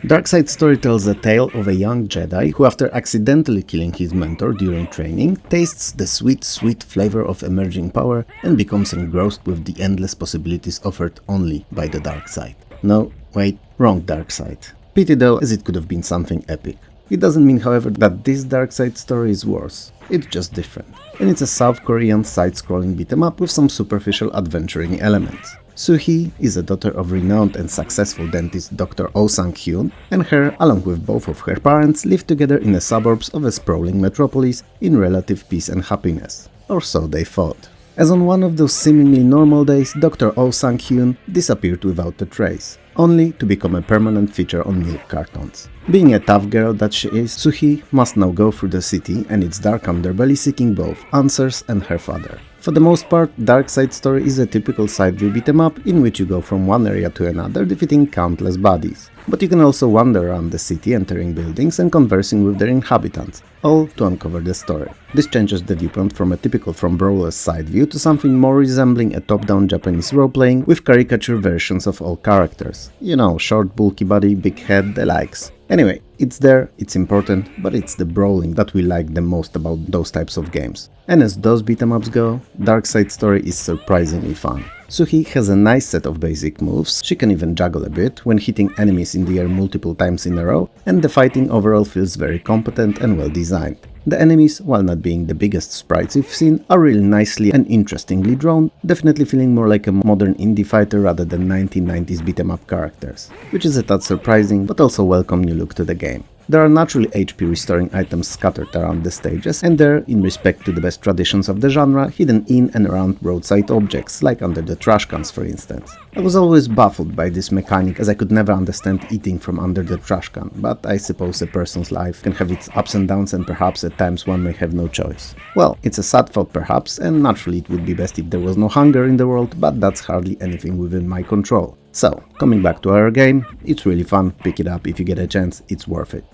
Darkseid's story tells the tale of a young Jedi who, after accidentally killing his mentor during training, tastes the sweet, sweet flavor of emerging power and becomes engrossed with the endless possibilities offered only by the dark side. No, wait, wrong dark side. Pity though, as it could have been something epic. It doesn't mean, however, that this Darkseid story is worse. It's just different. And it's a South Korean side-scrolling beat-em-up with some superficial adventuring elements. Soo-hee is a daughter of renowned and successful dentist Dr. Oh Sang-hyun, and her, along with both of her parents, live together in the suburbs of a sprawling metropolis in relative peace and happiness. Or so they thought. As on one of those seemingly normal days, Dr. Oh Sang-hyun disappeared without a trace, only to become a permanent feature on milk cartons. Being a tough girl that she is, Soo-hee must now go through the city and its dark underbelly seeking both answers and her father. For the most part, Darkseid's story is a typical side-view beat-em-up in which you go from one area to another defeating countless baddies. But you can also wander around the city, entering buildings and conversing with their inhabitants, all to uncover the story. This changes the viewpoint from a typical From Brawler's side view to something more resembling a top-down Japanese role-playing with caricature versions of all characters. You know, short, bulky body, big head, the likes. Anyway, it's there, it's important, but it's the brawling that we like the most about those types of games. And as those beat-em-ups go, Darkseid's story is surprisingly fun. Soo-hee has a nice set of basic moves, she can even juggle a bit when hitting enemies in the air multiple times in a row, and the fighting overall feels very competent and well designed. The enemies, while not being the biggest sprites you've seen, are really nicely and interestingly drawn, definitely feeling more like a modern indie fighter rather than 1990s beat-em-up characters, which is a tad surprising but also welcome new look to the game. There are naturally HP restoring items scattered around the stages, and they're, in respect to the best traditions of the genre, hidden in and around roadside objects, like under the trash cans for instance. I was always baffled by this mechanic as I could never understand eating from under the trash can, but I suppose a person's life can have its ups and downs and perhaps at times one may have no choice. Well, it's a sad thought perhaps, and naturally it would be best if there was no hunger in the world, but that's hardly anything within my control. So, coming back to our game, it's really fun, pick it up if you get a chance, it's worth it.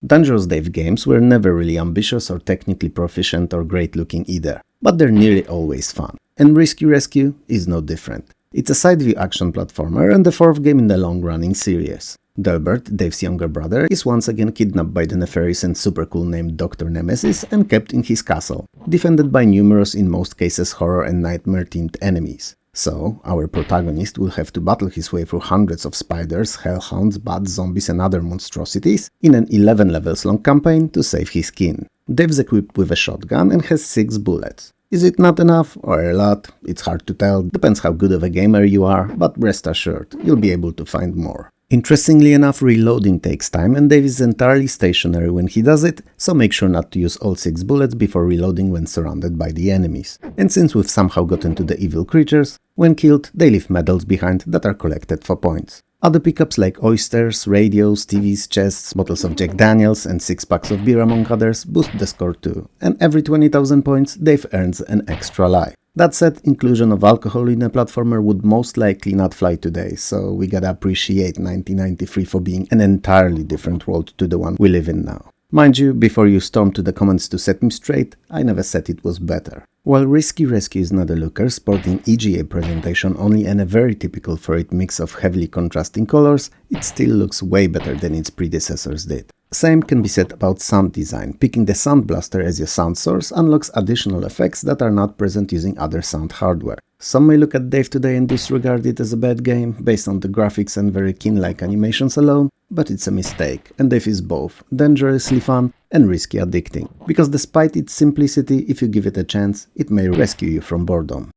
Dangerous Dave games were never really ambitious or technically proficient or great looking either, but they're nearly always fun. And Risky Rescue is no different. It's a side-view action platformer and the fourth game in the long-running series. Delbert, Dave's younger brother, is once again kidnapped by the nefarious and super cool named Dr. Nemesis and kept in his castle, defended by numerous, in most cases horror and nightmare-themed enemies. So, our protagonist will have to battle his way through hundreds of spiders, hellhounds, bats, zombies and other monstrosities in an 11 levels long campaign to save his kin. Dave's equipped with a shotgun and has 6 bullets. Is it not enough or a lot? It's hard to tell, depends how good of a gamer you are, but rest assured, you'll be able to find more. Interestingly enough, reloading takes time and Dave is entirely stationary when he does it, so make sure not to use all 6 bullets before reloading when surrounded by the enemies. And since we've somehow gotten to the evil creatures, when killed they leave medals behind that are collected for points. Other pickups like oysters, radios, TVs, chests, bottles of Jack Daniels and 6 packs of beer among others boost the score too, and every 20,000 points Dave earns an extra life. That said, inclusion of alcohol in a platformer would most likely not fly today, so we gotta appreciate 1993 for being an entirely different world to the one we live in now. Mind you, before you storm to the comments to set me straight, I never said it was better. While Risky Rescue is not a looker, sporting EGA presentation only and a very typical for it mix of heavily contrasting colors, it still looks way better than its predecessors did. Same can be said about sound design. Picking the Sound Blaster as your sound source unlocks additional effects that are not present using other sound hardware. Some may look at Dave today and disregard it as a bad game, based on the graphics and very keen-like animations alone, but it's a mistake, and Dave is both dangerously fun and risky addicting, because despite its simplicity, if you give it a chance, it may rescue you from boredom.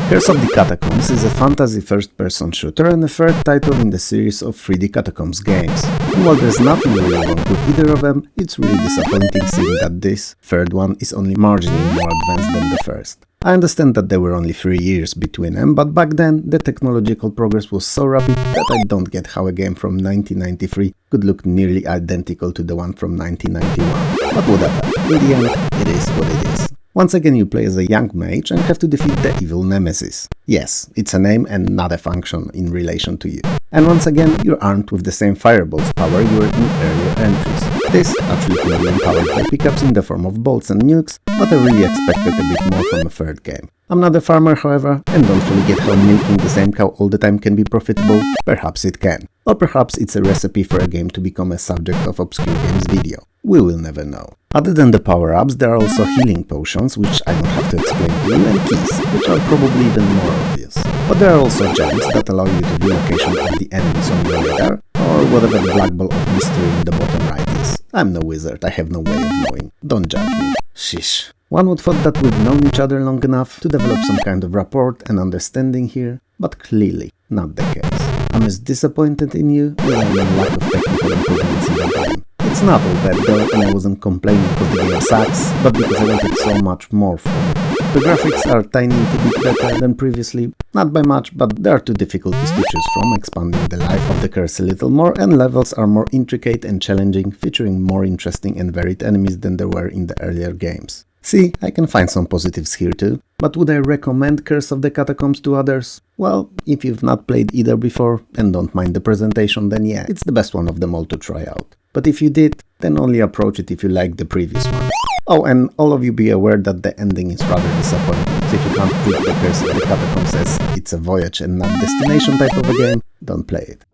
Curse of the Catacombs is a fantasy first-person shooter and the third title in the series of 3D Catacombs games. And while there's nothing really wrong with either of them, it's really disappointing seeing that this third one is only marginally more advanced than the first. I understand that there were only 3 years between them, but back then the technological progress was so rapid that I don't get how a game from 1993 could look nearly identical to the one from 1991. But whatever, in the end, it is what it is. Once again you play as a young mage and have to defeat the evil nemesis. Yes, it's a name and not a function in relation to you. And once again you're armed with the same firebolts power you were in earlier entries. This actually can be empowered by pickups in the form of bolts and nukes, but I really expected a bit more from a third game. I'm not a farmer, however, and don't fully get how milking the same cow all the time can be profitable. Perhaps it can. Or perhaps it's a recipe for a game to become a subject of obscure games video. We will never know. Other than the power-ups, there are also healing potions, which I don't have to explain to you, and keys, which are probably even more obvious. But there are also gems that allow you to view location of the enemies on your radar, or whatever the black ball of mystery in the bottom right is. I'm no wizard, I have no way of knowing. Don't judge me. Shish. One would thought that we've known each other long enough to develop some kind of rapport and understanding here, but clearly not the case. I'm as disappointed in you as I am in lack of technical improvements in the game. It's not all bad though, and I wasn't complaining because the game sucks, but because I wanted so much more from it. The graphics are tiny bit better than previously, not by much, but there are two difficulties to choose from, expanding the life of the curse a little more, and levels are more intricate and challenging, featuring more interesting and varied enemies than there were in the earlier games. See, I can find some positives here too, but would I recommend Curse of the Catacombs to others? Well, if you've not played either before and don't mind the presentation, then yeah, it's the best one of them all to try out. But if you did, then only approach it if you liked the previous ones. Oh, and all of you be aware that the ending is rather disappointing, so if you can't treat the Curse of the Catacombs as it's a voyage and not destination type of a game, don't play it.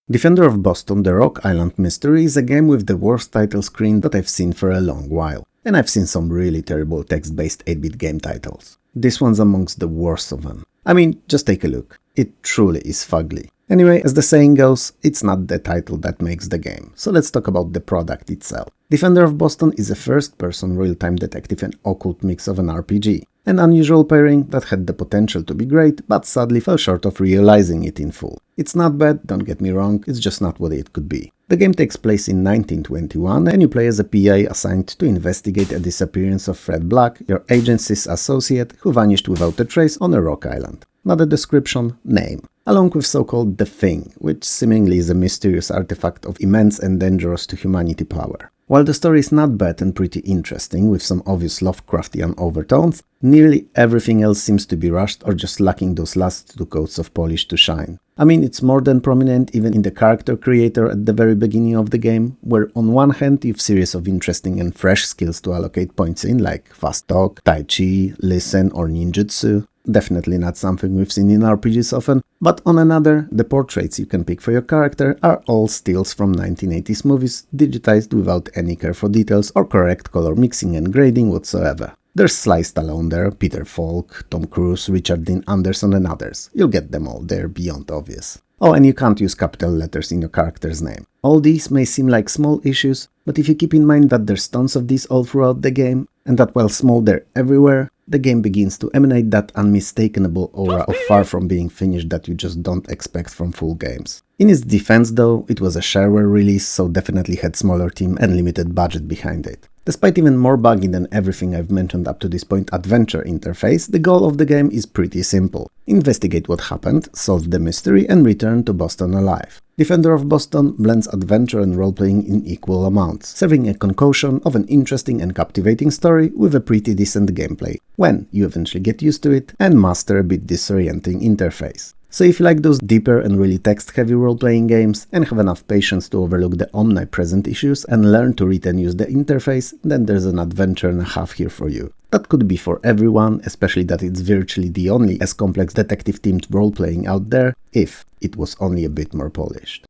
Defender of Boston: The Rock Island Mystery is a game with the worst title screen that I've seen for a long while, and I've seen some really terrible text-based 8-bit game titles. This one's amongst the worst of them. I mean, just take a look. It truly is fugly. Anyway, as the saying goes, it's not the title that makes the game, so let's talk about the product itself. Defender of Boston is a first-person real-time detective and occult mix of an RPG. An unusual pairing that had the potential to be great, but sadly fell short of realizing it in full. It's not bad, don't get me wrong, it's just not what it could be. The game takes place in 1921 and you play as a PI assigned to investigate a disappearance of Fred Black, your agency's associate who vanished without a trace on a rock island. Not a description, name. Along with so-called The Thing, which seemingly is a mysterious artifact of immense and dangerous to humanity power. While the story is not bad and pretty interesting, with some obvious Lovecraftian overtones, nearly everything else seems to be rushed or just lacking those last two coats of polish to shine. I mean, it's more than prominent even in the character creator at the very beginning of the game, where on one hand you've series of interesting and fresh skills to allocate points in, like fast talk, tai chi, listen or ninjutsu. Definitely not something we've seen in RPGs often, but on another, the portraits you can pick for your character are all stills from 1980s movies, digitized without any care for details or correct color mixing and grading whatsoever. There's Sly Stallone there, Peter Falk, Tom Cruise, Richard Dean Anderson and others. You'll get them all, they're beyond obvious. Oh, and you can't use capital letters in your character's name. All these may seem like small issues, but if you keep in mind that there's tons of these all throughout the game, and that while small they're everywhere, the game begins to emanate that unmistakable aura of far from being finished that you just don't expect from full games. In its defense though, it was a shareware release, so definitely had smaller team and limited budget behind it. Despite even more buggy than everything I've mentioned up to this point adventure interface, the goal of the game is pretty simple. Investigate what happened, solve the mystery and return to Boston alive. Defender of Boston blends adventure and role-playing in equal amounts, serving a concoction of an interesting and captivating story with a pretty decent gameplay, when you eventually get used to it and master a bit disorienting interface. So if you like those deeper and really text-heavy role-playing games and have enough patience to overlook the omnipresent issues and learn to read and use the interface, then there's an adventure and a half here for you. That could be for everyone, especially that it's virtually the only as complex detective-themed role-playing out there, if it was only a bit more polished.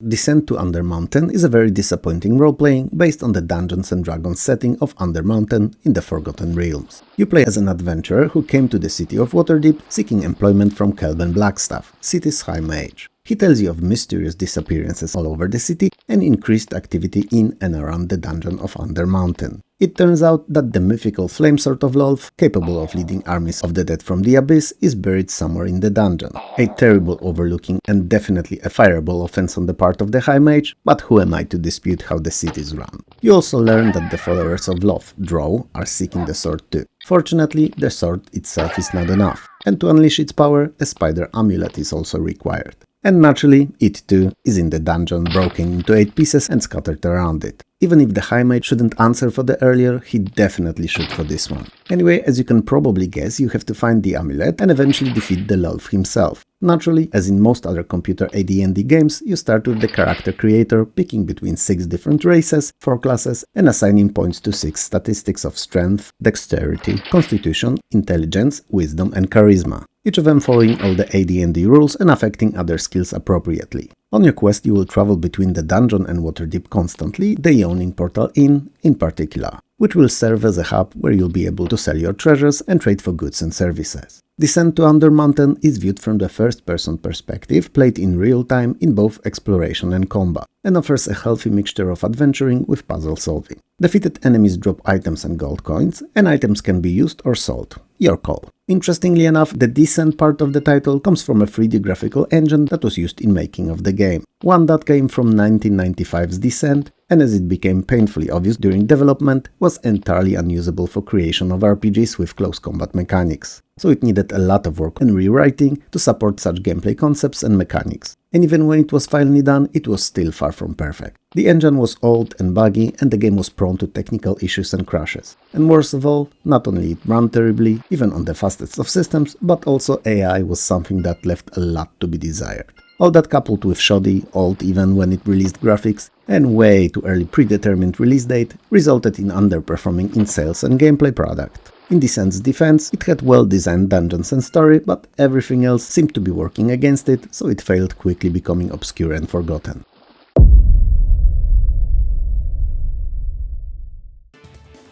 Descent to Undermountain is a very disappointing role-playing based on the Dungeons & Dragons setting of Undermountain in the Forgotten Realms. You play as an adventurer who came to the city of Waterdeep seeking employment from Kelben Blackstaff, city's High Mage. He tells you of mysterious disappearances all over the city and increased activity in and around the dungeon of Undermountain. It turns out that the mythical Flamesword of Lolth, capable of leading armies of the dead from the abyss, is buried somewhere in the dungeon. A terrible overlooking and definitely a fireable offense on the part of the High Mage, but who am I to dispute how the city is run? You also learn that the followers of Lolth, Drow, are seeking the sword too. Fortunately, the sword itself is not enough, and to unleash its power, a spider amulet is also required. And naturally, it too is in the dungeon, broken into 8 pieces and scattered around it. Even if the High Mage shouldn't answer for the earlier, he definitely should for this one. Anyway, as you can probably guess, you have to find the amulet and eventually defeat the Lolf himself. Naturally, as in most other computer AD&D games, you start with the character creator, picking between 6 different races, 4 classes, and assigning points to 6 statistics of strength, dexterity, constitution, intelligence, wisdom, and charisma, each of them following all the AD&D rules and affecting other skills appropriately. On your quest, you will travel between the dungeon and Waterdeep constantly, the Yawning Portal Inn in particular, which will serve as a hub where you'll be able to sell your treasures and trade for goods and services. Descent to Undermountain is viewed from the first-person perspective, played in real time in both exploration and combat, and offers a healthy mixture of adventuring with puzzle solving. Defeated enemies drop items and gold coins, and items can be used or sold. Your call. Interestingly enough, the Descent part of the title comes from a 3D graphical engine that was used in making of the game, one that came from 1995's Descent, and as it became painfully obvious during development, was entirely unusable for creation of RPGs with close combat mechanics. So it needed a lot of work and rewriting to support such gameplay concepts and mechanics. And even when it was finally done, it was still far from perfect. The engine was old and buggy, and the game was prone to technical issues and crashes. And worst of all, not only it ran terribly, even on the fastest of systems, but also AI was something that left a lot to be desired. All that coupled with shoddy, old even when it released graphics, and way too early predetermined release date, resulted in underperforming in sales and gameplay product. In Descent's defense, it had well-designed dungeons and story, but everything else seemed to be working against it, so it failed, quickly becoming obscure and forgotten.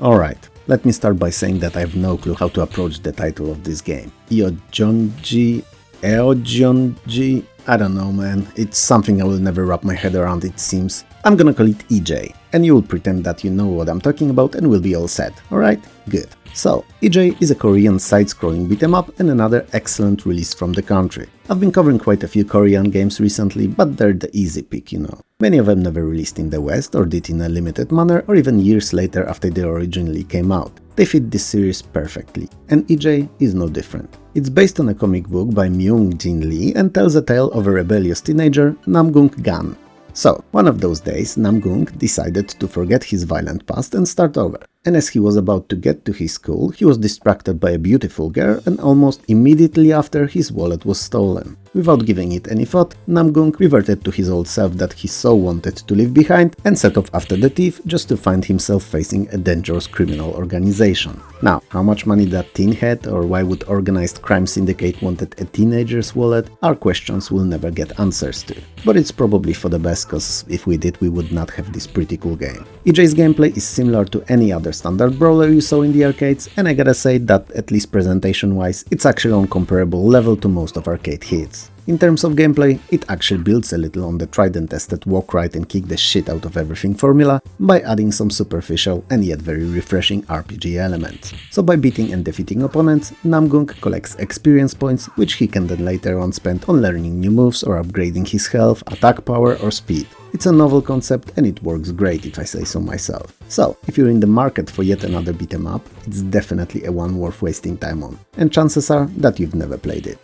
Alright, let me start by saying that I have no clue how to approach the title of this game. Eojonji? I don't know, man, it's something I will never wrap my head around, it seems. I'm gonna call it EJ, and you will pretend that you know what I'm talking about and we'll be all set, alright? Good. So, EJ is a Korean side-scrolling beat-em-up and another excellent release from the country. I've been covering quite a few Korean games recently, but they're the easy pick, you know. Many of them never released in the West, or did in a limited manner, or even years later after they originally came out. They fit this series perfectly, and EJ is no different. It's based on a comic book by Myung-Jin Lee and tells a tale of a rebellious teenager, Namgung Gan. So, one of those days, Namgung decided to forget his violent past and start over. And as he was about to get to his school, he was distracted by a beautiful girl, and almost immediately after, his wallet was stolen. Without giving it any thought, Namgung reverted to his old self that he so wanted to leave behind and set off after the thief, just to find himself facing a dangerous criminal organization. Now, how much money that teen had, or why would organized crime syndicate wanted a teenager's wallet, are questions we'll never get answers to. But it's probably for the best, cause if we did, we would not have this pretty cool game. EJ's gameplay is similar to any other standard brawler you saw in the arcades, and I gotta say that, at least presentation-wise, it's actually on comparable level to most of arcade hits. In terms of gameplay, it actually builds a little on the tried and tested walk right and kick the shit out of everything formula by adding some superficial and yet very refreshing RPG elements. So by beating and defeating opponents, Namgung collects experience points, which he can then later on spend on learning new moves or upgrading his health, attack power or speed. It's a novel concept and it works great if I say so myself. So, if you're in the market for yet another beat 'em up, it's definitely a one worth wasting time on, and chances are that you've never played it.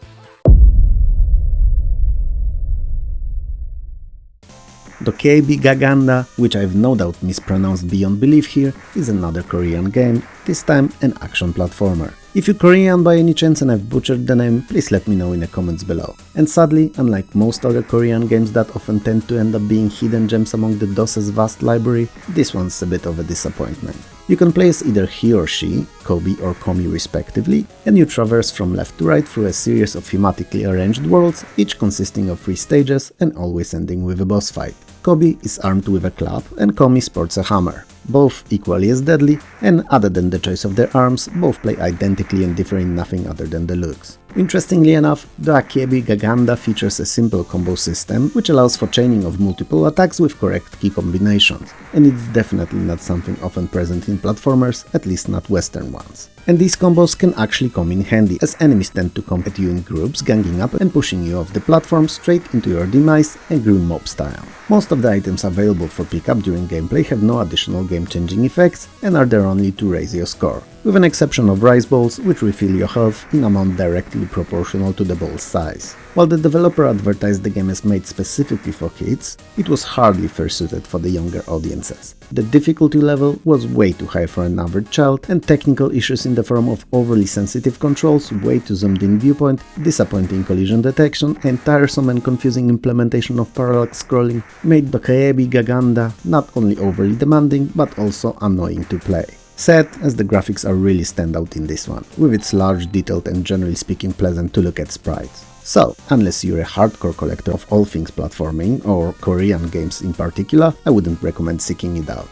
The K Gaga, which I've no doubt mispronounced beyond belief here, is another Korean game, this time an action platformer. If you're Korean by any chance and I've butchered the name, please let me know in the comments below. And sadly, unlike most other Korean games that often tend to end up being hidden gems among the DOS's vast library, this one's a bit of a disappointment. You can play as either he or she, Kobe or Komi respectively, and you traverse from left to right through a series of thematically arranged worlds, each consisting of 3 stages and always ending with a boss fight. Kobe is armed with a club and Komi sports a hammer, both equally as deadly, and other than the choice of their arms, both play identically and differ in nothing other than the looks. Interestingly enough, the K Gaga features a simple combo system which allows for chaining of multiple attacks with correct key combinations, and it's definitely not something often present in platformers, at least not Western ones. And these combos can actually come in handy, as enemies tend to come at you in groups, ganging up and pushing you off the platform straight into your demise, a grim mob style. Most of the items available for pickup during gameplay have no additional game-changing effects and are there only to raise your score, with an exception of rice balls, which refill your health in amount directly proportional to the ball's size. While the developer advertised the game as made specifically for kids, it was hardly fair-suited for the younger audiences. The difficulty level was way too high for an average child, and technical issues in the form of overly sensitive controls, way too zoomed-in viewpoint, disappointing collision detection, and tiresome and confusing implementation of parallax scrolling made the K Gaga not only overly demanding, but also annoying to play. Sad, as the graphics are really stand out in this one, with its large, detailed and generally speaking pleasant to look at sprites. So, unless you're a hardcore collector of all things platforming, or Korean games in particular, I wouldn't recommend seeking it out.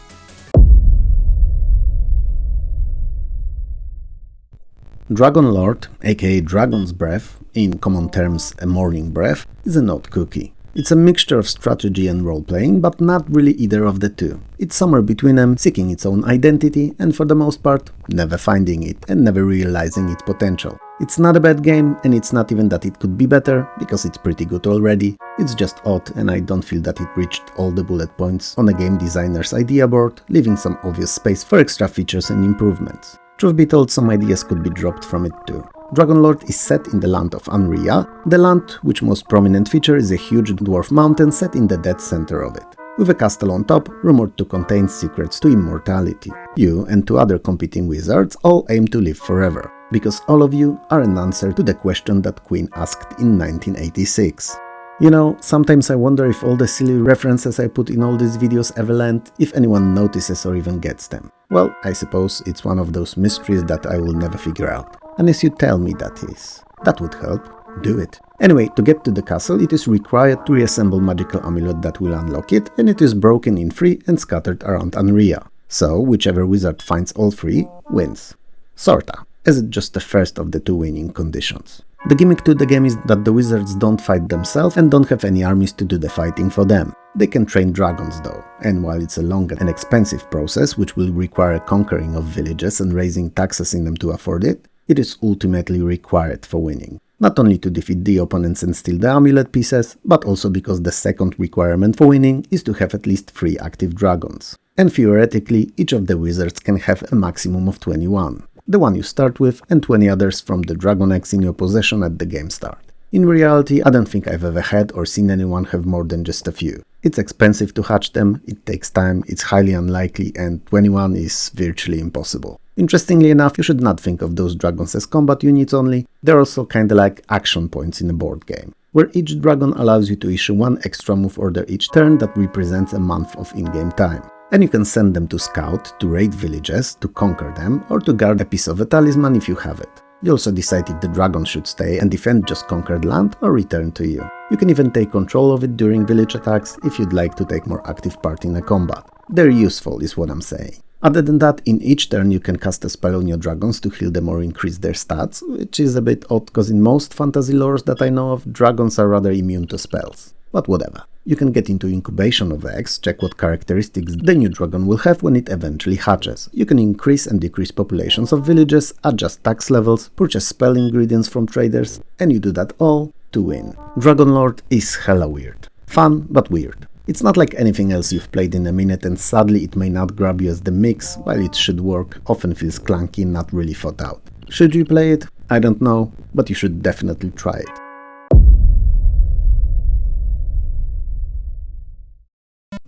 Dragon Lord, aka Dragon's Breath, in common terms a morning breath, is an odd cookie. It's a mixture of strategy and role-playing, but not really either of the two. It's somewhere between them, seeking its own identity, and for the most part, never finding it and never realizing its potential. It's not a bad game, and it's not even that it could be better, because it's pretty good already. It's just odd, and I don't feel that it reached all the bullet points on a game designer's idea board, leaving some obvious space for extra features and improvements. Truth be told, some ideas could be dropped from it too. Dragon Lord is set in the land of Anarchy, the land which most prominent feature is a huge dwarf mountain set in the dead center of it, with a castle on top rumored to contain secrets to immortality. You and two other competing wizards all aim to live forever, because all of you are an answer to the question that Queen asked in 1986. You know, sometimes I wonder if all the silly references I put in all these videos ever land, if anyone notices or even gets them. Well, I suppose it's one of those mysteries that I will never figure out. Unless you tell me that is. That would help. Do it. Anyway, to get to the castle, it is required to reassemble magical amulet that will unlock it, and it is broken in three and scattered around Anarchy. So, whichever wizard finds all three, wins. Sorta, as it's just the first of the two winning conditions. The gimmick to the game is that the wizards don't fight themselves and don't have any armies to do the fighting for them. They can train dragons though, and while it's a long and expensive process which will require a conquering of villages and raising taxes in them to afford it, it is ultimately required for winning. Not only to defeat the opponents and steal the amulet pieces, but also because the second requirement for winning is to have at least 3 active dragons. And theoretically, each of the wizards can have a maximum of 21. The one you start with and 20 others from the dragon eggs in your possession at the game start. In reality, I don't think I've ever had or seen anyone have more than just a few. It's expensive to hatch them, it takes time, it's highly unlikely, and 21 is virtually impossible. Interestingly enough, you should not think of those dragons as combat units only, they're also kinda like action points in a board game, where each dragon allows you to issue 1 extra move order each turn that represents a month of in-game time. And you can send them to scout, to raid villages, to conquer them, or to guard a piece of a talisman if you have it. You also decide if the dragon should stay and defend just conquered land or return to you. You can even take control of it during village attacks if you'd like to take more active part in a combat. They're useful is what I'm saying. Other than that, in each turn you can cast a spell on your dragons to heal them or increase their stats, which is a bit odd because in most fantasy lores that I know of, dragons are rather immune to spells. But whatever. You can get into incubation of eggs, check what characteristics the new dragon will have when it eventually hatches. You can increase and decrease populations of villages, adjust tax levels, purchase spell ingredients from traders, and you do that all to win. Dragon Lord is hella weird. Fun, but weird. It's not like anything else you've played in a minute, and sadly it may not grab you as the mix, while it should work, often feels clunky and not really thought out. Should you play it? I don't know, but you should definitely try it.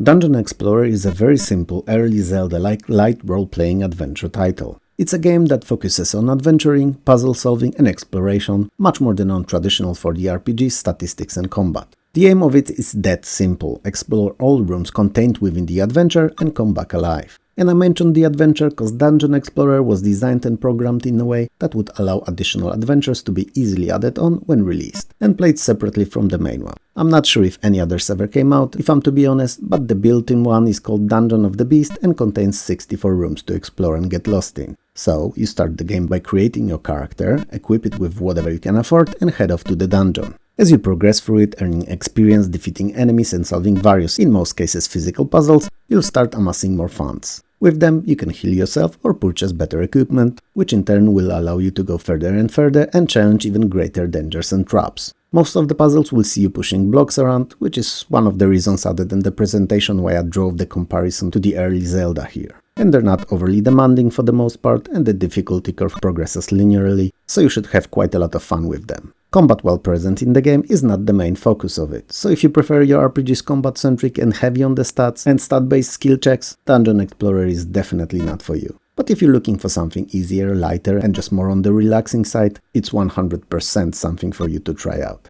Dungeon Explorer is a very simple, early Zelda-like light role-playing adventure title. It's a game that focuses on adventuring, puzzle solving and exploration, much more than on traditional 4D RPG, statistics and combat. The aim of it is that simple: explore all rooms contained within the adventure and come back alive. And I mentioned the adventure because Dungeon Explorer was designed and programmed in a way that would allow additional adventures to be easily added on when released, and played separately from the main one. I'm not sure if any others ever came out, if I'm to be honest, but the built-in one is called Dungeon of the Beast and contains 64 rooms to explore and get lost in. So, you start the game by creating your character, equip it with whatever you can afford and head off to the dungeon. As you progress through it, earning experience, defeating enemies and solving various, in most cases physical puzzles, you'll start amassing more funds. With them, you can heal yourself or purchase better equipment, which in turn will allow you to go further and further and challenge even greater dangers and traps. Most of the puzzles will see you pushing blocks around, which is one of the reasons other than the presentation why I drove the comparison to the early Zelda here. and they're not overly demanding for the most part, and the difficulty curve progresses linearly, so you should have quite a lot of fun with them. Combat, while present in the game, is not the main focus of it, so if you prefer your RPGs combat-centric and heavy on the stats and stat-based skill checks, Dungeon Explorer is definitely not for you. But if you're looking for something easier, lighter, and just more on the relaxing side, it's 100% something for you to try out.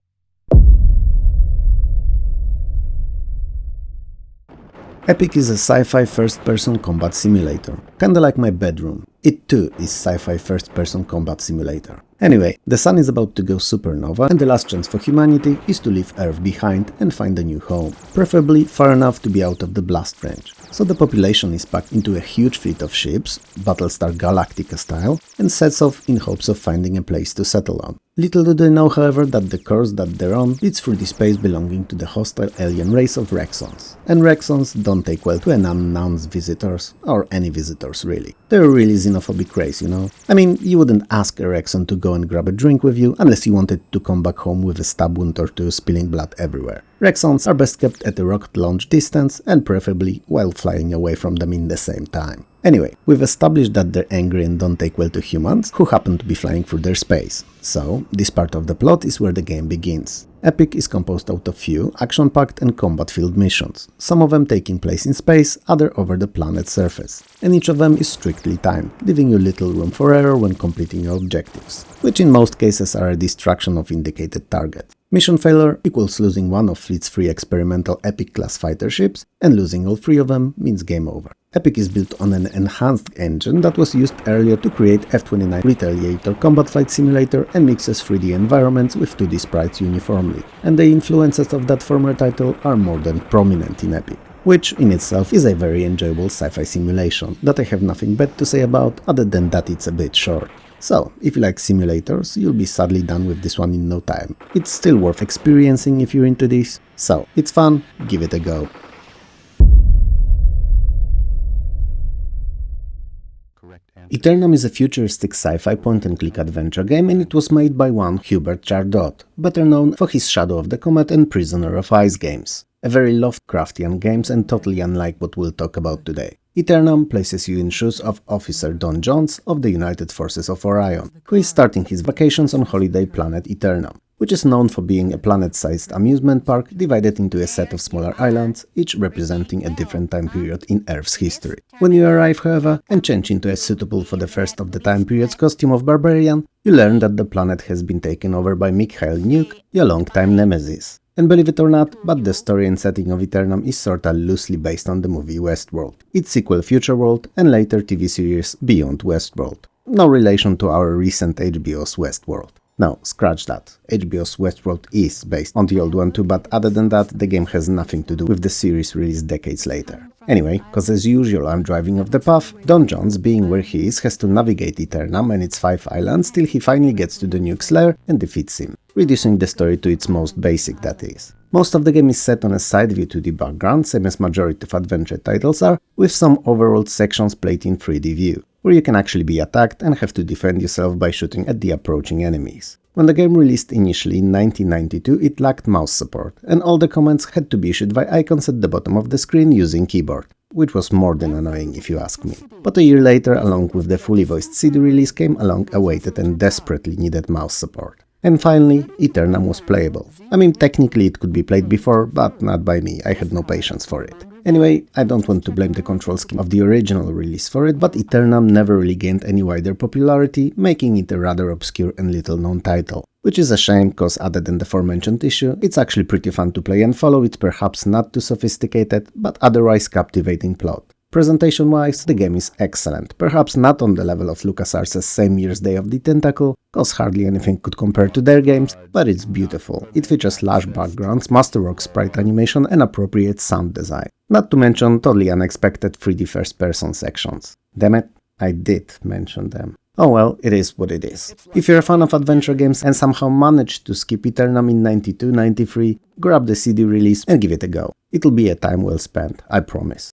Epic is a sci-fi first-person combat simulator, kinda like my bedroom. It too is sci-fi first-person combat simulator. Anyway, the sun is about to go supernova, and the last chance for humanity is to leave Earth behind and find a new home, preferably far enough to be out of the blast range. So the population is packed into a huge fleet of ships, Battlestar Galactica style, and sets off in hopes of finding a place to settle on. Little do they know, however, that the course that they're on leads through the space belonging to the hostile alien race of Rexons. And Rexons don't take well to unannounced visitors, or any visitors really. They're a really xenophobic race, you know? I mean, you wouldn't ask a Rexon to go and grab a drink with you unless you wanted to come back home with a stab wound or two spilling blood everywhere. Rexons are best kept at a rocket launch distance, and preferably while flying away from them in the same time. Anyway, we've established that they're angry and don't take well to humans, who happen to be flying through their space. So, this part of the plot is where the game begins. Epic is composed out of few action-packed and combat-filled missions, some of them taking place in space, other over the planet's surface, and each of them is strictly timed, leaving you little room for error when completing your objectives, which in most cases are a distraction of indicated target. Mission failure equals losing one of Fleet's 3 experimental Epic-class fighter ships, and losing all 3 of them means game over. Epic is built on an enhanced engine that was used earlier to create F-29 Retaliator Combat Flight Simulator and mixes 3D environments with 2D sprites uniformly, and the influences of that former title are more than prominent in Epic, which in itself is a very enjoyable sci-fi simulation that I have nothing bad to say about other than that it's a bit short. So, if you like simulators, you'll be sadly done with this one in no time. It's still worth experiencing if you're into this, so it's fun, give it a go. Eternum is a futuristic sci-fi point-and-click adventure game, and it was made by one Hubert Chardot, better known for his Shadow of the Comet and Prisoner of Ice games. A very Lovecraftian games and totally unlike what we'll talk about today. Eternum places you in shoes of Officer Don Jones of the United Forces of Orion, who is starting his vacations on holiday planet Eternum, which is known for being a planet-sized amusement park divided into a set of smaller islands, each representing a different time period in Earth's history. When you arrive, however, and change into a suitable for the first of the time period's costume of barbarian, you learn that the planet has been taken over by Mikhail Nuke, your longtime nemesis. And believe it or not, but the story and setting of Eternum is sorta loosely based on the movie Westworld, its sequel Future World, and later TV series Beyond Westworld. No relation to our recent HBO's Westworld. No, scratch that. HBO's Westworld is based on the old one too, but other than that, the game has nothing to do with the series released decades later. Anyway, cause as usual I'm driving off the path, Don Jones, being where he is, has to navigate Eternum and its 5 islands till he finally gets to the Nuke's lair and defeats him, reducing the story to its most basic, that is. Most of the game is set on a side view 2D background, same as majority of adventure titles are, with some overworld sections played in 3D view, where you can actually be attacked and have to defend yourself by shooting at the approaching enemies. When the game released initially in 1992, it lacked mouse support, and all the commands had to be issued by icons at the bottom of the screen using keyboard, which was more than annoying if you ask me. But a year later, along with the fully voiced CD release, came along awaited and desperately needed mouse support. And finally, Eternum was playable. I mean, technically it could be played before, but not by me, I had no patience for it. Anyway, I don't want to blame the control scheme of the original release for it, but Eternum never really gained any wider popularity, making it a rather obscure and little-known title. Which is a shame, cause other than the aforementioned issue, it's actually pretty fun to play and follow. It's perhaps not too sophisticated, but otherwise captivating plot. Presentation-wise, the game is excellent, perhaps not on the level of LucasArts' same year's Day of the Tentacle, cause hardly anything could compare to their games, but it's beautiful. It features lush backgrounds, masterwork sprite animation and appropriate sound design. Not to mention totally unexpected 3D first-person sections. Damn it, I did mention them. Oh well, it is what it is. If you're a fan of adventure games and somehow managed to skip Eternum in 92-93, grab the CD release and give it a go. It'll be a time well spent, I promise.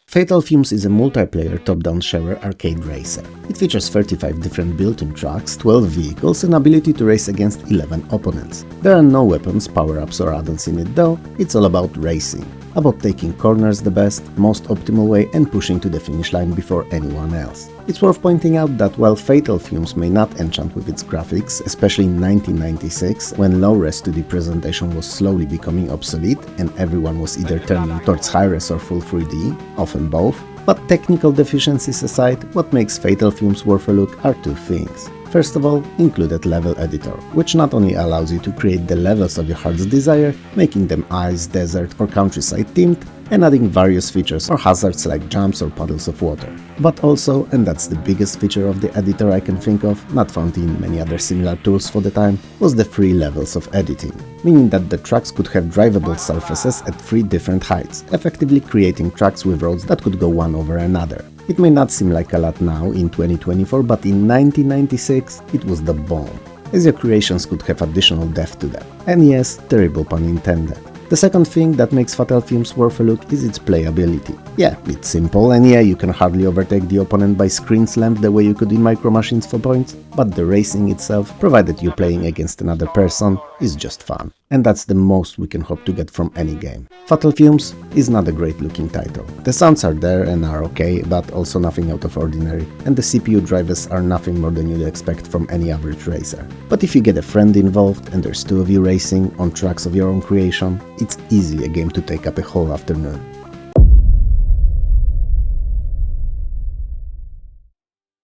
Fatal Fumes is a multiplayer top-down sharer arcade racer. It features 35 different built-in tracks, 12 vehicles and ability to race against 11 opponents. There are no weapons, power-ups or add-ons in it though, it's all about racing. About taking corners the best, most optimal way and pushing to the finish line before anyone else. It's worth pointing out that while Fatal Fumes may not enchant with its graphics, especially in 1996, when low-res 2D presentation was slowly becoming obsolete and everyone was either turning towards high-res or full 3D, often both, but technical deficiencies aside, what makes Fatal Fumes worth a look are two things. First of all, included level editor, which not only allows you to create the levels of your heart's desire, making them ice, desert or countryside themed, and adding various features or hazards like jumps or puddles of water. But also, and that's the biggest feature of the editor I can think of, not found in many other similar tools for the time, was the 3 levels of editing, meaning that the tracks could have drivable surfaces at 3 different heights, effectively creating tracks with roads that could go one over another. It may not seem like a lot now in 2024, but in 1996 it was the bomb, as your creations could have additional depth to them. And yes, terrible pun intended. The second thing that makes Fatal Fumes worth a look is its playability. Yeah, it's simple and yeah, you can hardly overtake the opponent by screen slam the way you could in Micro Machines for points, but the racing itself, provided you're playing against another person, is just fun. And that's the most we can hope to get from any game. Fatal Fumes is not a great looking title. The sounds are there and are okay, but also nothing out of ordinary, and the CPU drivers are nothing more than you'd expect from any average racer. But if you get a friend involved and there's 2 of you racing on tracks of your own creation, it's easily a game to take up a whole afternoon.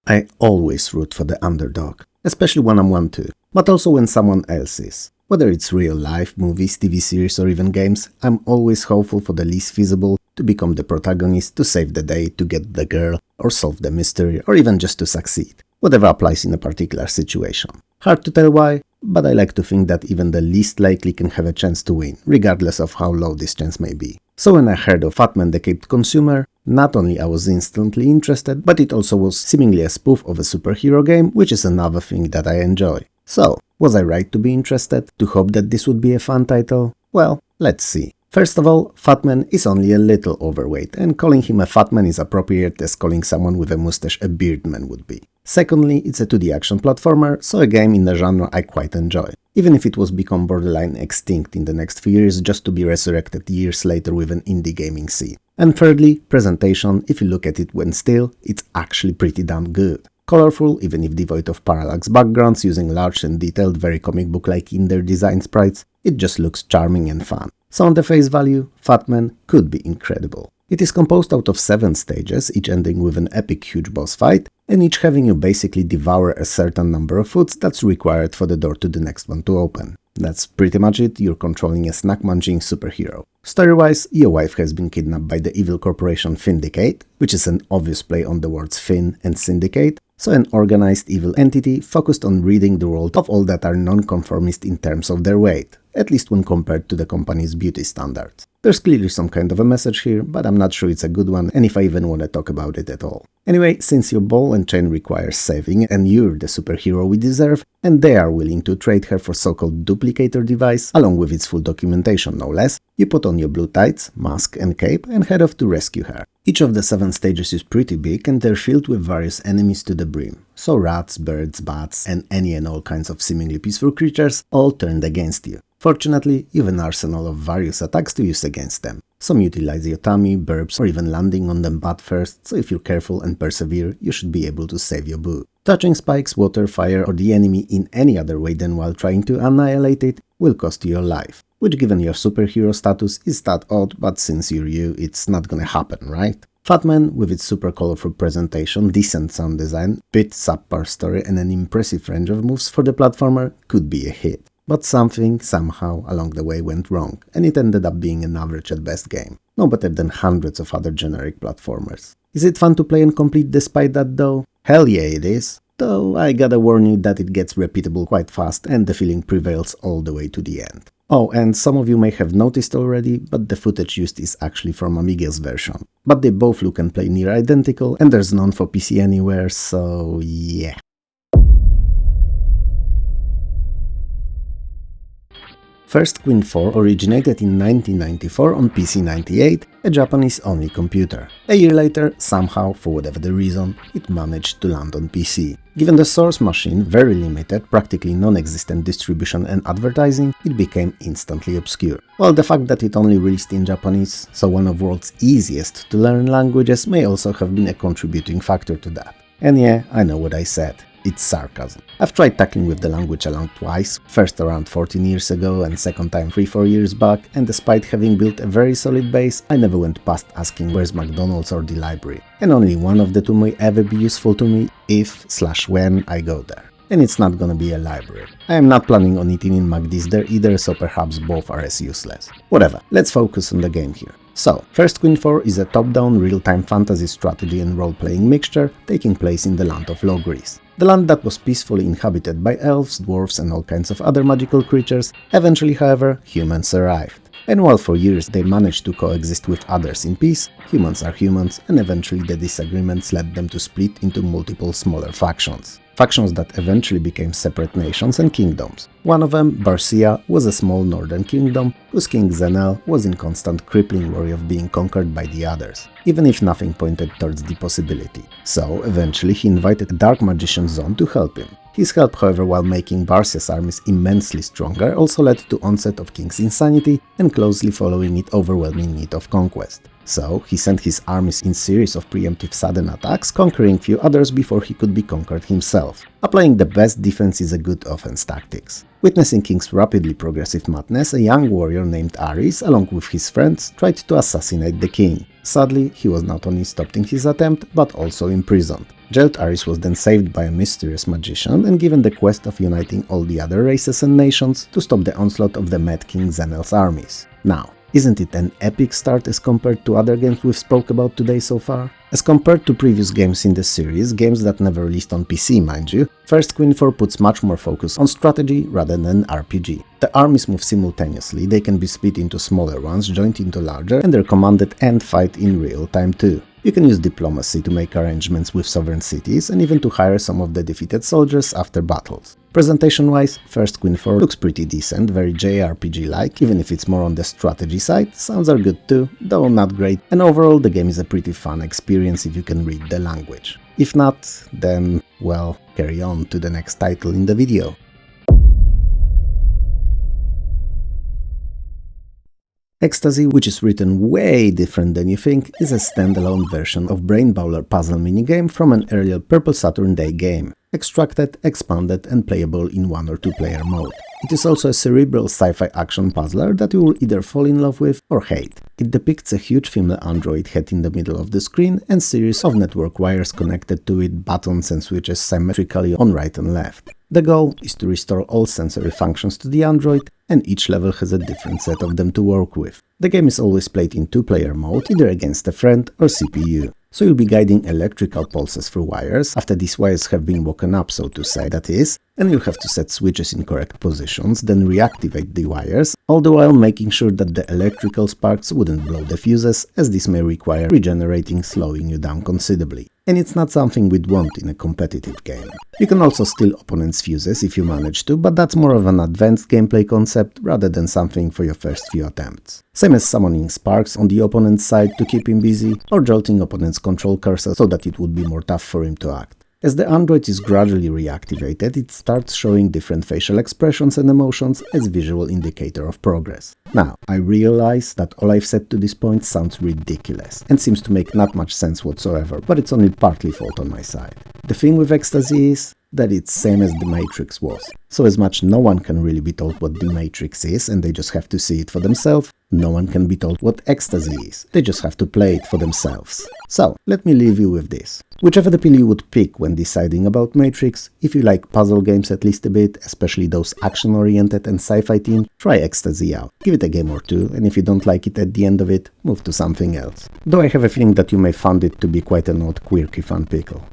I always root for the underdog, especially when I'm 1-2, but also when someone else is. Whether it's real life, movies, TV series or even games, I'm always hopeful for the least feasible to become the protagonist, to save the day, to get the girl, or solve the mystery, or even just to succeed. Whatever applies in a particular situation. Hard to tell why, but I like to think that even the least likely can have a chance to win, regardless of how low this chance may be. So when I heard of Fatman the Caped Consumer, not only I was instantly interested, but it also was seemingly a spoof of a superhero game, which is another thing that I enjoy. So, was I right to be interested, to hope that this would be a fun title? Well, let's see. First of all, Fatman is only a little overweight, and calling him a Fatman is appropriate as calling someone with a mustache a beardman would be. Secondly, it's a 2D action platformer, so a game in the genre I quite enjoy, even if it was become borderline extinct in the next few years just to be resurrected years later with an indie gaming scene. And thirdly, presentation, if you look at it when still, it's actually pretty damn good. Colorful, even if devoid of parallax backgrounds, using large and detailed, very comic book-like in their design sprites, it just looks charming and fun. So on the face value, Fatman could be incredible. It is composed out of 7 stages, each ending with an epic huge boss fight, and each having you basically devour a certain number of foods that's required for the door to the next one to open. That's pretty much it, you're controlling a snack-munching superhero. Story-wise, your wife has been kidnapped by the evil corporation Findicate, which is an obvious play on the words Fin and Syndicate, so an organized evil entity focused on ridding the world of all that are non-conformist in terms of their weight, at least when compared to the company's beauty standards. There's clearly some kind of a message here, but I'm not sure it's a good one and if I even want to talk about it at all. Anyway, since your ball and chain requires saving and you're the superhero we deserve, and they are willing to trade her for so-called duplicator device, along with its full documentation no less, you put on your blue tights, mask and cape and head off to rescue her. Each of the 7 stages is pretty big and they're filled with various enemies to the brim. So rats, birds, bats and any and all kinds of seemingly peaceful creatures all turned against you. Fortunately, you have an arsenal of various attacks to use against them. Some utilize your tummy, burps, or even landing on them butt first, so if you're careful and persevere, you should be able to save your boo. Touching spikes, water, fire, or the enemy in any other way than while trying to annihilate it will cost you your life. Which given your superhero status is that odd, but since you're you, it's not gonna happen, right? Fatman, with its super colorful presentation, decent sound design, bit subpar story and an impressive range of moves for the platformer, could be a hit. But something, somehow, along the way went wrong, and it ended up being an average at best game. No better than hundreds of other generic platformers. Is it fun to play and complete despite that though? Hell yeah it is. Though I gotta warn you that it gets repeatable quite fast and the feeling prevails all the way to the end. Oh, and some of you may have noticed already, but the footage used is actually from Amiga's version. But they both look and play near identical, and there's none for PC anywhere, so yeah. First Queen 4 originated in 1994 on PC-98, a Japanese-only computer. A year later, somehow, for whatever the reason, it managed to land on PC. Given the source machine, very limited, practically non-existent distribution and advertising, it became instantly obscure. While the fact that it only released in Japanese, so one of the world's easiest to learn languages, may also have been a contributing factor to that. And yeah, I know what I said. It's sarcasm. I've tried tackling with the language along twice, first around 14 years ago and second time 3-4 years back, and despite having built a very solid base, I never went past asking where's McDonald's or the library. And only one of the two may ever be useful to me if/when I go there. And it's not gonna be a library. I am not planning on eating in McD's there either, so perhaps both are as useless. Whatever, let's focus on the game here. So, First Queen 4 is a top-down real-time fantasy strategy and role-playing mixture taking place in the land of Low Greece. The land that was peacefully inhabited by elves, dwarves and all kinds of other magical creatures. Eventually, however, humans arrived. And while for years they managed to coexist with others in peace, humans are humans, and eventually the disagreements led them to split into multiple smaller factions. Factions that eventually became separate nations and kingdoms. One of them, Barcia, was a small northern kingdom whose king Zenel was in constant crippling worry of being conquered by the others, even if nothing pointed towards the possibility. So, eventually he invited a dark magician Zon to help him. His help, however, while making Barcia's armies immensely stronger, also led to onset of King's insanity and closely following it overwhelming need of conquest. So, he sent his armies in series of preemptive sudden attacks, conquering few others before he could be conquered himself. Applying the best defense is a good offense tactics. Witnessing King's rapidly progressive madness, a young warrior named Aris, along with his friends, tried to assassinate the king. Sadly, he was not only stopped in his attempt, but also imprisoned. Jailed Aris was then saved by a mysterious magician and given the quest of uniting all the other races and nations to stop the onslaught of the Mad King Zenel's armies. Now, isn't it an epic start as compared to other games we've spoke about today so far? As compared to previous games in the series, games that never released on PC mind you, First Queen 4 puts much more focus on strategy rather than RPG. The armies move simultaneously, they can be split into smaller ones, joined into larger, and they're commanded and fight in real time too. You can use diplomacy to make arrangements with sovereign cities and even to hire some of the defeated soldiers after battles. Presentation-wise, First Queen 4 looks pretty decent, very JRPG-like, even if it's more on the strategy side. Sounds are good too, though not great, and overall the game is a pretty fun experience if you can read the language. If not, then, well, carry on to the next title in the video. Ecstasy, which is written way different than you think, is a standalone version of Brain Bowler puzzle minigame from an earlier Purple Saturn Day game, extracted, expanded and playable in 1 or 2 player mode. It is also a cerebral sci-fi action puzzler that you will either fall in love with or hate. It depicts a huge female android head in the middle of the screen and series of network wires connected to it, buttons and switches symmetrically on right and left. The goal is to restore all sensory functions to the android, and each level has a different set of them to work with. The game is always played in 2-player mode, either against a friend or CPU. So you'll be guiding electrical pulses through wires, after these wires have been woken up, so to say, that is, and you'll have to set switches in correct positions, then reactivate the wires, all the while making sure that the electrical sparks wouldn't blow the fuses, as this may require regenerating, slowing you down considerably. And it's not something we'd want in a competitive game. You can also steal opponents' fuses if you manage to, but that's more of an advanced gameplay concept rather than something for your first few attempts. Same as summoning sparks on the opponent's side to keep him busy, or jolting opponent's control cursor so that it would be more tough for him to act. As the android is gradually reactivated, it starts showing different facial expressions and emotions as visual indicator of progress. Now, I realize that all I've said to this point sounds ridiculous and seems to make not much sense whatsoever, but it's only partly fault on my side. The thing with Ecstasy is that it's same as the Matrix was. So as much no one can really be told what the Matrix is and they just have to see it for themselves, no one can be told what Ecstasy is. They just have to play it for themselves. So, let me leave you with this. Whichever the pill you would pick when deciding about Matrix, if you like puzzle games at least a bit, especially those action-oriented and sci-fi themed, try Ecstasy out. Give it a game or two, and if you don't like it at the end of it, move to something else. Though I have a feeling that you may find it to be quite an odd, quirky fun pickle.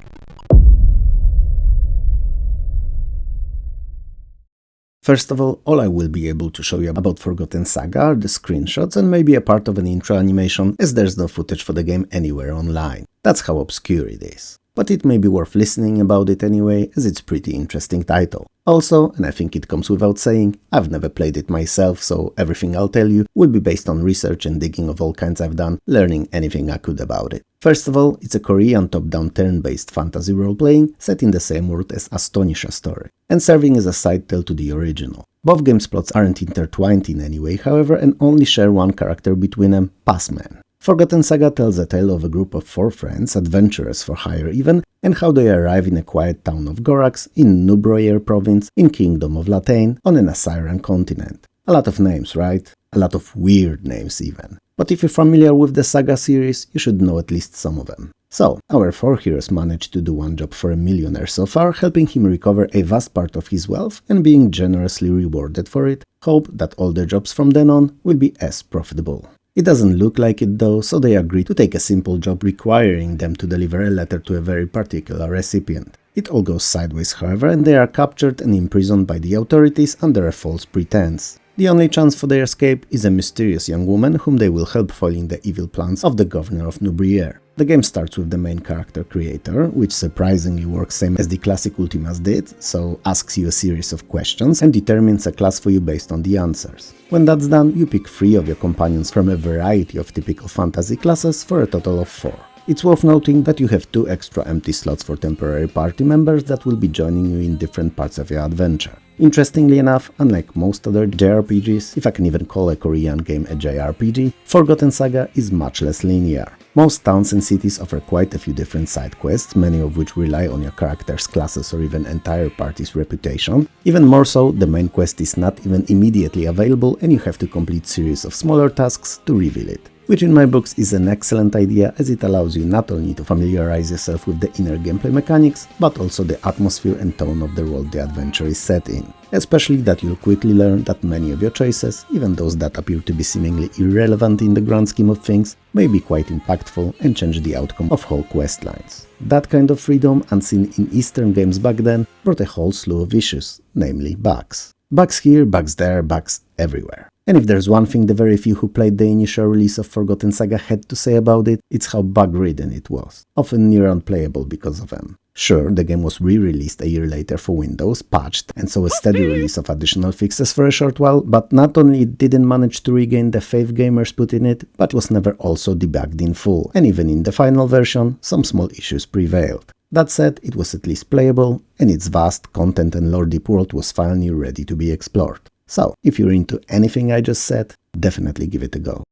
First of all I will be able to show you about Forgotten Saga are the screenshots and maybe a part of an intro animation, as there's no footage for the game anywhere online. That's how obscure it is. but it may be worth listening about it anyway, as it's a pretty interesting title. Also, and I think it comes without saying, I've never played it myself, so everything I'll tell you will be based on research and digging of all kinds I've done, learning anything I could about it. First of all, it's a Korean top-down turn-based fantasy role-playing set in the same world as Astonisha story, and serving as a side tale to the original. Both games' plots aren't intertwined in any way, however, and only share one character between them, Fatman. Forgotten Saga tells a tale of a group of 4 friends, adventurers for hire even, and how they arrive in a quiet town of Gorax in Nubroyer province in Kingdom of Latane on an Assyrian continent. A lot of names, right? A lot of weird names even. But if you're familiar with the Saga series, you should know at least some of them. So, our 4 heroes managed to do one job for a millionaire so far, helping him recover a vast part of his wealth and being generously rewarded for it. Hope that all their jobs from then on will be as profitable. It doesn't look like it though, so they agree to take a simple job requiring them to deliver a letter to a very particular recipient. It all goes sideways, however, and they are captured and imprisoned by the authorities under a false pretense. The only chance for their escape is a mysterious young woman whom they will help foiling the evil plans of the governor of Nubrier. The game starts with the main character creator, which surprisingly works same as the classic Ultimas did, so asks you a series of questions and determines a class for you based on the answers. When that's done, you pick 3 of your companions from a variety of typical fantasy classes for a total of 4. It's worth noting that you have 2 extra empty slots for temporary party members that will be joining you in different parts of your adventure. Interestingly enough, unlike most other JRPGs, if I can even call a Korean game a JRPG, Forgotten Saga is much less linear. Most towns and cities offer quite a few different side quests, many of which rely on your character's classes or even entire party's reputation. Even more so, the main quest is not even immediately available and you have to complete series of smaller tasks to reveal it. Which in my books is an excellent idea, as it allows you not only to familiarize yourself with the inner gameplay mechanics, but also the atmosphere and tone of the world the adventure is set in. Especially that you'll quickly learn that many of your choices, even those that appear to be seemingly irrelevant in the grand scheme of things, may be quite impactful and change the outcome of whole quest lines. That kind of freedom, unseen in Eastern games back then, brought a whole slew of issues, namely bugs. Bugs here, bugs there, bugs everywhere. And if there's one thing the very few who played the initial release of Forgotten Saga had to say about it, it's how bug-ridden it was, often near unplayable because of them. Sure, the game was re-released a year later for Windows, patched, and saw a steady release of additional fixes for a short while, but not only it didn't manage to regain the faith gamers put in it, but was never also debugged in full, and even in the final version, some small issues prevailed. That said, it was at least playable, and its vast content and lore-deep world was finally ready to be explored. So, if you're into anything I just said, definitely give it a go.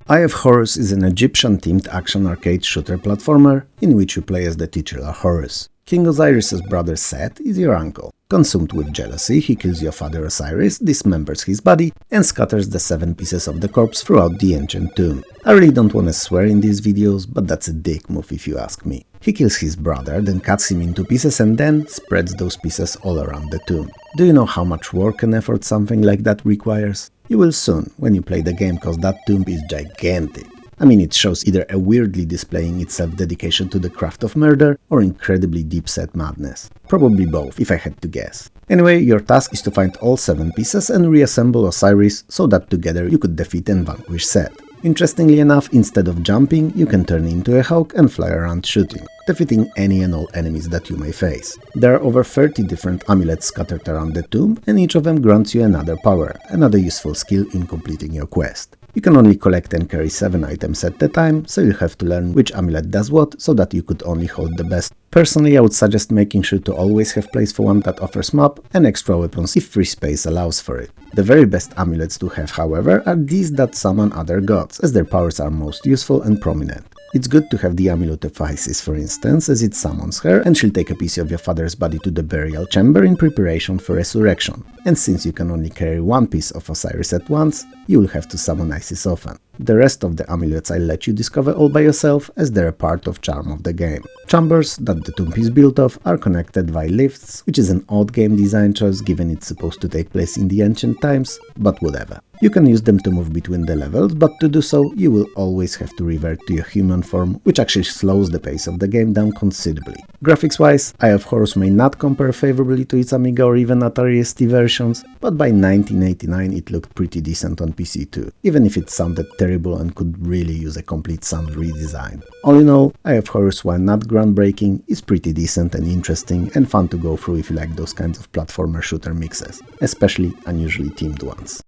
Eye of Horus is an Egyptian-themed action arcade shooter platformer in which you play as the titular Horus. King Osiris's brother Set is your uncle. Consumed with jealousy, he kills your father Osiris, dismembers his body, and scatters the 7 pieces of the corpse throughout the ancient tomb. I really don't want to swear in these videos, but that's a dick move if you ask me. He kills his brother, then cuts him into pieces and then spreads those pieces all around the tomb. Do you know how much work and effort something like that requires? You will soon, when you play the game, cause that tomb is gigantic. I mean, it shows either a weirdly displaying its self-dedication to the craft of murder or incredibly deep-set madness. Probably both, if I had to guess. Anyway, your task is to find all 7 pieces and reassemble Osiris so that together you could defeat and vanquish Set. Interestingly enough, instead of jumping, you can turn into a hawk and fly around shooting, defeating any and all enemies that you may face. There are over 30 different amulets scattered around the tomb, and each of them grants you another power, another useful skill in completing your quest. You can only collect and carry 7 items at a time, so you'll have to learn which amulet does what, so that you could only hold the best. Personally, I would suggest making sure to always have place for one that offers map and extra weapons if free space allows for it. The very best amulets to have, however, are these that summon other gods, as their powers are most useful and prominent. It's good to have the amulet of Isis, for instance, as it summons her, and she'll take a piece of your father's body to the burial chamber in preparation for resurrection. And since you can only carry 1 piece of Osiris at once, you'll have to summon Isis often. The rest of the amulets I'll let you discover all by yourself, as they're a part of charm of the game. Chambers that the tomb is built of are connected by lifts, which is an odd game design choice given it's supposed to take place in the ancient times, but whatever. You can use them to move between the levels, but to do so, you will always have to revert to your human form, which actually slows the pace of the game down considerably. Graphics-wise, Eye of Horus may not compare favorably to its Amiga or even Atari ST versions, but by 1989 it looked pretty decent on PC too, even if it sounded terrible and could really use a complete sound redesign. All in all, Eye of Horus, while not groundbreaking, is pretty decent and interesting and fun to go through if you like those kinds of platformer shooter mixes, especially unusually themed ones.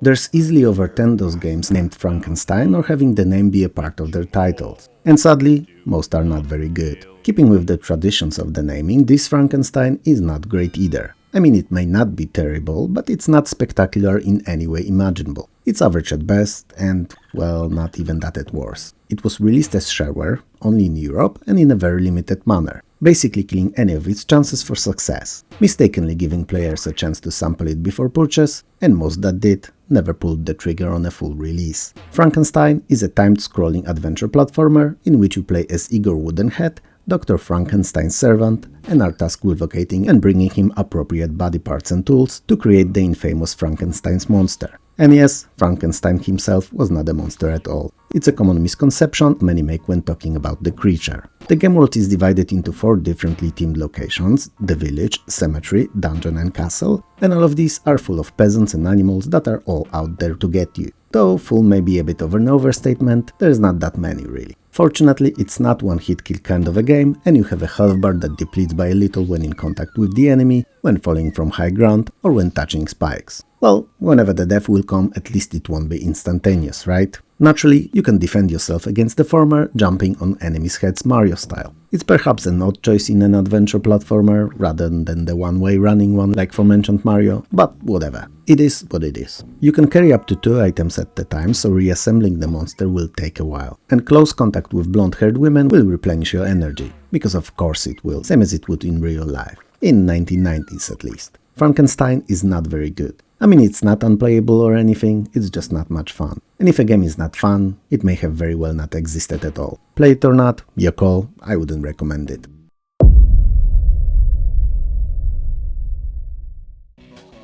There's easily over 10 those games named Frankenstein or having the name be a part of their titles. And sadly, most are not very good. Keeping with the traditions of the naming, this Frankenstein is not great either. I mean, it may not be terrible, but it's not spectacular in any way imaginable. It's average at best and, well, not even that at worst. It was released as shareware, only in Europe and in a very limited manner, basically killing any of its chances for success, mistakenly giving players a chance to sample it before purchase, and most that did never pulled the trigger on a full release. Frankenstein is a timed scrolling adventure platformer in which you play as Igor Woodenhead, Dr. Frankenstein's servant, and are tasked with locating and bringing him appropriate body parts and tools to create the infamous Frankenstein's monster. And yes, Frankenstein himself was not a monster at all. It's a common misconception many make when talking about the creature. The game world is divided into 4 differently themed locations: the village, cemetery, dungeon and castle, and all of these are full of peasants and animals that are all out there to get you. Though full may be a bit of an overstatement, there's not that many really. Fortunately, it's not one-hit kill kind of a game, and you have a health bar that depletes by a little when in contact with the enemy, when falling from high ground, or when touching spikes. Well, whenever the death will come, at least it won't be instantaneous, right? Naturally, you can defend yourself against the former, jumping on enemies' heads Mario style. It's perhaps an odd choice in an adventure platformer, rather than the one-way running one like aforementioned Mario, but whatever. It is what it is. You can carry up to 2 items at a time, so reassembling the monster will take a while. And close contact with blonde-haired women will replenish your energy, because of course it will, same as it would in real life. In 1990s at least. Frankenstein is not very good. I mean, it's not unplayable or anything, it's just not much fun. And if a game is not fun, it may have very well not existed at all. Play it or not, your call, I wouldn't recommend it.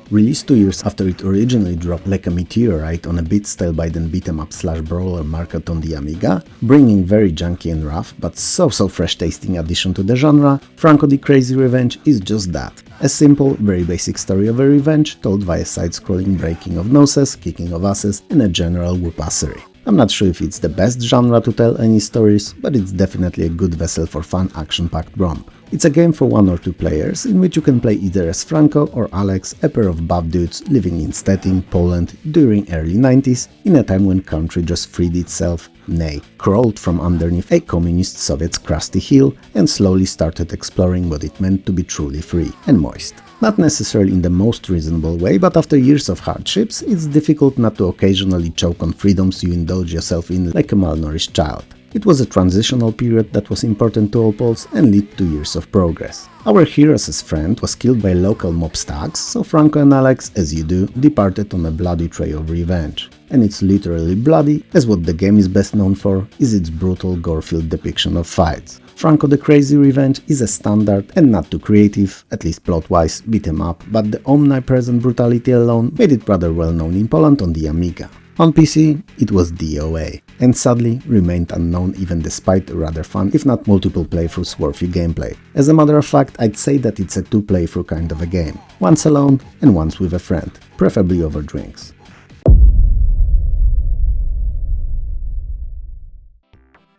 Released 2 years after it originally dropped like a meteorite on a beat-style Biden beat-em-up slash brawler market on the Amiga, bringing very junky and rough, but so fresh-tasting addition to the genre, Franco the Crazy Revenge is just that. A simple, very basic story of a revenge told via side-scrolling breaking of noses, kicking of asses, and a general whoopassery. I'm not sure if it's the best genre to tell any stories, but it's definitely a good vessel for fun action-packed romp. It's a game for 1 or 2 players, in which you can play either as Franco or Alex, a pair of buff dudes living in Stettin, Poland during early 90s, in a time when country just freed itself, nay, crawled from underneath a communist Soviet's crusty heel and slowly started exploring what it meant to be truly free and moist. Not necessarily in the most reasonable way, but after years of hardships, it's difficult not to occasionally choke on freedoms you indulge yourself in like a malnourished child. It was a transitional period that was important to all Poles and led to years of progress. Our hero's friend was killed by local mob stags, so Franco and Alex, as you do, departed on a bloody trail of revenge. And it's literally bloody, as what the game is best known for is its brutal, gore-filled depiction of fights. Franco the Crazy Revenge is a standard and not too creative, at least plot-wise, beat-em-up, but the omnipresent brutality alone made it rather well known in Poland on the Amiga. On PC, it was DOA, and sadly remained unknown even despite a rather fun, if not multiple playthroughs worthy gameplay. As a matter of fact, I'd say that it's a 2 playthrough kind of a game, once alone and once with a friend, preferably over drinks.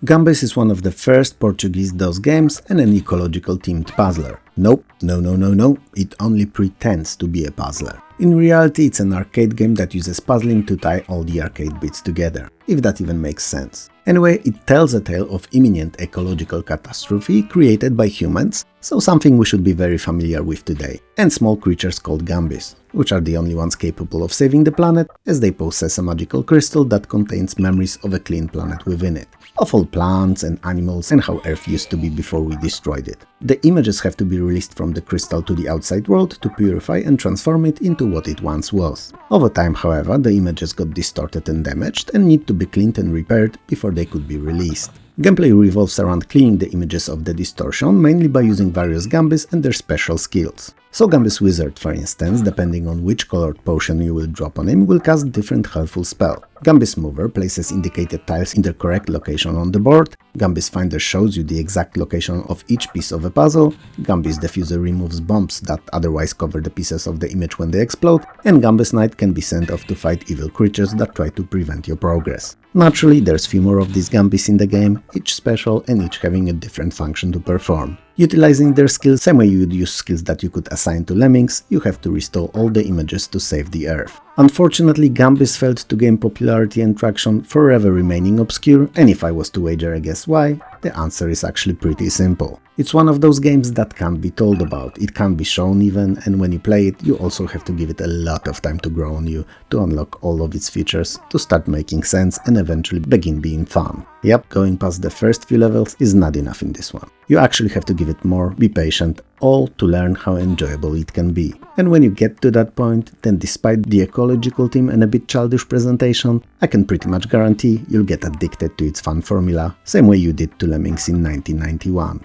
Gumbus is one of the first Portuguese DOS games and an ecological themed puzzler. Nope, no, it only pretends to be a puzzler. In reality, it's an arcade game that uses puzzling to tie all the arcade bits together, if that even makes sense. Anyway, it tells a tale of imminent ecological catastrophe created by humans, so something we should be very familiar with today, and small creatures called Gumbus, which are the only ones capable of saving the planet, as they possess a magical crystal that contains memories of a clean planet within it, of all plants and animals and how Earth used to be before we destroyed it. The images have to be released from the crystal to the outside world to purify and transform it into what it once was. Over time, however, the images got distorted and damaged and need to be cleaned and repaired before they could be released. Gameplay revolves around cleaning the images of the distortion, mainly by using various Gumbus and their special skills. So Gumbus Wizard, for instance, depending on which colored potion you will drop on him, will cast different helpful spell. Gumbus Mover places indicated tiles in their correct location on the board, Gumbus Finder shows you the exact location of each piece of a puzzle, Gumbus Diffuser removes bombs that otherwise cover the pieces of the image when they explode, and Gumbus Knight can be sent off to fight evil creatures that try to prevent your progress. Naturally, there's few more of these Gumbus in the game, each special and each having a different function to perform. Utilizing their skills same way you would use skills that you could assign to lemmings, you have to restore all the images to save the Earth. Unfortunately, Gumbus failed to gain popularity and traction, forever remaining obscure, and if I was to wager a guess why, the answer is actually pretty simple. It's one of those games that can't be told about, it can't be shown even, and when you play it, you also have to give it a lot of time to grow on you, to unlock all of its features, to start making sense and eventually begin being fun. Yep, going past the first few levels is not enough in this one. You actually have to give it more, be patient, all to learn how enjoyable it can be. And when you get to that point, then despite the ecological theme and a bit childish presentation, I can pretty much guarantee you'll get addicted to its fun formula, same way you did to Lemmings in 1991.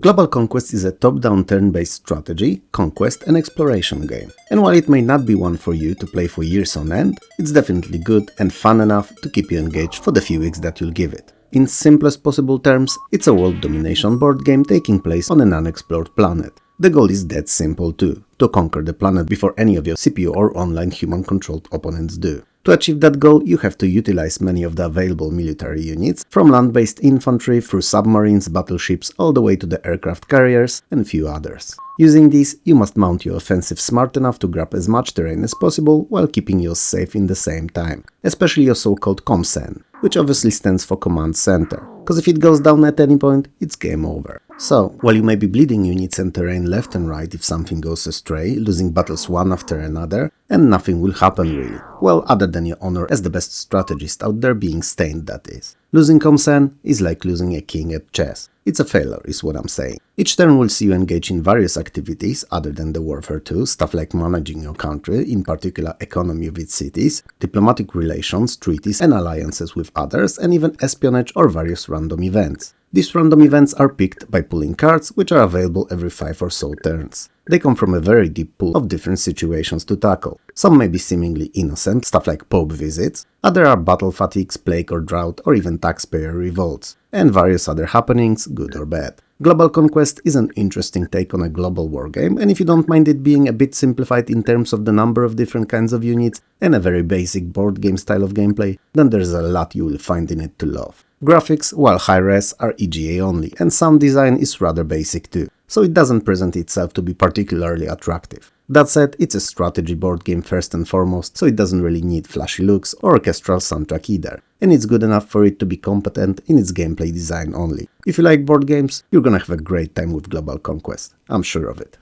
Global Conquest is a top-down turn-based strategy, conquest and exploration game. And while it may not be one for you to play for years on end, it's definitely good and fun enough to keep you engaged for the few weeks that you'll give it. In simplest possible terms, it's a world domination board game taking place on an unexplored planet. The goal is that simple too, to conquer the planet before any of your CPU or online human-controlled opponents do. To achieve that goal, you have to utilize many of the available military units, from land-based infantry through submarines, battleships, all the way to the aircraft carriers and few others. Using these, you must mount your offensive smart enough to grab as much terrain as possible while keeping yours safe in the same time, especially your so-called COMCEN, which obviously stands for Command Center, because if it goes down at any point, it's game over. So, while you may be bleeding units and terrain left and right if something goes astray, losing battles one after another, and nothing will happen really. Well, other than your honor as the best strategist out there being stained, that is. Losing COMCEN is like losing a king at chess. It's a failure, is what I'm saying. Each turn will see you engage in various activities other than the warfare too, stuff like managing your country, in particular economy of its cities, diplomatic relations, treaties and alliances with others, and even espionage or various random events. These random events are picked by pulling cards, which are available every 5 or so turns. They come from a very deep pool of different situations to tackle. Some may be seemingly innocent, stuff like Pope visits, others are battle fatigues, plague or drought, or even taxpayer revolts, and various other happenings, good or bad. Global Conquest is an interesting take on a global wargame, and if you don't mind it being a bit simplified in terms of the number of different kinds of units and a very basic board game style of gameplay, then there's a lot you will find in it to love. Graphics, while high-res, are EGA only, and sound design is rather basic too, so it doesn't present itself to be particularly attractive. That said, it's a strategy board game first and foremost, so it doesn't really need flashy looks or orchestral soundtrack either, and it's good enough for it to be competent in its gameplay design only. If you like board games, you're gonna have a great time with Global Conquest, I'm sure of it.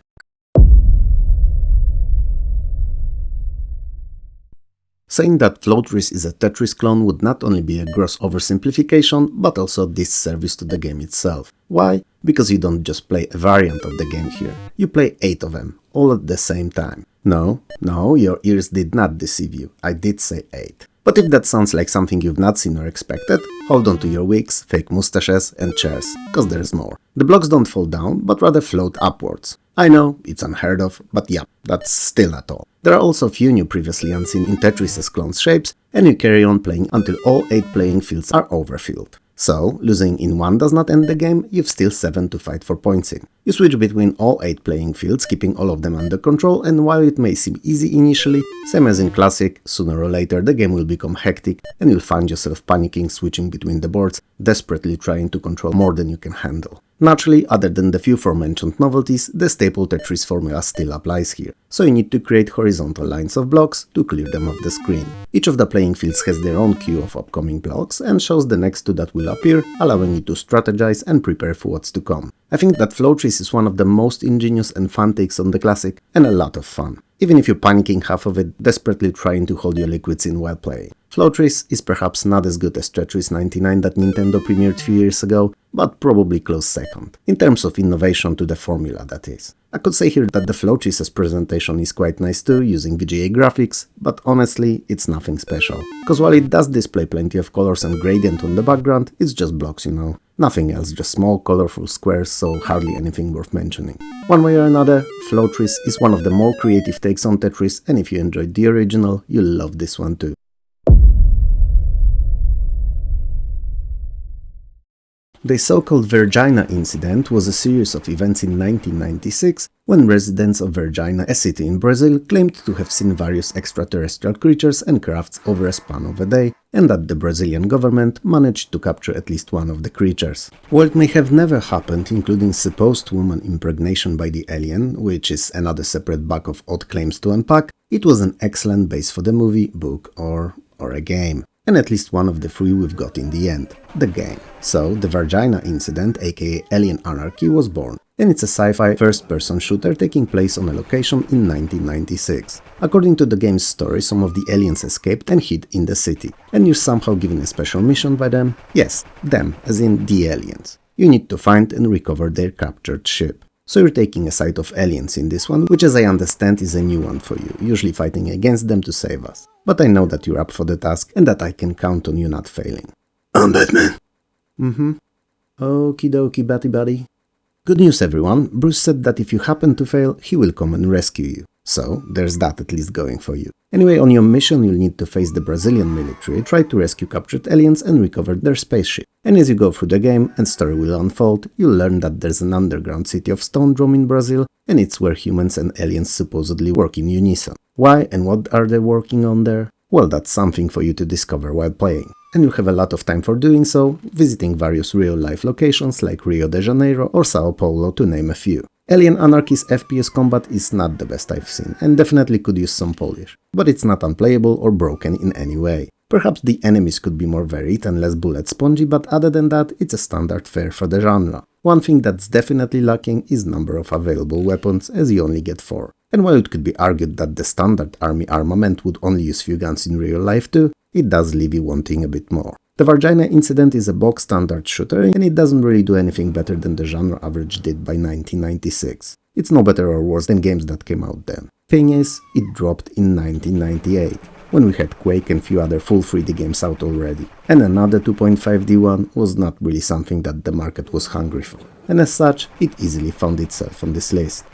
Saying that Floatris is a Tetris clone would not only be a gross oversimplification, but also a disservice to the game itself. Why? Because you don't just play a variant of the game here. You play 8 of them, all at the same time. No, your ears did not deceive you. I did say 8. But if that sounds like something you've not seen or expected, hold on to your wigs, fake mustaches and chairs, cause there's more. The blocks don't fall down, but rather float upwards. I know, it's unheard of, but yeah, that's still not all. There are also a few new previously unseen in Tetris' clone shapes, and you carry on playing until all 8 playing fields are overfilled. So, losing in one does not end the game, you've still 7 to fight for points in. You switch between all 8 playing fields, keeping all of them under control, and while it may seem easy initially, same as in Classic, sooner or later the game will become hectic and you'll find yourself panicking switching between the boards, desperately trying to control more than you can handle. Naturally, other than the few aforementioned novelties, the staple Tetris formula still applies here, so you need to create horizontal lines of blocks to clear them off the screen. Each of the playing fields has their own queue of upcoming blocks and shows the next 2 that will appear, allowing you to strategize and prepare for what's to come. I think that Floatris is one of the most ingenious and fun takes on the classic, and a lot of fun. Even if you're panicking half of it, desperately trying to hold your liquids in while playing. Floatris is perhaps not as good as Tetris 99 that Nintendo premiered a few years ago, but probably close second, in terms of innovation to the formula, that is. I could say here that the Floatris' presentation is quite nice too, using VGA graphics, but honestly, it's nothing special. Cause while it does display plenty of colors and gradient on the background, it's just blocks, you know. Nothing else, just small colorful squares, so hardly anything worth mentioning. One way or another, Floatris is one of the more creative takes on Tetris, and if you enjoyed the original, you'll love this one too. The so-called Vergina incident was a series of events in 1996 when residents of Vergina, a city in Brazil, claimed to have seen various extraterrestrial creatures and crafts over a span of a day, and that the Brazilian government managed to capture at least one of the creatures. While it may have never happened, including supposed woman impregnation by the alien, which is another separate bag of odd claims to unpack, it was an excellent base for the movie, book, or a game. And at least one of the three we've got in the end, the game. So, the Vergina incident, aka Alien Anarchy, was born, and it's a sci-fi first-person shooter taking place on a location in 1996. According to the game's story, some of the aliens escaped and hid in the city, and you're somehow given a special mission by them. Yes, them, as in the aliens. You need to find and recover their captured ship. So you're taking a side of aliens in this one, which as I understand is a new one for you, usually fighting against them to save us. But I know that you're up for the task and that I can count on you not failing. I'm Batman. Okie dokie, Batty Buddy. Good news everyone, Bruce said that if you happen to fail, he will come and rescue you. So, there's that at least going for you. Anyway, on your mission you'll need to face the Brazilian military, try to rescue captured aliens and recover their spaceship. And as you go through the game and story will unfold, you'll learn that there's an underground city of Stone Drum in Brazil, and it's where humans and aliens supposedly work in unison. Why and what are they working on there? Well, that's something for you to discover while playing. And you'll have a lot of time for doing so, visiting various real-life locations like Rio de Janeiro or Sao Paulo to name a few. Alien Anarchy's FPS combat is not the best I've seen, and definitely could use some polish, but it's not unplayable or broken in any way. Perhaps the enemies could be more varied and less bullet spongy, but other than that, it's a standard fare for the genre. One thing that's definitely lacking is number of available weapons, as you only get 4. And while it could be argued that the standard army armament would only use few guns in real life too, it does leave you wanting a bit more. The Vergina incident is a bog standard shooter, and it doesn't really do anything better than the genre average did by 1996. It's no better or worse than games that came out then. Thing is, it dropped in 1998, when we had Quake and few other full 3D games out already. And another 2.5D one was not really something that the market was hungry for, and as such, it easily found itself on this list.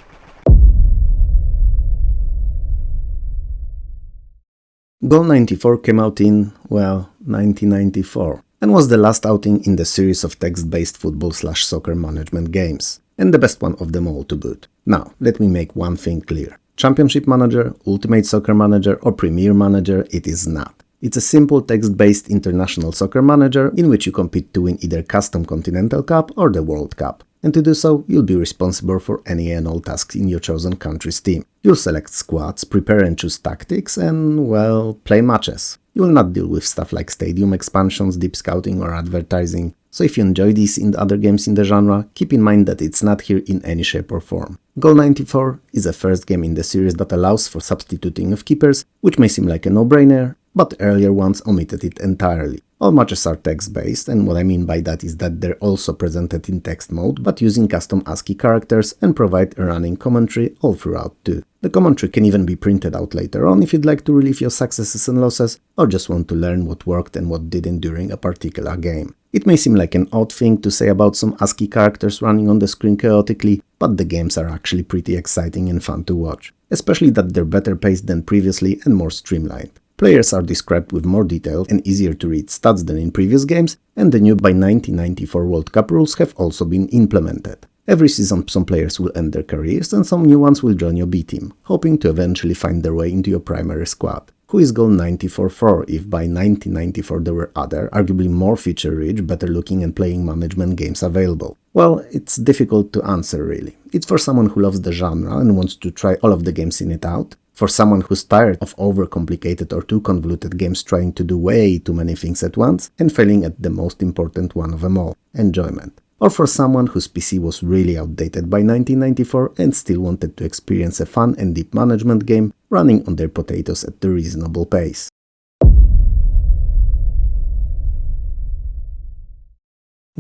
Goal 94 came out in, well, 1994, and was the last outing in the series of text-based football/soccer management games, and the best one of them all to boot. Now, let me make one thing clear. Championship Manager, Ultimate Soccer Manager or Premier Manager, it is not. It's a simple text-based international soccer manager in which you compete to win either Custom Continental Cup or the World Cup. And to do so, you'll be responsible for any and all tasks in your chosen country's team. You'll select squads, prepare and choose tactics, and, well, play matches. You will not deal with stuff like stadium expansions, deep scouting or advertising. So if you enjoy these in other games in the genre, keep in mind that it's not here in any shape or form. Goal 94 is the first game in the series that allows for substituting of keepers, which may seem like a no-brainer, but earlier ones omitted it entirely. All matches are text-based, and what I mean by that is that they're also presented in text mode, but using custom ASCII characters and provide a running commentary all throughout too. The commentary can even be printed out later on if you'd like to relive your successes and losses, or just want to learn what worked and what didn't during a particular game. It may seem like an odd thing to say about some ASCII characters running on the screen chaotically, but the games are actually pretty exciting and fun to watch, especially that they're better paced than previously and more streamlined. Players are described with more detail and easier to read stats than in previous games, and the new by 1994 World Cup rules have also been implemented. Every season some players will end their careers and some new ones will join your B team, hoping to eventually find their way into your primary squad. Who is Goal 94 for if by 1994 there were other, arguably more feature-rich, better-looking and playing management games available? Well, it's difficult to answer really. It's for someone who loves the genre and wants to try all of the games in it out, for someone who's tired of overcomplicated or too convoluted games trying to do way too many things at once and failing at the most important one of them all, enjoyment. Or for someone whose PC was really outdated by 1994 and still wanted to experience a fun and deep management game running on their potatoes at a reasonable pace.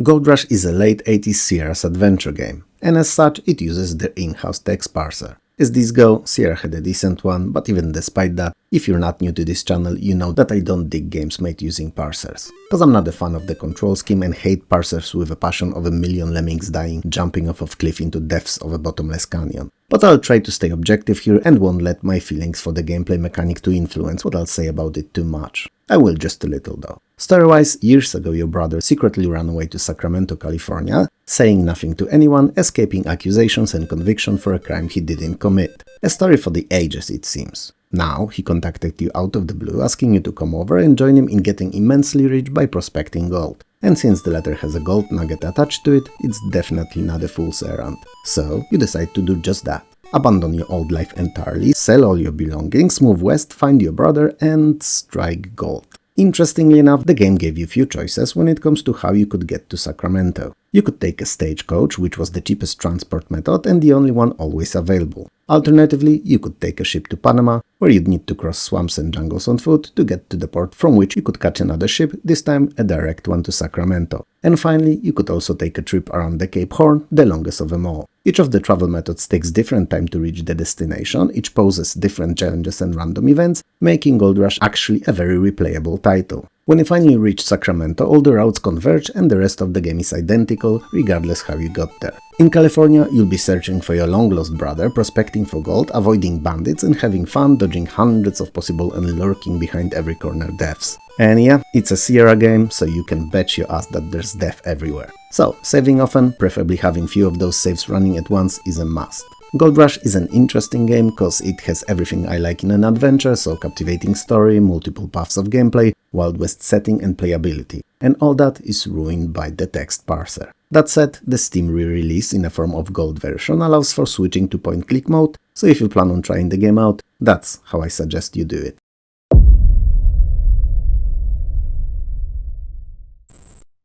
Gold Rush is a late 80s Sierra's adventure game, and as such it uses their in-house text parser. As these go, Sierra had a decent one, but even despite that, if you're not new to this channel, you know that I don't dig games made using parsers. Cause I'm not a fan of the control scheme and hate parsers with a passion of a million lemmings dying, jumping off of cliff into depths of a bottomless canyon. But I'll try to stay objective here and won't let my feelings for the gameplay mechanic to influence what I'll say about it too much. I will just a little though. Story-wise, years ago your brother secretly ran away to Sacramento, California, saying nothing to anyone, escaping accusations and conviction for a crime he didn't commit. A story for the ages, it seems. Now, he contacted you out of the blue, asking you to come over and join him in getting immensely rich by prospecting gold. And since the letter has a gold nugget attached to it, it's definitely not a fool's errand. So, you decide to do just that. Abandon your old life entirely, sell all your belongings, move west, find your brother, and strike gold. Interestingly enough, the game gave you few choices when it comes to how you could get to Sacramento. You could take a stagecoach, which was the cheapest transport method and the only one always available. Alternatively, you could take a ship to Panama, where you'd need to cross swamps and jungles on foot to get to the port from which you could catch another ship, this time a direct one to Sacramento. And finally, you could also take a trip around the Cape Horn, the longest of them all. Each of the travel methods takes different time to reach the destination, each poses different challenges and random events, making Gold Rush actually a very replayable title. When you finally reach Sacramento, all the routes converge and the rest of the game is identical, regardless how you got there. In California, you'll be searching for your long-lost brother, prospecting for gold, avoiding bandits and having fun dodging hundreds of possible and lurking behind every corner deaths. And yeah, it's a Sierra game, so you can bet your ass that there's death everywhere. So, saving often, preferably having few of those saves running at once, is a must. Gold Rush is an interesting game cause it has everything I like in an adventure, so captivating story, multiple paths of gameplay, Wild West setting and playability. And all that is ruined by the text parser. That said, the Steam re-release in a form of gold version allows for switching to point-click mode, so if you plan on trying the game out, that's how I suggest you do it.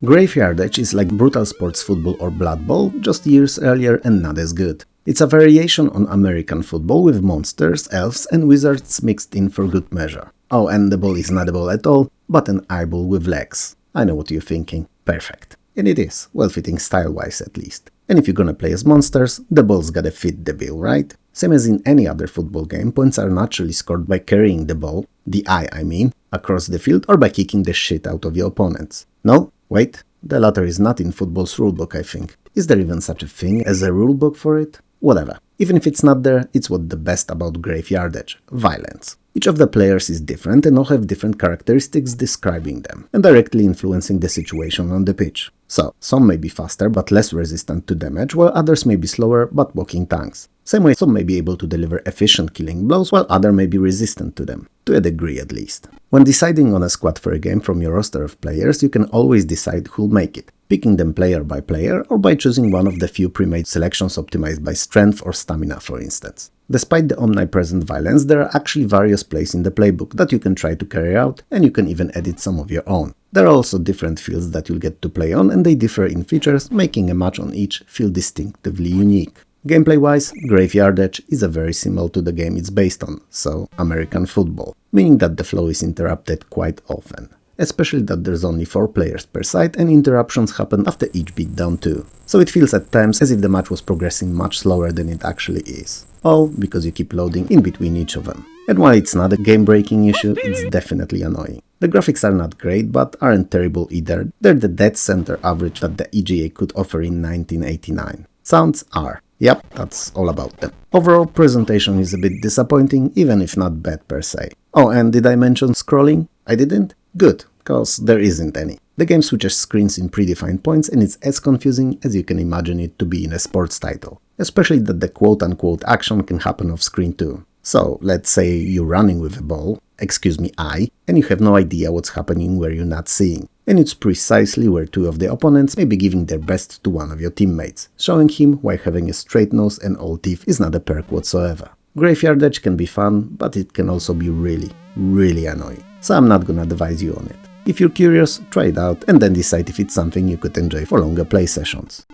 Graveyard Edge is like Brutal Sports Football or Blood Bowl, just years earlier and not as good. It's a variation on American football with monsters, elves and wizards mixed in for good measure. Oh, and the ball is not a ball at all, but an eyeball with legs. I know what you're thinking. Perfect. And it is, well-fitting style-wise at least. And if you're gonna play as monsters, the ball's gotta fit the bill, right? Same as in any other football game, points are naturally scored by carrying the ball, the eye I mean, across the field or by kicking the shit out of your opponents. No? Wait, the latter is not in football's rulebook, I think. Is there even such a thing as a rulebook for it? Whatever. Even if it's not there, it's what the best about Graveyard Edge – violence. Each of the players is different and all have different characteristics describing them, and directly influencing the situation on the pitch. So, some may be faster but less resistant to damage, while others may be slower but walking tanks. Same way, some may be able to deliver efficient killing blows, while others may be resistant to them, to a degree at least. When deciding on a squad for a game from your roster of players, you can always decide who'll make it, picking them player by player or by choosing one of the few pre-made selections optimized by strength or stamina, for instance. Despite the omnipresent violence, there are actually various plays in the playbook that you can try to carry out, and you can even edit some of your own. There are also different fields that you'll get to play on, and they differ in features, making a match on each feel distinctively unique. Gameplay-wise, Graveyard Edge is a very similar to the game it's based on, so American football, meaning that the flow is interrupted quite often. Especially that there's only 4 players per side and interruptions happen after each beatdown too. So it feels at times as if the match was progressing much slower than it actually is. All because you keep loading in between each of them. And while it's not a game-breaking issue, it's definitely annoying. The graphics are not great, but aren't terrible either. They're the dead center average that the EGA could offer in 1989. Sounds are. Yep, that's all about them. Overall, presentation is a bit disappointing, even if not bad per se. Oh, and did I mention scrolling? I didn't? Good, cause there isn't any. The game switches screens in predefined points and it's as confusing as you can imagine it to be in a sports title. Especially that the quote-unquote action can happen off-screen too. So, let's say you're running with a ball, excuse me I, and you have no idea what's happening where you're not seeing. And it's precisely where 2 of the opponents may be giving their best to one of your teammates, showing him why having a straight nose and all teeth is not a perk whatsoever. Graveyard Edge can be fun, but it can also be really, really annoying. So I'm not gonna advise you on it. If you're curious, try it out and then decide if it's something you could enjoy for longer play sessions.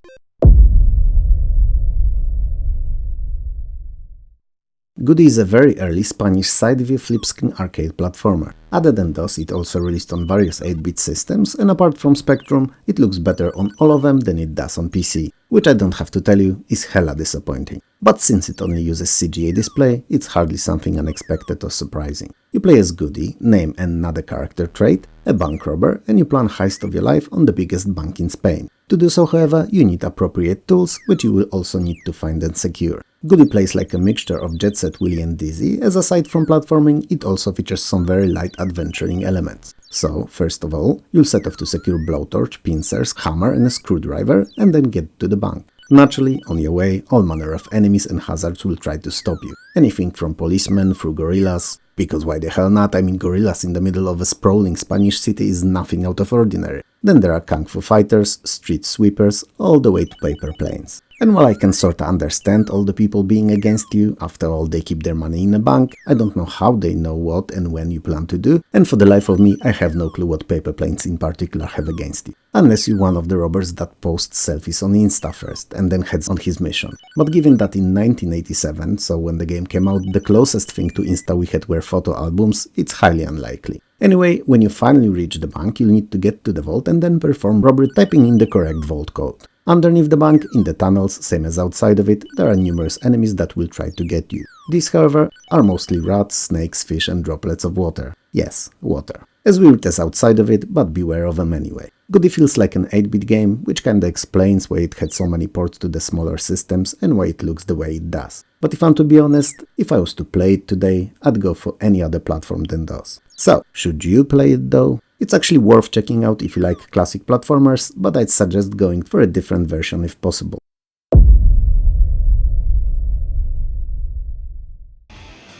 Goodie is a very early Spanish side-view flip-screen arcade platformer. Other than those, it also released on various 8-bit systems, and apart from Spectrum, it looks better on all of them than it does on PC. which I don't have to tell you is hella disappointing. But since it only uses CGA display, it's hardly something unexpected or surprising. You play as Goodie, name and another character trait, a bank robber, and you plan heist of your life on the biggest bank in Spain. To do so, however, you need appropriate tools, which you will also need to find and secure. Goodie plays like a mixture of Jet Set Willy and Dizzy, as aside from platforming, it also features some very light adventuring elements. So, first of all, you'll set off to secure blowtorch, pincers, hammer and a screwdriver, and then get to the bank. Naturally, on your way, all manner of enemies and hazards will try to stop you. Anything from policemen through gorillas, because why the hell not, I mean gorillas in the middle of a sprawling Spanish city is nothing out of ordinary. Then there are kung fu fighters, street sweepers, all the way to paper planes. And while I can sorta understand all the people being against you, after all they keep their money in a bank, I don't know how they know what and when you plan to do, and for the life of me I have no clue what paper planes in particular have against you. Unless you're one of the robbers that posts selfies on Insta first and then heads on his mission. But given that in 1987, so when the game came out, the closest thing to Insta we had were photo albums, it's highly unlikely. Anyway, when you finally reach the bank, you'll need to get to the vault and then perform robbery typing in the correct vault code. Underneath the bank, in the tunnels, same as outside of it, there are numerous enemies that will try to get you. These, however, are mostly rats, snakes, fish and droplets of water. Yes, water. As weird as outside of it, but beware of them anyway. Goodie feels like an 8-bit game, which kinda explains why it had so many ports to the smaller systems and why it looks the way it does. But if I'm to be honest, if I was to play it today, I'd go for any other platform than those. So, should you play it though? It's actually worth checking out if you like classic platformers, but I'd suggest going for a different version if possible.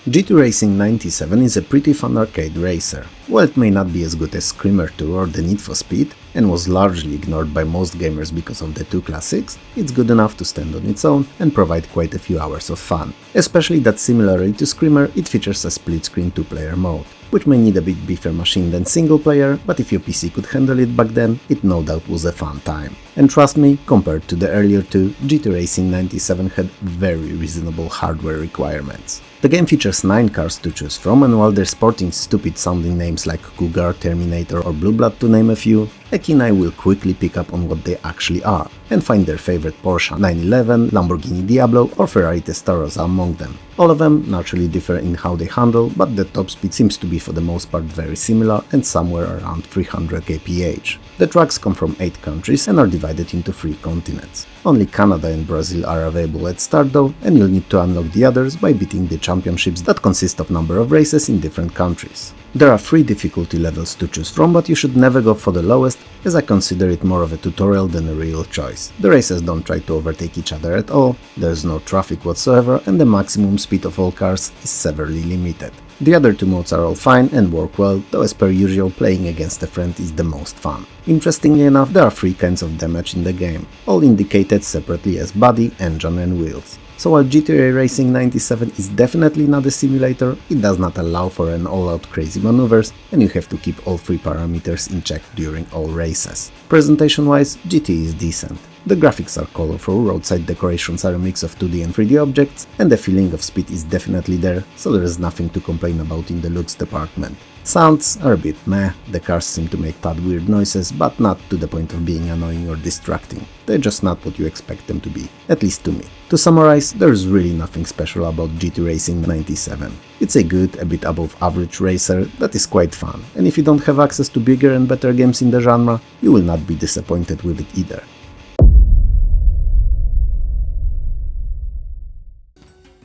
GT Racing 97 is a pretty fun arcade racer. While it may not be as good as Screamer 2 or the Need for Speed, and was largely ignored by most gamers because of the two classics, it's good enough to stand on its own and provide quite a few hours of fun. Especially that similarly to Screamer, it features a split-screen 2-player mode, which may need a bit beefier machine than single-player, but if your PC could handle it back then, it no doubt was a fun time. And trust me, compared to the earlier two, GT Racing 97 had very reasonable hardware requirements. The game features 9 cars to choose from, and while they're sporting stupid sounding names like Cougar, Terminator or Blue Blood to name a few, Eki and I will quickly pick up on what they actually are, and find their favorite Porsche 911, Lamborghini Diablo or Ferrari Testarossa among them. All of them naturally differ in how they handle, but the top speed seems to be for the most part very similar and somewhere around 300 kph. The tracks come from 8 countries and are divided into 3 continents. Only Canada and Brazil are available at start though, and you'll need to unlock the others by beating the championships that consist of number of races in different countries. There are 3 difficulty levels to choose from, but you should never go for the lowest, as I consider it more of a tutorial than a real choice. The racers don't try to overtake each other at all, there's no traffic whatsoever, and the maximum speed of all cars is severely limited. The other 2 modes are all fine and work well, though as per usual playing against a friend is the most fun. Interestingly enough, there are 3 kinds of damage in the game, all indicated separately as body, engine and wheels. So while GTA Racing 97 is definitely not a simulator, it does not allow for an all-out crazy maneuvers, and you have to keep all 3 parameters in check during all races. Presentation-wise, GT is decent. The graphics are colorful, roadside decorations are a mix of 2D and 3D objects, and the feeling of speed is definitely there, so there is nothing to complain about in the looks department. Sounds are a bit meh, the cars seem to make tad weird noises, but not to the point of being annoying or distracting. They're just not what you expect them to be, at least to me. To summarize, there's really nothing special about GT Racing 97. It's a good, a bit above average racer that is quite fun, and if you don't have access to bigger and better games in the genre, you will not be disappointed with it either.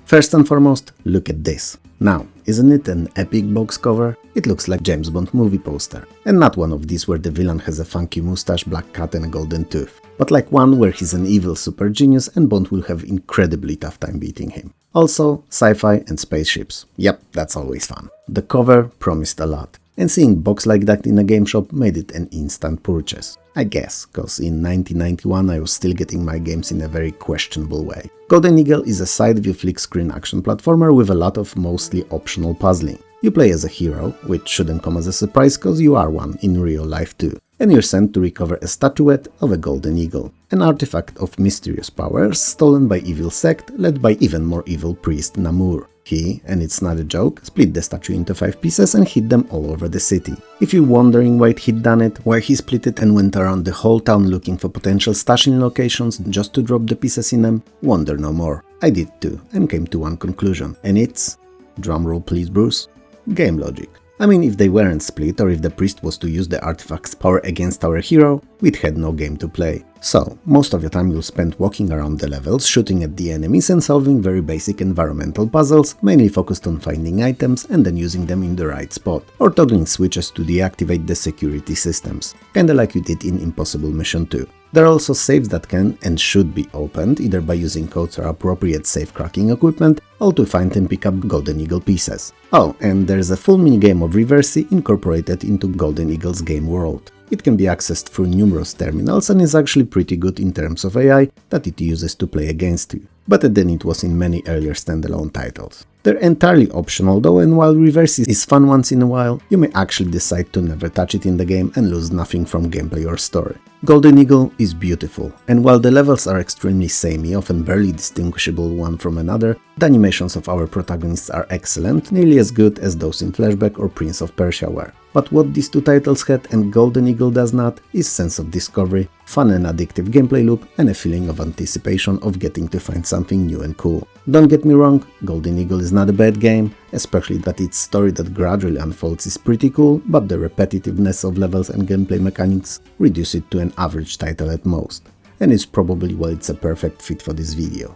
First and foremost, look at this. Now, isn't it an epic box cover? It looks like James Bond movie poster. And not one of these where the villain has a funky mustache, black cat and a golden tooth, but like one where he's an evil super genius and Bond will have incredibly tough time beating him. Also, sci-fi and spaceships. Yep, that's always fun. The cover promised a lot, and seeing box like that in a game shop made it an instant purchase. I guess, cause in 1991 I was still getting my games in a very questionable way. Golden Eagle is a side-view flick-screen action platformer with a lot of mostly optional puzzling. You play as a hero, which shouldn't come as a surprise cause you are one in real life too, and you're sent to recover a statuette of a golden eagle, an artifact of mysterious powers stolen by evil sect led by even more evil priest Namur. He, and it's not a joke, split the statue into 5 pieces and hid them all over the city. If you're wondering why he'd done it, why he split it and went around the whole town looking for potential stashing locations just to drop the pieces in them, wonder no more. I did too, and came to one conclusion, and it's… drumroll please Bruce… game logic. I mean, if they weren't split, or if the priest was to use the artifact's power against our hero, we'd had no game to play. So, most of the time you'll spend walking around the levels, shooting at the enemies and solving very basic environmental puzzles, mainly focused on finding items and then using them in the right spot, or toggling switches to deactivate the security systems, kinda like you did in Impossible Mission 2. There are also saves that can and should be opened, either by using codes or appropriate safe cracking equipment, or to find and pick up Golden Eagle pieces. Oh, and there's a full minigame of Reversi incorporated into Golden Eagle's game world. It can be accessed through numerous terminals and is actually pretty good in terms of AI that it uses to play against you, better than it was in many earlier standalone titles. They're entirely optional though, and while Reversi is fun once in a while, you may actually decide to never touch it in the game and lose nothing from gameplay or story. Golden Eagle is beautiful, and while the levels are extremely samey, often barely distinguishable one from another, the animations of our protagonists are excellent, nearly as good as those in Flashback or Prince of Persia were. But what these two titles had and Golden Eagle does not is sense of discovery, fun and addictive gameplay loop, and a feeling of anticipation of getting to find something new and cool. Don't get me wrong, Golden Eagle is not a bad game, especially that its story that gradually unfolds is pretty cool, but the repetitiveness of levels and gameplay mechanics reduce it to an average title at most, and it's probably why it's a perfect fit for this video.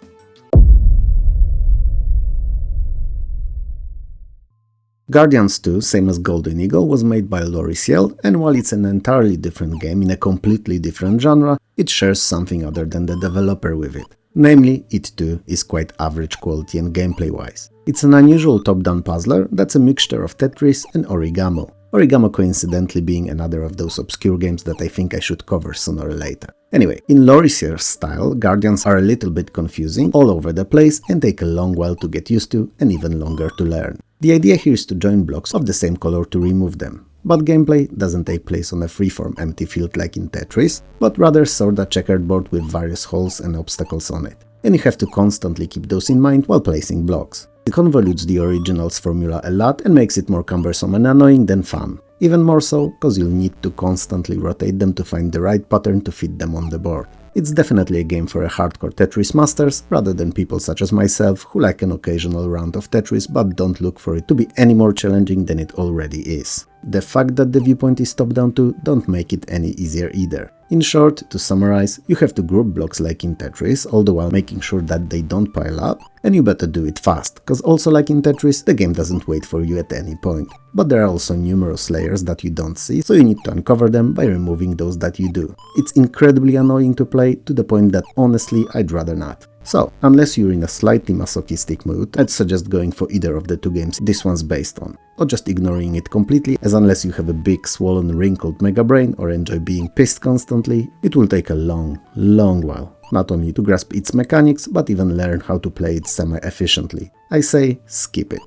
Guardians 2, same as Golden Eagle, was made by Lorisiel, and while it's an entirely different game in a completely different genre, it shares something other than the developer with it. Namely, it too is quite average quality and gameplay wise. It's an unusual top-down puzzler that's a mixture of Tetris and Origamo. Origamo coincidentally being another of those obscure games that I think I should cover sooner or later. Anyway, in Lorisiel's style, Guardians are a little bit confusing, all over the place, and take a long while to get used to and even longer to learn. The idea here is to join blocks of the same color to remove them. But gameplay doesn't take place on a freeform empty field like in Tetris, but rather sorta checkered board with various holes and obstacles on it. And you have to constantly keep those in mind while placing blocks. It convolutes the original's formula a lot and makes it more cumbersome and annoying than fun. Even more so, cause you'll need to constantly rotate them to find the right pattern to fit them on the board. It's definitely a game for a hardcore Tetris masters, rather than people such as myself who like an occasional round of Tetris but don't look for it to be any more challenging than it already is. The fact that the viewpoint is top-down too don't make it any easier either. In short, to summarize, you have to group blocks like in Tetris, all the while making sure that they don't pile up, and you better do it fast, cause also like in Tetris, the game doesn't wait for you at any point. But there are also numerous layers that you don't see, so you need to uncover them by removing those that you do. It's incredibly annoying to play, to the point that honestly I'd rather not. So, unless you're in a slightly masochistic mood, I'd suggest going for either of the two games this one's based on, or just ignoring it completely, as unless you have a big, swollen, wrinkled mega brain or enjoy being pissed constantly, it will take a long while, not only to grasp its mechanics, but even learn how to play it semi-efficiently. I say, skip it.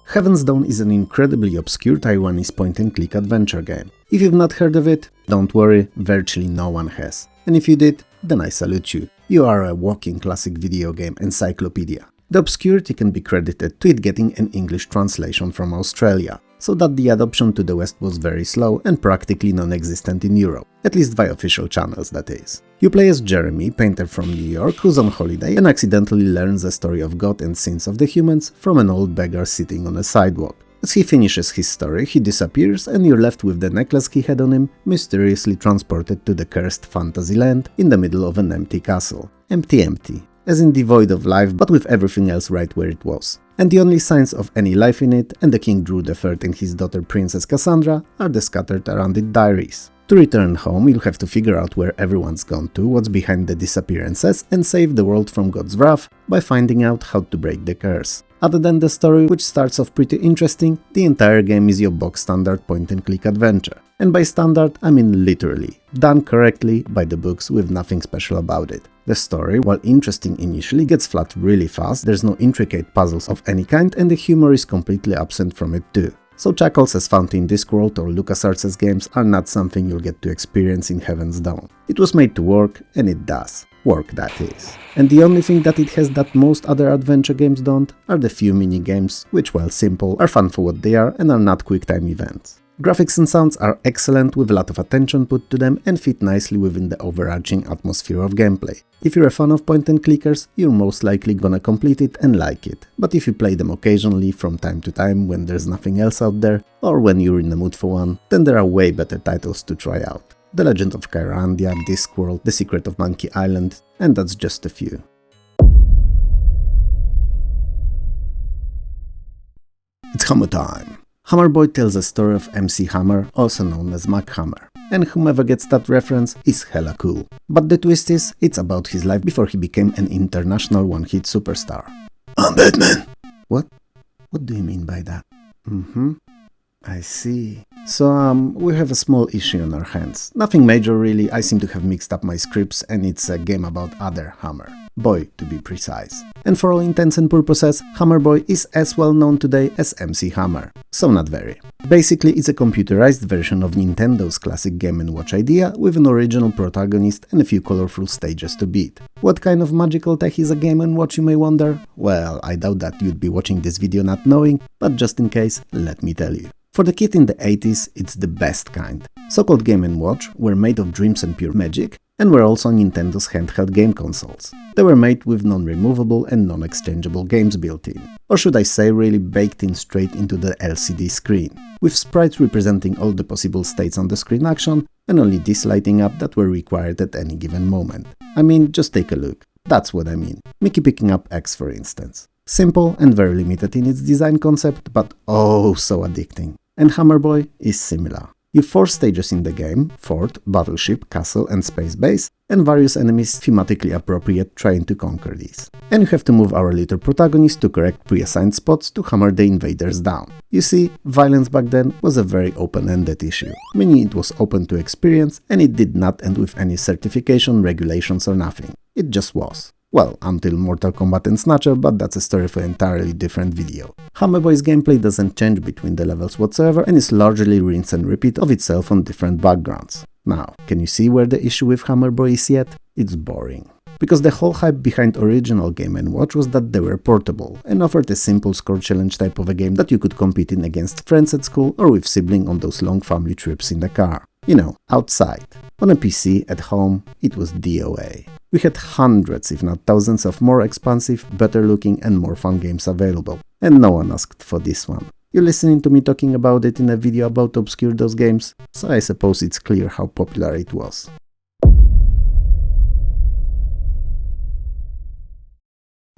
Heaven's Dawn is an incredibly obscure Taiwanese point-and-click adventure game. If you've not heard of it, don't worry, virtually no one has. And if you did, then I salute you. You are a walking classic video game encyclopedia. The obscurity can be credited to it getting an English translation from Australia, so that the adoption to the West was very slow and practically non-existent in Europe, at least via official channels that is. You play as Jeremy, painter from New York, who's on holiday and accidentally learns the story of God and sins of the humans from an old beggar sitting on a sidewalk. As he finishes his story, he disappears and you're left with the necklace he had on him, mysteriously transported to the cursed fantasy land in the middle of an empty castle. Empty, as in devoid of life, but with everything else right where it was. And the only signs of any life in it, and the King Drew III and his daughter Princess Cassandra, are the scattered around it diaries. To return home, you'll have to figure out where everyone's gone to, what's behind the disappearances, and save the world from God's wrath by finding out how to break the curse. Other than the story, which starts off pretty interesting, the entire game is your box standard point-and-click adventure. And by standard, I mean literally, done correctly by the books with nothing special about it. The story, while interesting initially, gets flat really fast, there's no intricate puzzles of any kind, and the humor is completely absent from it too. So chuckles as found in Discworld or LucasArts' games are not something you'll get to experience in Heaven's Dawn. It was made to work, and it does. Work, that is. And the only thing that it has that most other adventure games don't are the few mini-games, which, while simple, are fun for what they are and are not quick-time events. Graphics and sounds are excellent, with a lot of attention put to them, and fit nicely within the overarching atmosphere of gameplay. If you're a fan of point-and-clickers, you're most likely gonna complete it and like it, but if you play them occasionally from time to time when there's nothing else out there, or when you're in the mood for one, then there are way better titles to try out. The Legend of Kyrandia, Discworld, The Secret of Monkey Island, and that's just a few. It's Hammer time! Hammer Boy tells a story of MC Hammer, also known as Mac Hammer, and whomever gets that reference is hella cool. But the twist is, it's about his life before he became an international one-hit superstar. I'm Batman! What? What do you mean by that? I see. So, we have a small issue on our hands. Nothing major really, I seem to have mixed up my scripts and it's a game about other Hammer. Boy, to be precise. And for all intents and purposes, Hammer Boy is as well known today as MC Hammer. So not very. Basically, it's a computerized version of Nintendo's classic Game & Watch idea with an original protagonist and a few colorful stages to beat. What kind of magical tech is a Game & Watch, you may wonder? Well, I doubt that you'd be watching this video not knowing, but just in case, let me tell you. For the kid in the 80s, it's the best kind. So-called Game & Watch were made of dreams and pure magic, and were also Nintendo's handheld game consoles. They were made with non-removable and non-exchangeable games built in. Or should I say really baked in straight into the LCD screen, with sprites representing all the possible states on the screen action, and only this lighting up that were required at any given moment. I mean, just take a look. That's what I mean. Mickey picking up X, for instance. Simple and very limited in its design concept, but oh so addicting. And Hammer Boy is similar. You've 4 stages in the game: fort, battleship, castle and space base, and various enemies thematically appropriate trying to conquer these. And you have to move our little protagonist to correct pre-assigned spots to hammer the invaders down. You see, violence back then was a very open-ended issue, meaning it was open to experience and it did not end with any certification, regulations or nothing. It just was. Well, until Mortal Kombat and Snatcher, but that's a story for an entirely different video. Hammer Boy's gameplay doesn't change between the levels whatsoever and is largely rinse and repeat of itself on different backgrounds. Now, can you see where the issue with Hammer Boy is yet? It's boring. Because the whole hype behind original Game & Watch was that they were portable and offered a simple score challenge type of a game that you could compete in against friends at school or with sibling on those long family trips in the car. You know, outside. On a PC, at home, it was DOA. We had hundreds, if not thousands, of more expansive, better looking and more fun games available. And no one asked for this one. You're listening to me talking about it in a video about to obscure those games, so I suppose it's clear how popular it was.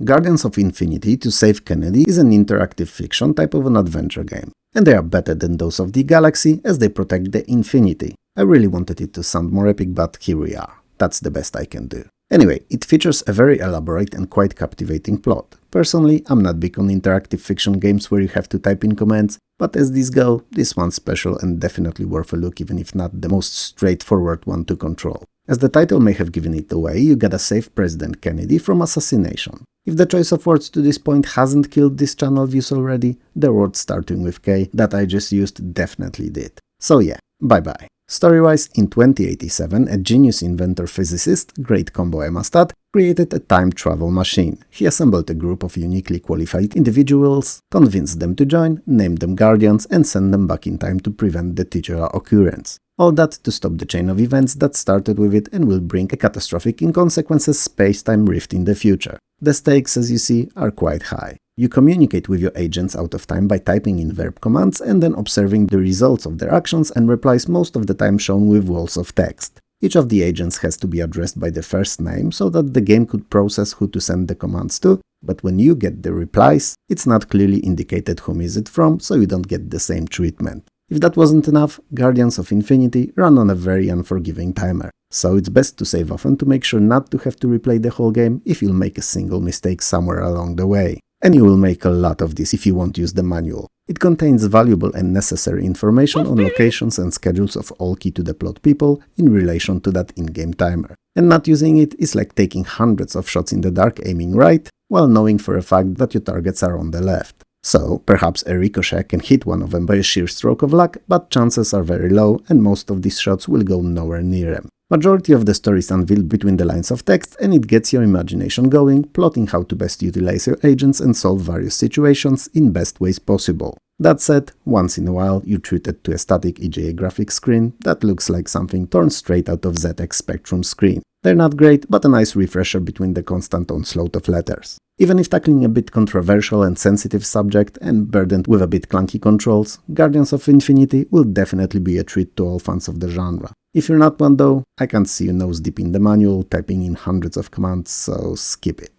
Guardians of Infinity to Save Kennedy is an interactive fiction type of an adventure game. And they are better than those of the Galaxy as they protect the Infinity. I really wanted it to sound more epic, but here we are. That's the best I can do. Anyway, it features a very elaborate and quite captivating plot. Personally, I'm not big on interactive fiction games where you have to type in commands, but as these go, this one's special and definitely worth a look, even if not the most straightforward one to control. As the title may have given it away, you gotta save President Kennedy from assassination. If the choice of words to this point hasn't killed this channel views already, the word starting with K that I just used definitely did. So yeah, bye bye. Story-wise, in 2087, a genius inventor-physicist, Great Combo Hemostat, created a time travel machine. He assembled a group of uniquely qualified individuals, convinced them to join, named them Guardians, and sent them back in time to prevent the titular occurrence. All that to stop the chain of events that started with it and will bring a catastrophic in-consequences space-time rift in the future. The stakes, as you see, are quite high. You communicate with your agents out of time by typing in verb commands and then observing the results of their actions and replies most of the time shown with walls of text. Each of the agents has to be addressed by the first name so that the game could process who to send the commands to, but when you get the replies, it's not clearly indicated whom is it from, so you don't get the same treatment. If that wasn't enough, Guardians of Infinity run on a very unforgiving timer, so it's best to save often to make sure not to have to replay the whole game if you'll make a single mistake somewhere along the way. And you will make a lot of this if you won't use the manual. It contains valuable and necessary information on locations and schedules of all key to the plot people in relation to that in-game timer. And not using it is like taking hundreds of shots in the dark aiming right, while knowing for a fact that your targets are on the left. So, perhaps a ricochet can hit one of them by a sheer stroke of luck, but chances are very low and most of these shots will go nowhere near them. Majority of the story is unveiled between the lines of text and it gets your imagination going, plotting how to best utilize your agents and solve various situations in best ways possible. That said, once in a while you're treated to a static EGA graphics screen that looks like something torn straight out of ZX Spectrum screen. They're not great, but a nice refresher between the constant onslaught of letters. Even if tackling a bit controversial and sensitive subject and burdened with a bit clunky controls, Guardians of Infinity will definitely be a treat to all fans of the genre. If you're not one though, I can't see you nose deep in the manual, typing in hundreds of commands, so skip it.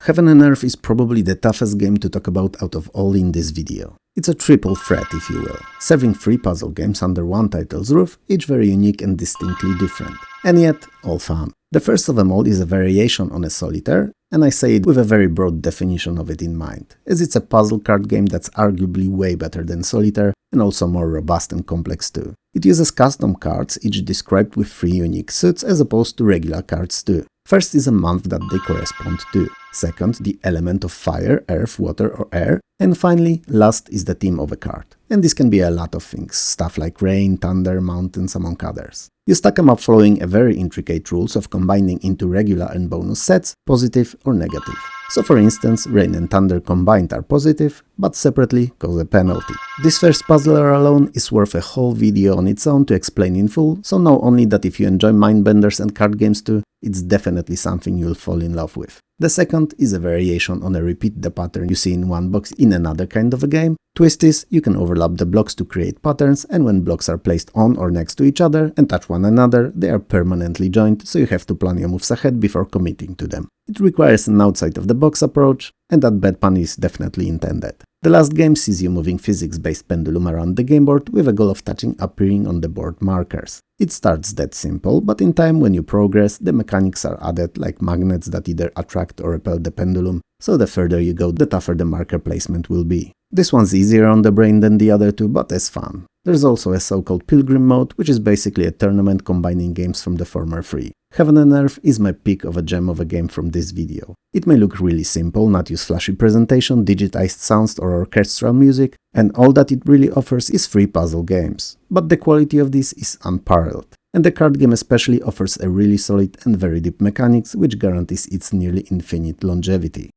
Heaven and Earth is probably the toughest game to talk about out of all in this video. It's a triple threat, if you will, serving 3 puzzle games under one title's roof, each very unique and distinctly different. And yet, all fun. The first of them all is a variation on a solitaire, and I say it with a very broad definition of it in mind, as it's a puzzle card game that's arguably way better than solitaire, and also more robust and complex too. It uses custom cards, each described with 3 unique suits as opposed to regular cards too. First is a month that they correspond to. Second, the element of fire, earth, water or air. And finally, last is the theme of a card. And this can be a lot of things, stuff like rain, thunder, mountains, among others. You stack them up following a very intricate rules of combining into regular and bonus sets, positive or negative. So for instance, rain and thunder combined are positive, but separately cause a penalty. This first puzzler alone is worth a whole video on its own to explain in full, so know only that if you enjoy mindbenders and card games too, it's definitely something you'll fall in love with. The second is a variation on a repeat the pattern you see in one box in another kind of a game. Twist is, you can overlap the blocks to create patterns, and when blocks are placed on or next to each other and touch one another, they are permanently joined, so you have to plan your moves ahead before committing to them. It requires an outside-of-the-box approach, and that bad pun is definitely intended. The last game sees you moving physics-based pendulum around the game board with a goal of touching appearing on the board markers. It starts that simple, but in time when you progress, the mechanics are added like magnets that either attract or repel the pendulum, so the further you go, the tougher the marker placement will be. This one's easier on the brain than the other two, but as fun. There's also a so-called Pilgrim mode, which is basically a tournament combining games from the former 3. Heaven and Earth is my pick of a gem of a game from this video. It may look really simple, not use flashy presentation, digitized sounds or orchestral music, and all that it really offers is 3 puzzle games. But the quality of this is unparalleled. And the card game especially offers a really solid and very deep mechanics, which guarantees its nearly infinite longevity.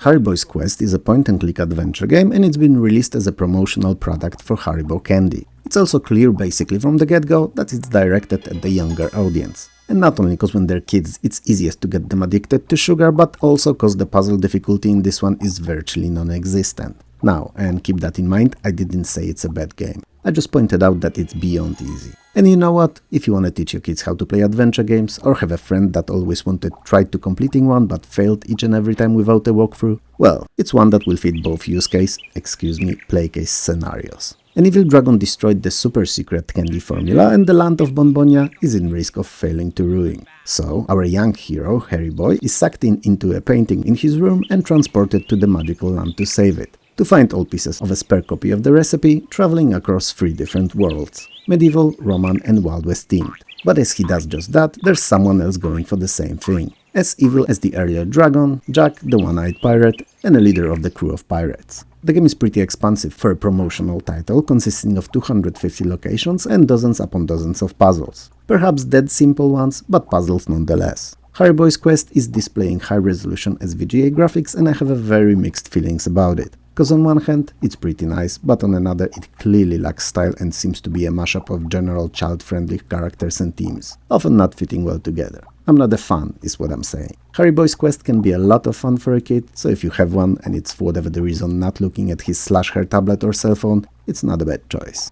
Haribo's Quest is a point-and-click adventure game, and it's been released as a promotional product for Haribo Candy. It's also clear basically from the get-go that it's directed at the younger audience. And not only cause when they're kids it's easiest to get them addicted to sugar, but also cause the puzzle difficulty in this one is virtually non-existent. Now, and keep that in mind, I didn't say it's a bad game. I just pointed out that it's beyond easy. And you know what? If you want to teach your kids how to play adventure games, or have a friend that always tried to completing one but failed each and every time without a walkthrough, well, it's one that will fit both play case scenarios. An evil dragon destroyed the super secret candy formula, and the land of Bonbonia is in risk of failing to ruin. So, our young hero, Harry Boy, is sucked into a painting in his room and transported to the magical land to save it. To find all pieces of a spare copy of the recipe, traveling across 3 different worlds: medieval, Roman and Wild West themed. But as he does just that, there's someone else going for the same thing. As evil as the earlier dragon, Jack, the one-eyed pirate, and a leader of the crew of pirates. The game is pretty expansive for a promotional title, consisting of 250 locations and dozens upon dozens of puzzles. Perhaps dead simple ones, but puzzles nonetheless. Haribo's Quest is displaying high-resolution SVGA graphics, and I have a very mixed feelings about it. Cause on one hand, it's pretty nice, but on another it clearly lacks style and seems to be a mashup of general child-friendly characters and themes, often not fitting well together. I'm not a fan, is what I'm saying. Haribo's Quest can be a lot of fun for a kid, so if you have one and it's for whatever the reason not looking at his /her tablet or cell phone, it's not a bad choice.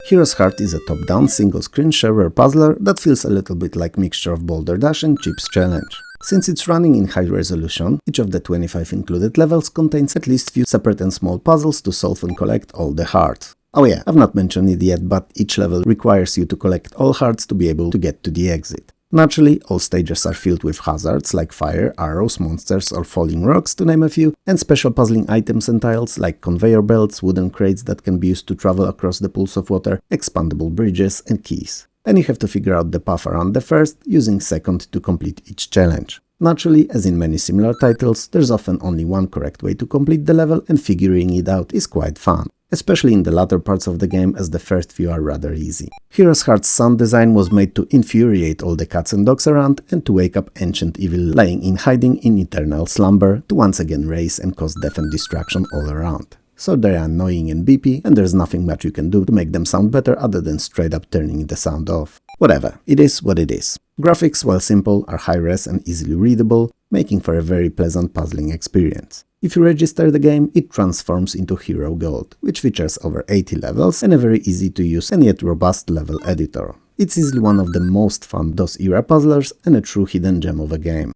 Hero's Heart is a top-down single-screen shareware puzzler that feels a little bit like mixture of Boulder Dash and Chips Challenge. Since it's running in high resolution, each of the 25 included levels contains at least few separate and small puzzles to solve and collect all the hearts. Oh yeah, I've not mentioned it yet, but each level requires you to collect all hearts to be able to get to the exit. Naturally, all stages are filled with hazards like fire, arrows, monsters or falling rocks, to name a few, and special puzzling items and tiles like conveyor belts, wooden crates that can be used to travel across the pools of water, expandable bridges and keys. And you have to figure out the path around the first, using second to complete each challenge. Naturally, as in many similar titles, there's often only one correct way to complete the level, and figuring it out is quite fun, especially in the latter parts of the game, as the first few are rather easy. Hero's Heart's sound design was made to infuriate all the cats and dogs around and to wake up ancient evil lying in hiding in eternal slumber to once again race and cause death and destruction all around. So they're annoying and beepy, and there's nothing much you can do to make them sound better other than straight up turning the sound off. Whatever, it is what it is. Graphics, while simple, are high-res and easily readable, making for a very pleasant puzzling experience. If you register the game, it transforms into Hero Gold, which features over 80 levels and a very easy-to-use and yet robust level editor. It's easily one of the most fun DOS-era puzzlers and a true hidden gem of a game.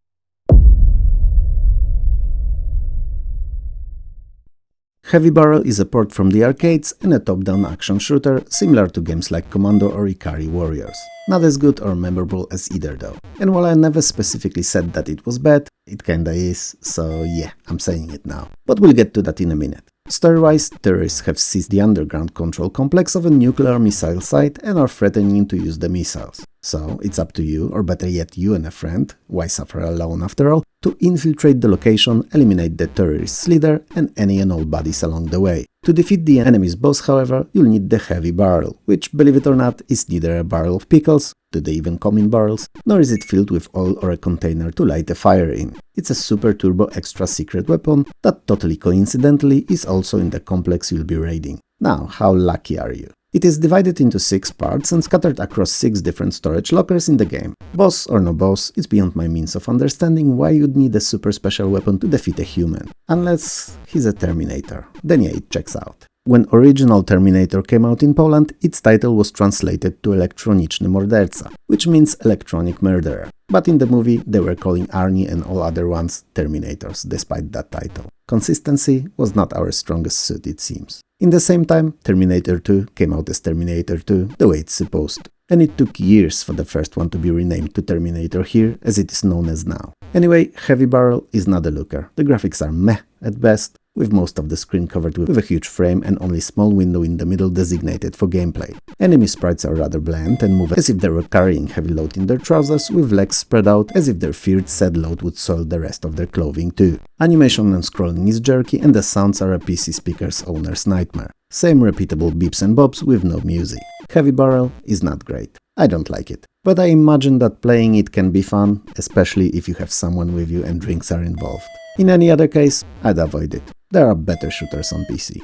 Heavy Barrel is a port from the arcades and a top-down action shooter similar to games like Commando or Ikari Warriors. Not as good or memorable as either though. And while I never specifically said that it was bad, it kinda is, so yeah, I'm saying it now. But we'll get to that in a minute. Story-wise, terrorists have seized the underground control complex of a nuclear missile site and are threatening to use the missiles. So it's up to you, or better yet you and a friend, why suffer alone after all, to infiltrate the location, eliminate the terrorist's leader and any and all bodies along the way. To defeat the enemy's boss, however, you'll need the Heavy Barrel, which, believe it or not, is neither a barrel of pickles, do they even come in barrels, nor is it filled with oil or a container to light a fire in. It's a super turbo extra secret weapon that totally coincidentally is also in the complex you'll be raiding. Now, how lucky are you? It is divided into 6 parts and scattered across 6 different storage lockers in the game. Boss or no boss, it's beyond my means of understanding why you'd need a super special weapon to defeat a human. Unless he's a Terminator. Then yeah, it checks out. When original Terminator came out in Poland, its title was translated to Elektroniczny Morderca, which means electronic murderer. But in the movie, they were calling Arnie and all other ones Terminators, despite that title. Consistency was not our strongest suit, it seems. In the same time, Terminator 2 came out as Terminator 2, the way it's supposed to. And it took years for the first one to be renamed to Terminator here, as it is known as now. Anyway, Heavy Barrel is not a looker. The graphics are meh at best, with most of the screen covered with a huge frame and only small window in the middle designated for gameplay. Enemy sprites are rather bland and move as if they were carrying heavy load in their trousers, with legs spread out as if their feared said load would soil the rest of their clothing too. Animation and scrolling is jerky and the sounds are a PC speaker's owner's nightmare. Same repeatable beeps and bops with no music. Heavy Barrel is not great. I don't like it. But I imagine that playing it can be fun, especially if you have someone with you and drinks are involved. In any other case, I'd avoid it. There are better shooters on PC.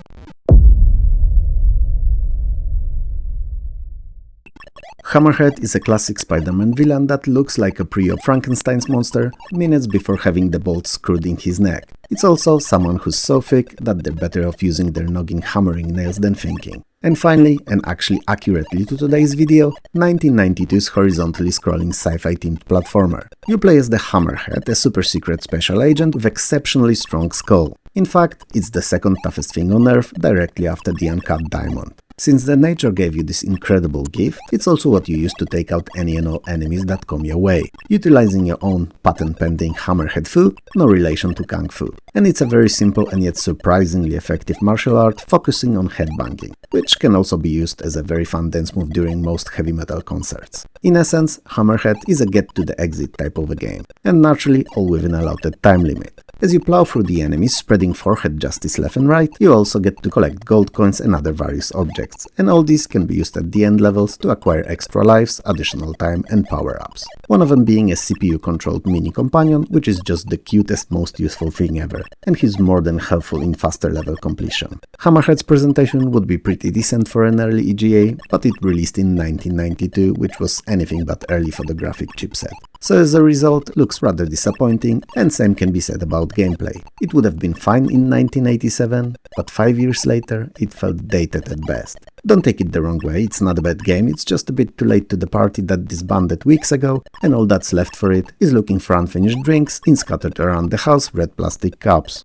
Hammerhead is a classic Spider-Man villain that looks like a pre-op Frankenstein's monster minutes before having the bolt screwed in his neck. It's also someone who's so thick that they're better off using their noggin hammering nails than thinking. And finally, and actually accurately to today's video, 1992's horizontally scrolling sci-fi themed platformer. You play as the Hammerhead, a super secret special agent with exceptionally strong skull. In fact, it's the second toughest thing on Earth, directly after the Uncut Diamond. Since the nature gave you this incredible gift, it's also what you use to take out any and all enemies that come your way, utilizing your own patent-pending Hammerhead Fu, no relation to Kung Fu. And it's a very simple and yet surprisingly effective martial art focusing on headbanging, which can also be used as a very fun dance move during most heavy metal concerts. In essence, Hammerhead is a get-to-the-exit type of a game, and naturally all within a allotted time limit. As you plow through the enemies, spreading forehead justice left and right, you also get to collect gold coins and other various objects, and all these can be used at the end levels to acquire extra lives, additional time and power-ups. One of them being a CPU-controlled mini-companion, which is just the cutest, most useful thing ever, and he's more than helpful in faster level completion. Hammerhead's presentation would be pretty decent for an early EGA, but it released in 1992, which was anything but early for the graphic chipset. So as a result, looks rather disappointing, and same can be said about gameplay. It would have been fine in 1987, but 5 years later it felt dated at best. Don't take it the wrong way, it's not a bad game, it's just a bit too late to the party that disbanded weeks ago, and all that's left for it is looking for unfinished drinks in scattered around the house red plastic cups.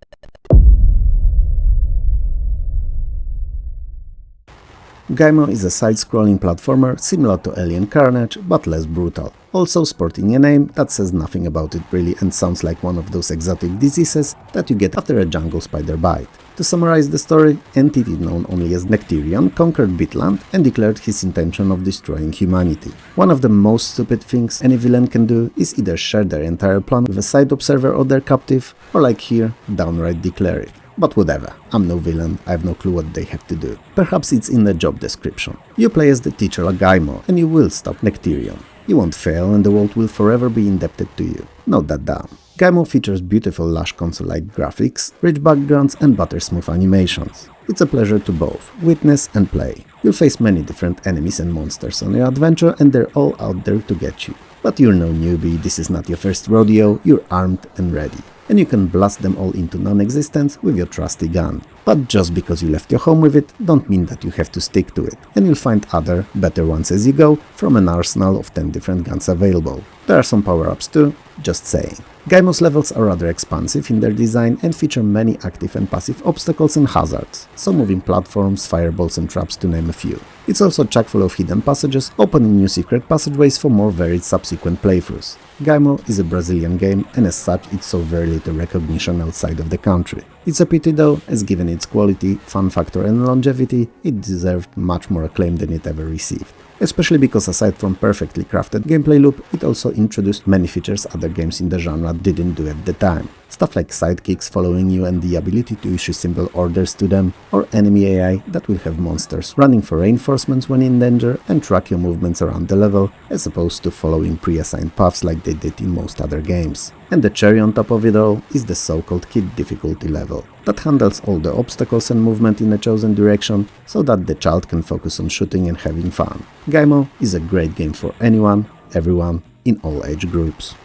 Gaimo is a side-scrolling platformer similar to Alien Carnage, but less brutal. also sporting a name that says nothing about it really and sounds like one of those exotic diseases that you get after a jungle spider bite. To summarize the story, entity known only as Nectarion conquered Bitland and declared his intention of destroying humanity. One of the most stupid things any villain can do is either share their entire plan with a side observer or their captive, or like here, downright declare it. But whatever, I'm no villain, I have no clue what they have to do. Perhaps it's in the job description. You play as the teacher Gaimo and you will stop Nectarion. You won't fail and the world will forever be indebted to you. Note that down. Gaimo features beautiful lush console-like graphics, rich backgrounds and butter-smooth animations. It's a pleasure to both witness and play. You'll face many different enemies and monsters on your adventure and they're all out there to get you. But you're no newbie, this is not your first rodeo, you're armed and ready. And you can blast them all into non-existence with your trusty gun. But just because you left your home with it, don't mean that you have to stick to it, and you'll find other, better ones as you go, from an arsenal of 10 different guns available. There are some power-ups too, just saying. Gaimo's levels are rather expansive in their design and feature many active and passive obstacles and hazards, some moving platforms, fireballs and traps to name a few. It's also chock full of hidden passages, opening new secret passageways for more varied subsequent playthroughs. Gaimo is a Brazilian game and as such it saw very little recognition outside of the country. It's a pity though, as given its quality, fun factor and longevity, it deserved much more acclaim than it ever received. Especially because aside from perfectly crafted gameplay loop, it also introduced many features other games in the genre didn't do at the time. Stuff like sidekicks following you and the ability to issue simple orders to them, or enemy AI that will have monsters running for reinforcements when in danger and track your movements around the level, as opposed to following pre-assigned paths like they did in most other games. And the cherry on top of it all is the so-called kid difficulty level, that handles all the obstacles and movement in a chosen direction, so that the child can focus on shooting and having fun. Gaimo is a great game for anyone, everyone, in all age groups.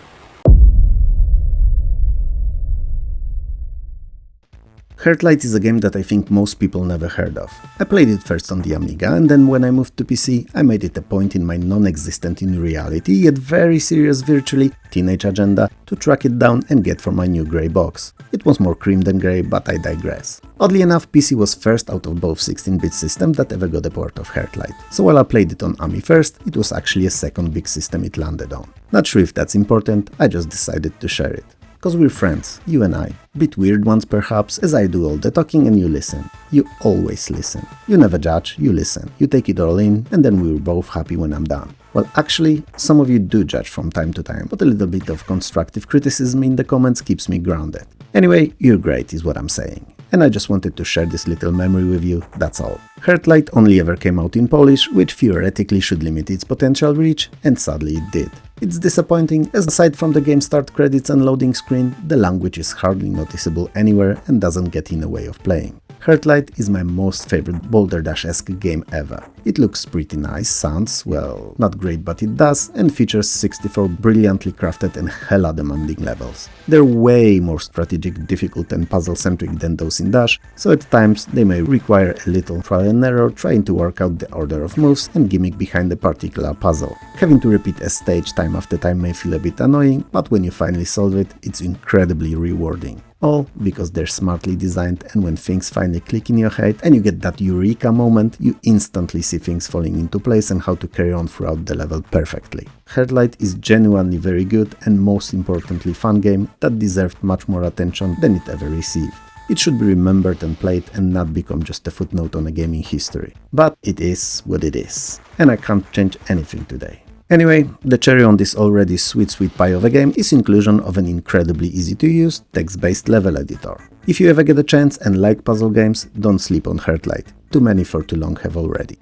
Heartlight is a game that I think most people never heard of. I played it first on the Amiga, and then when I moved to PC, I made it a point in my non-existent in reality, yet very serious virtually, teenage agenda to track it down and get for my new grey box. It was more cream than grey, but I digress. Oddly enough, PC was first out of both 16-bit systems that ever got a port of Heartlight, so while I played it on Ami first, it was actually a second big system it landed on. Not sure if that's important, I just decided to share it. Cause we're friends, you and I. Bit weird ones perhaps, as I do all the talking and you listen. You always listen. You never judge, you listen. You take it all in, and then we're both happy when I'm done. Well, actually, some of you do judge from time to time, but a little bit of constructive criticism in the comments keeps me grounded. Anyway, you're great is what I'm saying. And I just wanted to share this little memory with you, that's all. Heartlight only ever came out in Polish, which theoretically should limit its potential reach, and sadly it did. It's disappointing, as aside from the game start credits and loading screen, the language is hardly noticeable anywhere and doesn't get in the way of playing. Heartlight is my most favorite Boulder Dash-esque game ever. It looks pretty nice, sounds, well, not great but it does, and features 64 brilliantly crafted and hella demanding levels. They're way more strategic, difficult and puzzle-centric than those in Dash, so at times they may require a little trial and error trying to work out the order of moves and gimmick behind a particular puzzle. Having to repeat a stage time after time may feel a bit annoying, but when you finally solve it, it's incredibly rewarding. All because they're smartly designed, and when things finally click in your head and you get that eureka moment, you instantly see things falling into place and how to carry on throughout the level perfectly. Heartlight is genuinely very good and most importantly fun game that deserved much more attention than it ever received. It should be remembered and played and not become just a footnote on a gaming history. But it is what it is, and I can't change anything today. Anyway, the cherry on this already sweet pie of a game is inclusion of an incredibly easy to use text-based level editor. If you ever get a chance and like puzzle games, don't sleep on Heartlight. Too many for too long have already.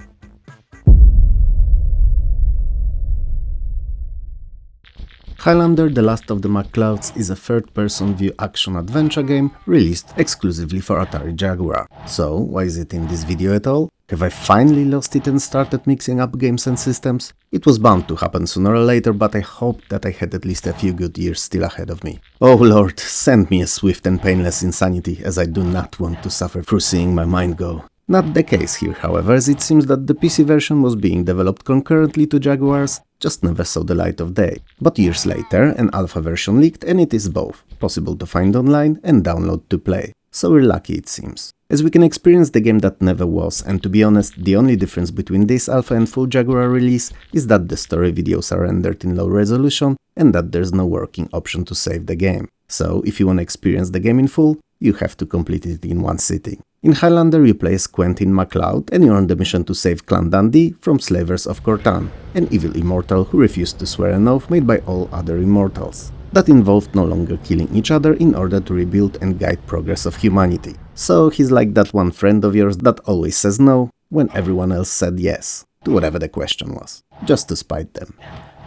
Highlander The Last of the McClouds is a third-person view action-adventure game released exclusively for Atari Jaguar. So, why is it in this video at all? Have I finally lost it and started mixing up games and systems? It was bound to happen sooner or later, but I hoped that I had at least a few good years still ahead of me. Oh lord, send me a swift and painless insanity, as I do not want to suffer through seeing my mind go. Not the case here, however, as it seems that the PC version was being developed concurrently to Jaguars, just never saw the light of day. But years later, an alpha version leaked and it is both possible to find online and download to play. So we're lucky, it seems, as we can experience the game that never was, and to be honest, the only difference between this alpha and full Jaguar release is that the story videos are rendered in low resolution and that there's no working option to save the game. So if you want to experience the game in full, you have to complete it in one sitting. In Highlander you play as Quentin MacLeod and you're on the mission to save Clan Dundee from slavers of Cortan, an evil immortal who refused to swear an oath made by all other immortals. That involved no longer killing each other in order to rebuild and guide progress of humanity. So he's like that one friend of yours that always says no when everyone else said yes, to whatever the question was, just to spite them.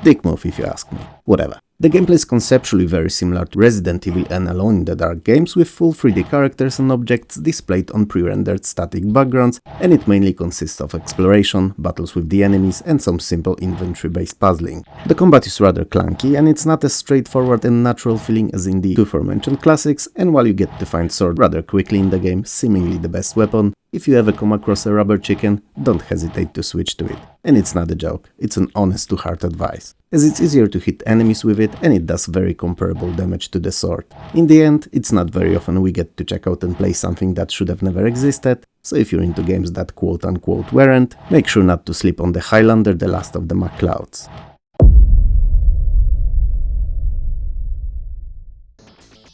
Dick move if you ask me. Whatever. The gameplay is conceptually very similar to Resident Evil and Alone in the Dark games, with full 3D characters and objects displayed on pre-rendered static backgrounds, and it mainly consists of exploration, battles with the enemies, and some simple inventory-based puzzling. The combat is rather clunky, and it's not as straightforward and natural feeling as in the two aforementioned classics, and while you get to find sword rather quickly in the game, seemingly the best weapon, if you ever come across a rubber chicken, don't hesitate to switch to it. And it's not a joke, it's an honest-to-heart advice, as it's easier to hit enemies with it and it does very comparable damage to the sword. In the end, it's not very often we get to check out and play something that should have never existed, so if you're into games that quote-unquote weren't, make sure not to sleep on the Highlander, the last of the MacLeods.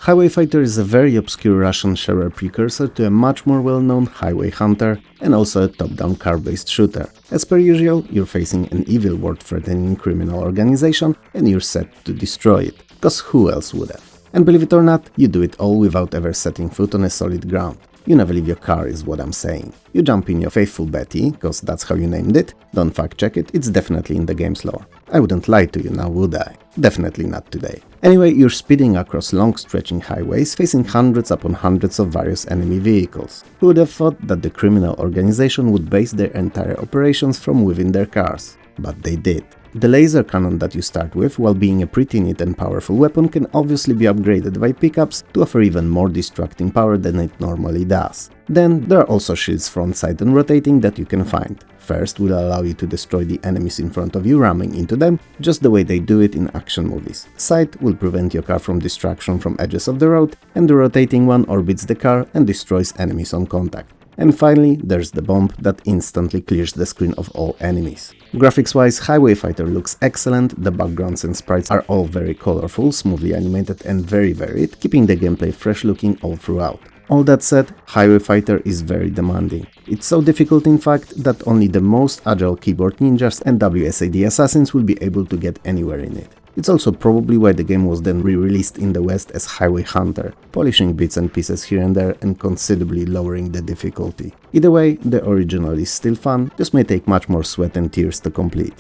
Highway Fighter is a very obscure Russian sharer precursor to a much more well-known Highway Hunter, and also a top-down car-based shooter. As per usual, you're facing an evil world-threatening criminal organization and you're set to destroy it, cause who else would have? And believe it or not, you do it all without ever setting foot on a solid ground. You never leave your car is what I'm saying. You jump in your faithful Betty, cause that's how you named it, don't fact check it, it's definitely in the game's lore. I wouldn't lie to you now, would I? Definitely not today. Anyway, you're speeding across long stretching highways, facing hundreds upon hundreds of various enemy vehicles. Who would have thought that the criminal organization would base their entire operations from within their cars? But they did. The laser cannon that you start with, while being a pretty neat and powerful weapon, can obviously be upgraded by pickups to offer even more destructing power than it normally does. Then there are also shields front, side and rotating that you can find. First will allow you to destroy the enemies in front of you, ramming into them, just the way they do it in action movies. Side will prevent your car from destruction from edges of the road, and the rotating one orbits the car and destroys enemies on contact. And finally, there's the bomb that instantly clears the screen of all enemies. Graphics-wise, Highway Fighter looks excellent, the backgrounds and sprites are all very colorful, smoothly animated and very varied, keeping the gameplay fresh looking all throughout. All that said, Highway Fighter is very demanding. It's so difficult in fact that only the most agile keyboard ninjas and WSAD assassins will be able to get anywhere in it. It's also probably why the game was then re-released in the West as Highway Hunter, polishing bits and pieces here and there and considerably lowering the difficulty. Either way, the original is still fun, just may take much more sweat and tears to complete.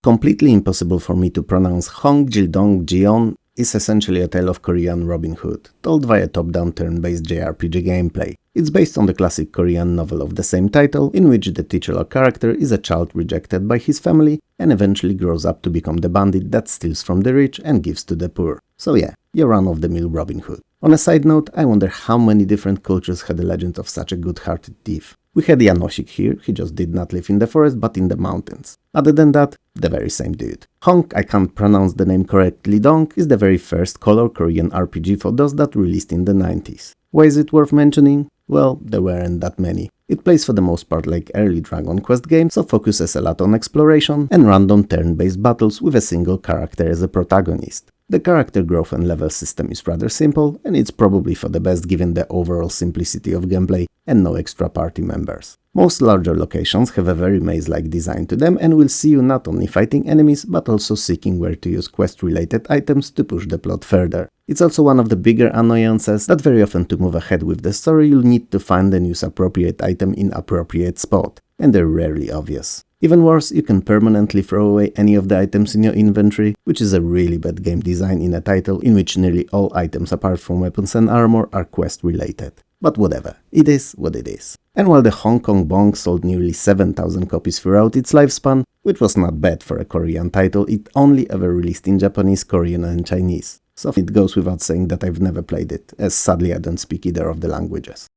Completely impossible for me to pronounce Hong Jildong Jeon is essentially a tale of Korean Robin Hood, told via top-down turn-based JRPG gameplay. It's based on the classic Korean novel of the same title, in which the titular character is a child rejected by his family and eventually grows up to become the bandit that steals from the rich and gives to the poor. So yeah, your run-of-the-mill Robin Hood. On a side note, I wonder how many different cultures had a legend of such a good-hearted thief. We had Janosik here, he just did not live in the forest but in the mountains. Other than that, the very same dude. Hong, I can't pronounce the name correctly, Dong, is the very first color Korean RPG for DOS that released in the 90s. Why is it worth mentioning? Well, there weren't that many. It plays for the most part like early Dragon Quest games, so focuses a lot on exploration and random turn-based battles with a single character as a protagonist. The character growth and level system is rather simple, and it's probably for the best given the overall simplicity of gameplay and no extra party members. Most larger locations have a very maze-like design to them and will see you not only fighting enemies, but also seeking where to use quest-related items to push the plot further. It's also one of the bigger annoyances that very often to move ahead with the story you'll need to find and use appropriate item in appropriate spot, and they're rarely obvious. Even worse, you can permanently throw away any of the items in your inventory, which is a really bad game design in a title in which nearly all items apart from weapons and armor are quest-related. But whatever, it is what it is. And while the Hong Kong Bong sold nearly 7,000 copies throughout its lifespan, which was not bad for a Korean title, it only ever released in Japanese, Korean and Chinese. So it goes without saying that I've never played it, as sadly I don't speak either of the languages.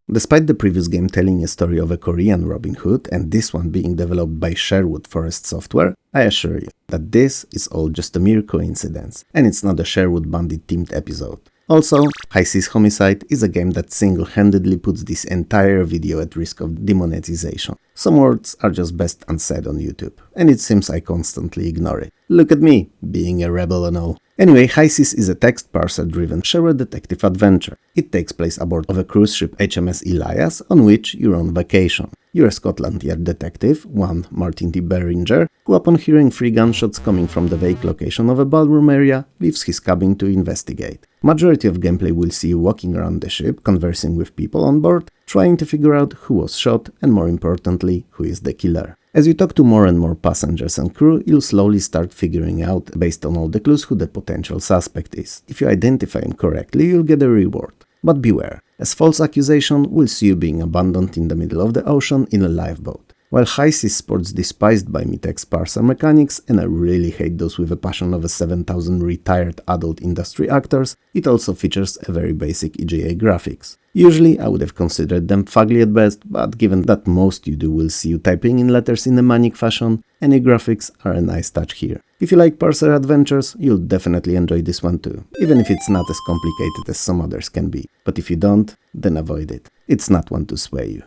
Despite the previous game telling a story of a Korean Robin Hood and this one being developed by Sherwood Forest Software, I assure you that this is all just a mere coincidence, and it's not a Sherwood Bandit themed episode. Also, High Seas Homicide is a game that single-handedly puts this entire video at risk of demonetization. Some words are just best unsaid on YouTube, and it seems I constantly ignore it. Look at me, being a rebel and all. Anyway, High Seas is a text parser-driven shower detective adventure. It takes place aboard of a cruise ship HMS Elias, on which you're on vacation. You're a Scotland Yard detective, one Martin T. Beringer, who upon hearing 3 gunshots coming from the vague location of a ballroom area, leaves his cabin to investigate. Majority of gameplay will see you walking around the ship, conversing with people on board, trying to figure out who was shot and, more importantly, who is the killer. As you talk to more and more passengers and crew, you'll slowly start figuring out, based on all the clues, who the potential suspect is. If you identify him correctly, you'll get a reward. But beware, as false accusation will see you being abandoned in the middle of the ocean in a lifeboat. While High Seas sports despised by me text parser mechanics, and I really hate those with a passion of a 7,000 retired adult industry actors, it also features a very basic EGA graphics. Usually I would have considered them fugly at best, but given that most you do will see you typing in letters in a manic fashion, any graphics are a nice touch here. If you like parser adventures, you'll definitely enjoy this one too, even if it's not as complicated as some others can be. But if you don't, then avoid it. It's not one to sway you.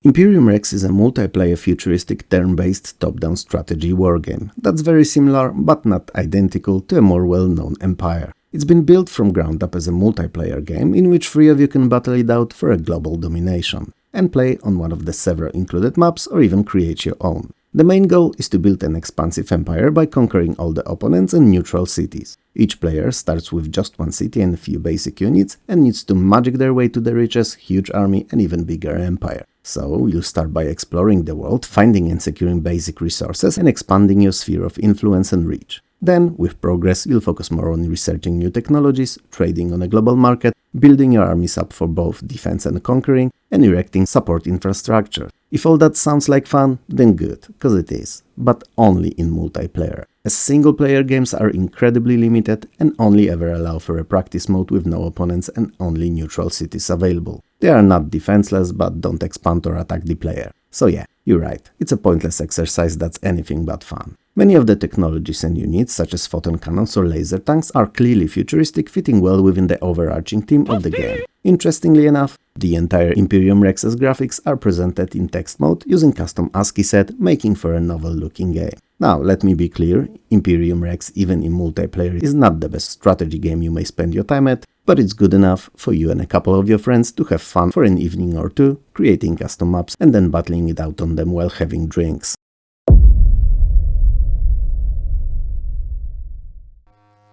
Imperium Rex is a multiplayer futuristic turn-based top-down strategy wargame that's very similar but not identical to a more well-known Empire. It's been built from ground up as a multiplayer game in which 3 of you can battle it out for a global domination, and play on one of the several included maps or even create your own. The main goal is to build an expansive empire by conquering all the opponents and neutral cities. Each player starts with just one city and a few basic units and needs to magic their way to the richest, huge army and even bigger empire. So you'll start by exploring the world, finding and securing basic resources and expanding your sphere of influence and reach. Then, with progress, you'll focus more on researching new technologies, trading on a global market, building your armies up for both defense and conquering, and erecting support infrastructure. If all that sounds like fun, then good, cause it is, but only in multiplayer, as single-player games are incredibly limited and only ever allow for a practice mode with no opponents and only neutral cities available. They are not defenseless, but don't expand or attack the player. So yeah, you're right, it's a pointless exercise that's anything but fun. Many of the technologies and units, such as photon cannons or laser tanks, are clearly futuristic, fitting well within the overarching theme of the game. Interestingly enough, the entire Imperium Rex's graphics are presented in text mode using custom ASCII set, making for a novel-looking game. Now, let me be clear, Imperium Rex, even in multiplayer, is not the best strategy game you may spend your time at, but it's good enough for you and a couple of your friends to have fun for an evening or two, creating custom maps and then battling it out on them while having drinks.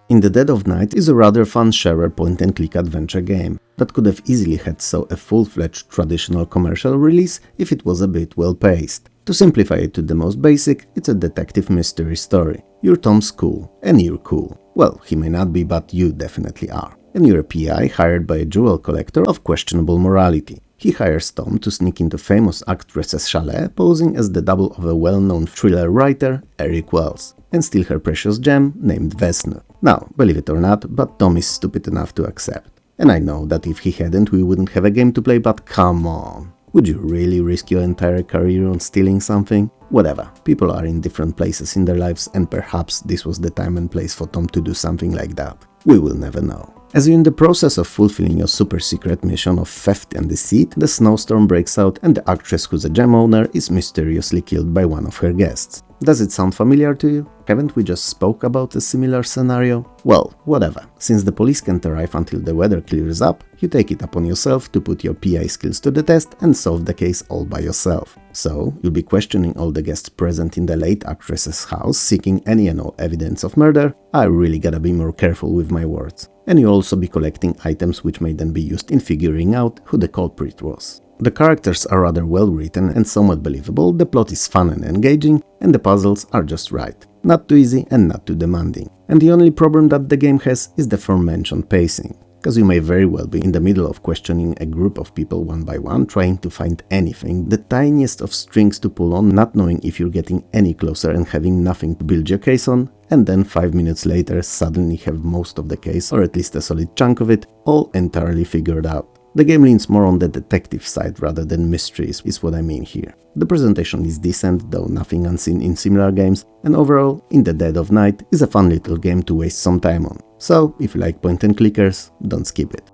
In the Dead of Night is a rather fun sharer point-and-click adventure game that could have easily had a full-fledged traditional commercial release if it was a bit well-paced. To simplify it to the most basic, it's a detective mystery story. You're Tom's cool, and you're cool. Well, he may not be, but you definitely are. And you're a PI hired by a jewel collector of questionable morality. He hires Tom to sneak into famous actress's chalet, posing as the double of a well-known thriller writer, Eric Wells, and steal her precious gem named Vesnu. Now, believe it or not, but Tom is stupid enough to accept. And I know that if he hadn't, we wouldn't have a game to play, but come on. Would you really risk your entire career on stealing something? Whatever, people are in different places in their lives, and perhaps this was the time and place for Tom to do something like that. We will never know. As you're in the process of fulfilling your super secret mission of theft and deceit, the snowstorm breaks out and the actress who's a gem owner is mysteriously killed by one of her guests. Does it sound familiar to you? Haven't we just spoke about a similar scenario? Well, whatever. Since the police can't arrive until the weather clears up, you take it upon yourself to put your PI skills to the test and solve the case all by yourself. So, you'll be questioning all the guests present in the late actress's house, seeking any and all evidence of murder. I really gotta be more careful with my words. And you'll also be collecting items which may then be used in figuring out who the culprit was. The characters are rather well written and somewhat believable, the plot is fun and engaging, and the puzzles are just right. Not too easy and not too demanding. And the only problem that the game has is the aforementioned pacing. cause you may very well be in the middle of questioning a group of people one by one, trying to find anything, the tiniest of strings to pull on, not knowing if you're getting any closer and having nothing to build your case on, and then 5 minutes later suddenly have most of the case, or at least a solid chunk of it, all entirely figured out. The game leans more on the detective side rather than mysteries, is what I mean here. The presentation is decent, though nothing unseen in similar games, and overall, In the Dead of Night is a fun little game to waste some time on. So, if you like point and clickers, don't skip it.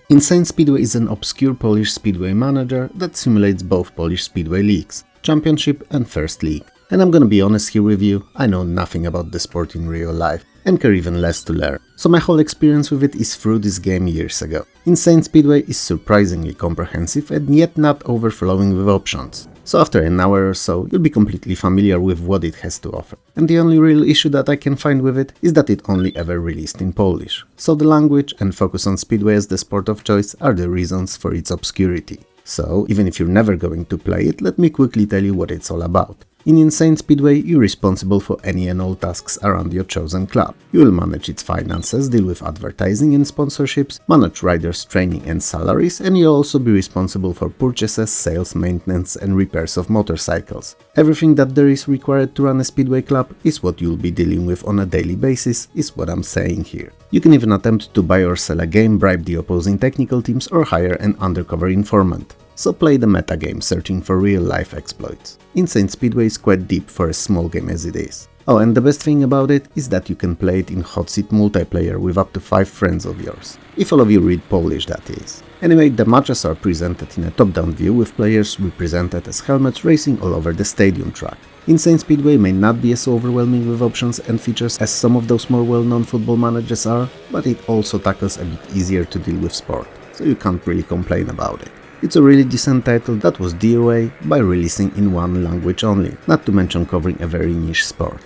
Insane Speedway is an obscure Polish speedway manager that simulates both Polish speedway leagues, Championship and First League. And I'm gonna be honest here with you, I know nothing about the sport in real life, and care even less to learn, so my whole experience with it is through this game years ago. Insane Speedway is surprisingly comprehensive and yet not overflowing with options. So after an hour or so, you'll be completely familiar with what it has to offer. And the only real issue that I can find with it is that it only ever released in Polish. So the language and focus on speedway as the sport of choice are the reasons for its obscurity. So even if you're never going to play it, let me quickly tell you what it's all about. In Insane Speedway, you're responsible for any and all tasks around your chosen club. You will manage its finances, deal with advertising and sponsorships, manage riders' training and salaries, and you'll also be responsible for purchases, sales, maintenance and repairs of motorcycles. Everything that there is required to run a speedway club is what you'll be dealing with on a daily basis, is what I'm saying here. You can even attempt to buy or sell a game, bribe the opposing technical teams or hire an undercover informant. So play the metagame searching for real-life exploits. Insane Speedway is quite deep for a small game as it is. Oh, and the best thing about it is that you can play it in hot seat multiplayer with up to 5 friends of yours. If all of you read Polish, that is. Anyway, the matches are presented in a top-down view with players represented as helmets racing all over the stadium track. Insane Speedway may not be as overwhelming with options and features as some of those more well-known football managers are, but it also tackles a bit easier to deal with sport, so you can't really complain about it. It's a really decent title that was DOA by releasing in one language only, not to mention covering a very niche sport.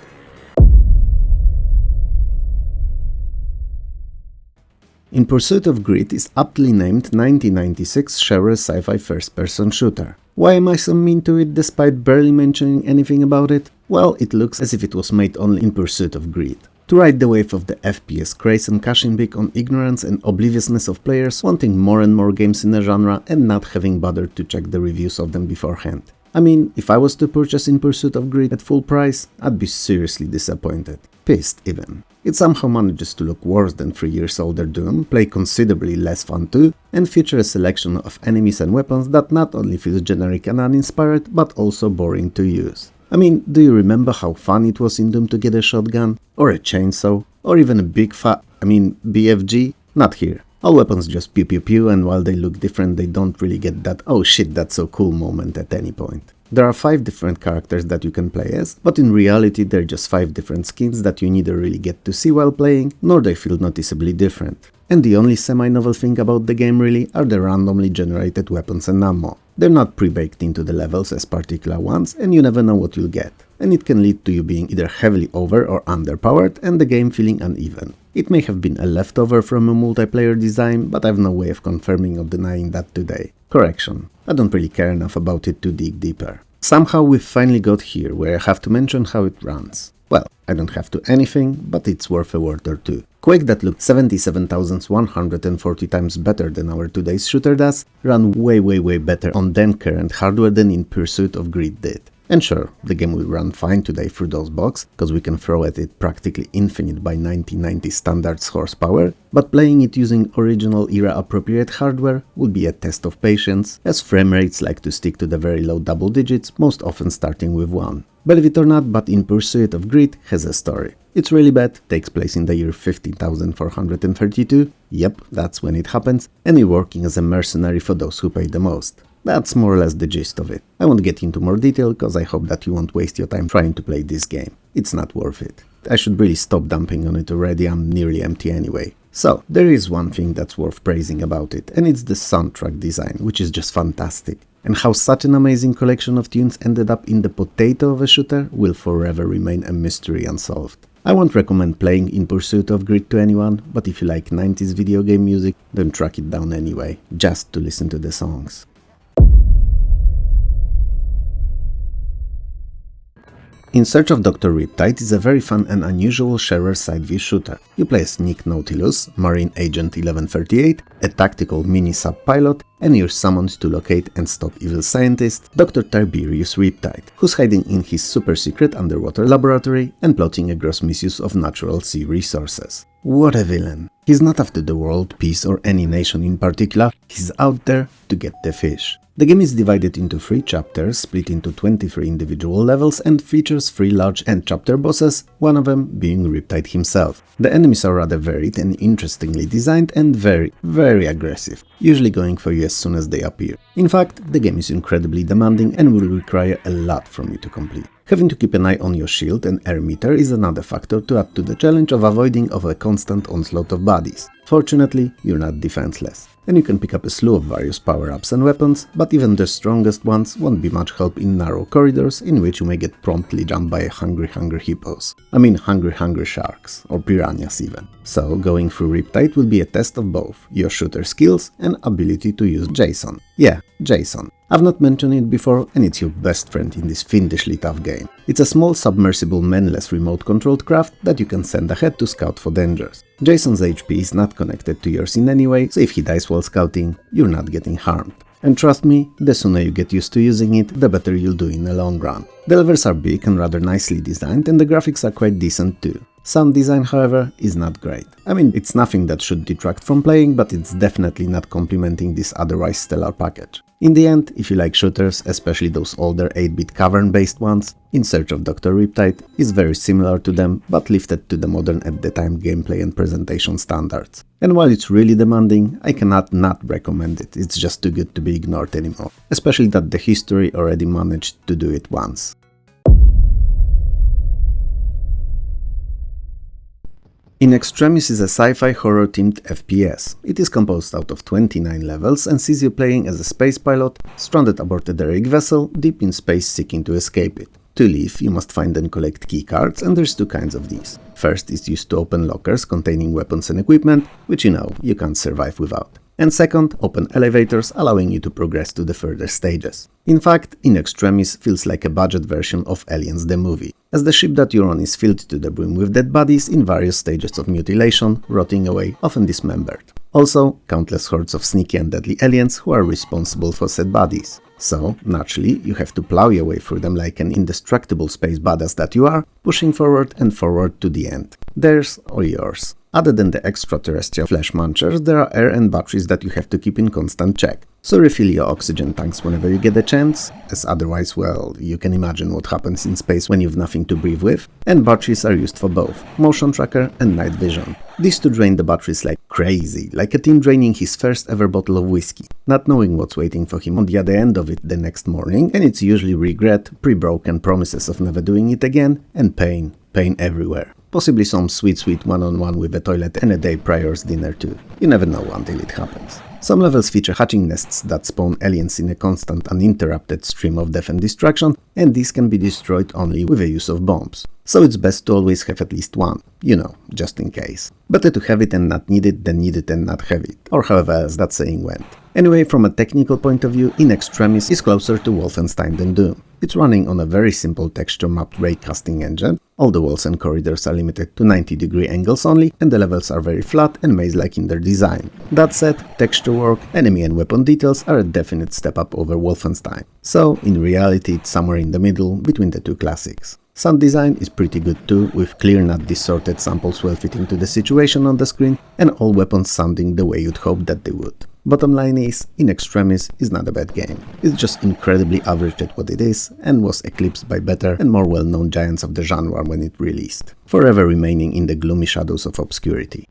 In Pursuit of Greed is aptly named 1996 genre sci-fi first-person shooter. Why am I so mean to it despite barely mentioning anything about it? Well, it looks as if it was made only in Pursuit of Greed. To ride the wave of the FPS craze and cashing big on ignorance and obliviousness of players wanting more and more games in the genre and not having bothered to check the reviews of them beforehand. I mean, if I was to purchase In Pursuit of Greed at full price, I'd be seriously disappointed. Pissed even. It somehow manages to look worse than 3 years older Doom, play considerably less fun too, and feature a selection of enemies and weapons that not only feels generic and uninspired, but also boring to use. I mean, do you remember how fun it was in Doom to get a shotgun? Or a chainsaw? Or even a big BFG? Not here. All weapons just pew pew pew, and while they look different, they don't really get that "oh shit, that's so cool" moment at any point. There are 5 different characters that you can play as, but in reality they're just 5 different skins that you neither really get to see while playing, nor they feel noticeably different. And the only semi-novel thing about the game really are the randomly generated weapons and ammo. They're not pre-baked into the levels as particular ones, and you never know what you'll get. And it can lead to you being either heavily over or underpowered and the game feeling uneven. It may have been a leftover from a multiplayer design, but I've no way of confirming or denying that today. Correction, I don't really care enough about it to dig deeper. Somehow we've finally got here where I have to mention how it runs. Well, I don't have to anything, but it's worth a word or two. Quake that looked 77,140 times better than our today's shooter does, ran way better on then current hardware than In Pursuit of Greed did. And sure, the game will run fine today through those box, cause we can throw at it practically infinite by 1990 standards horsepower, but playing it using original era appropriate hardware would be a test of patience, as frame rates like to stick to the very low double digits, most often starting with 1. Believe it or not, but In Pursuit of Greed has a story. It's really bad, takes place in the year 15,432, yep, that's when it happens, and you're working as a mercenary for those who pay the most. That's more or less the gist of it. I won't get into more detail, cause I hope that you won't waste your time trying to play this game. It's not worth it. I should really stop dumping on it already, I'm nearly empty anyway. So, there is one thing that's worth praising about it, and it's the soundtrack design, which is just fantastic. And how such an amazing collection of tunes ended up in the potato of a shooter will forever remain a mystery unsolved. I won't recommend playing In Pursuit of Greed to anyone, but if you like 90s video game music, then track it down anyway, just to listen to the songs. In Search of Dr. Riptide is a very fun and unusual sharer side-view shooter. You play as Nick Nautilus, Marine Agent 1138, a tactical mini-sub-pilot, and you're summoned to locate and stop evil scientist Dr. Tiberius Riptide, who's hiding in his super-secret underwater laboratory and plotting a gross misuse of natural sea resources. What a villain! He's not after the world, peace, or any nation in particular, he's out there to get the fish. The game is divided into 3 chapters, split into 23 individual levels, and features 3 large end chapter bosses, one of them being Riptide himself. The enemies are rather varied and interestingly designed and very aggressive, usually going for you as soon as they appear. In fact, the game is incredibly demanding and will require a lot from you to complete. Having to keep an eye on your shield and air meter is another factor to add to the challenge of avoiding a constant onslaught of bodies. Fortunately, you're not defenseless, and you can pick up a slew of various power-ups and weapons, but even the strongest ones won't be much help in narrow corridors in which you may get promptly jumped by hungry hippos. I mean hungry sharks, or piranhas even. So going through Riptide will be a test of both your shooter skills and ability to use Jason. Yeah, Jason. I've not mentioned it before, and it's your best friend in this fiendishly tough game. It's a small submersible manless remote-controlled craft that you can send ahead to scout for dangers. Jason's HP is not connected to yours in any way, so if he dies while scouting, you're not getting harmed. And trust me, the sooner you get used to using it, the better you'll do in the long run. The levels are big and rather nicely designed, and the graphics are quite decent too. Sound design, however, is not great. I mean, it's nothing that should detract from playing, but it's definitely not complementing this otherwise stellar package. In the end, if you like shooters, especially those older 8-bit cavern-based ones, In Search of Dr. Riptide is very similar to them, but lifted to the modern at the time gameplay and presentation standards. And while it's really demanding, I cannot not recommend it, it's just too good to be ignored anymore, especially that the history already managed to do it once. In Extremis is a sci-fi horror-themed FPS. It is composed out of 29 levels and sees you playing as a space pilot stranded aboard a derelict vessel deep in space seeking to escape it. To leave, you must find and collect keycards, and there's two kinds of these. First is used to open lockers containing weapons and equipment, which you know you can't survive without. And second, open elevators, allowing you to progress to the further stages. In fact, In Extremis feels like a budget version of Aliens the movie, as the ship that you're on is filled to the brim with dead bodies in various stages of mutilation, rotting away, often dismembered. Also, countless hordes of sneaky and deadly aliens who are responsible for said bodies. So, naturally, you have to plow your way through them like an indestructible space badass that you are, pushing forward and forward to the end. Theirs or yours. Other than the extraterrestrial flesh munchers, there are air and batteries that you have to keep in constant check. So refill your oxygen tanks whenever you get a chance, as otherwise, well, you can imagine what happens in space when you've nothing to breathe with. And batteries are used for both, motion tracker and night vision. These two drain the batteries like crazy, like a teen draining his first ever bottle of whiskey, not knowing what's waiting for him on the other end of it the next morning, and it's usually regret, pre-broken promises of never doing it again, and pain everywhere. Possibly some sweet one-on-one with a toilet and a day prior's dinner too. You never know until it happens. Some levels feature hatching nests that spawn aliens in a constant uninterrupted stream of death and destruction, and these can be destroyed only with the use of bombs. So it's best to always have at least one, you know, just in case. Better to have it and not need it than need it and not have it, or however else that saying went. Anyway, from a technical point of view, In Extremis is closer to Wolfenstein than Doom. It's running on a very simple texture-mapped raycasting engine. All the walls and corridors are limited to 90-degree angles only, and the levels are very flat and maze-like in their design. That said, texture work, enemy and weapon details are a definite step up over Wolfenstein. So, in reality, it's somewhere in the middle between the two classics. Sound design is pretty good too, with clear, not distorted samples well fitting to the situation on the screen, and all weapons sounding the way you'd hope that they would. Bottom line is, In Extremis is not a bad game. It's just incredibly average at what it is, and was eclipsed by better and more well-known giants of the genre when it released, forever remaining in the gloomy shadows of obscurity.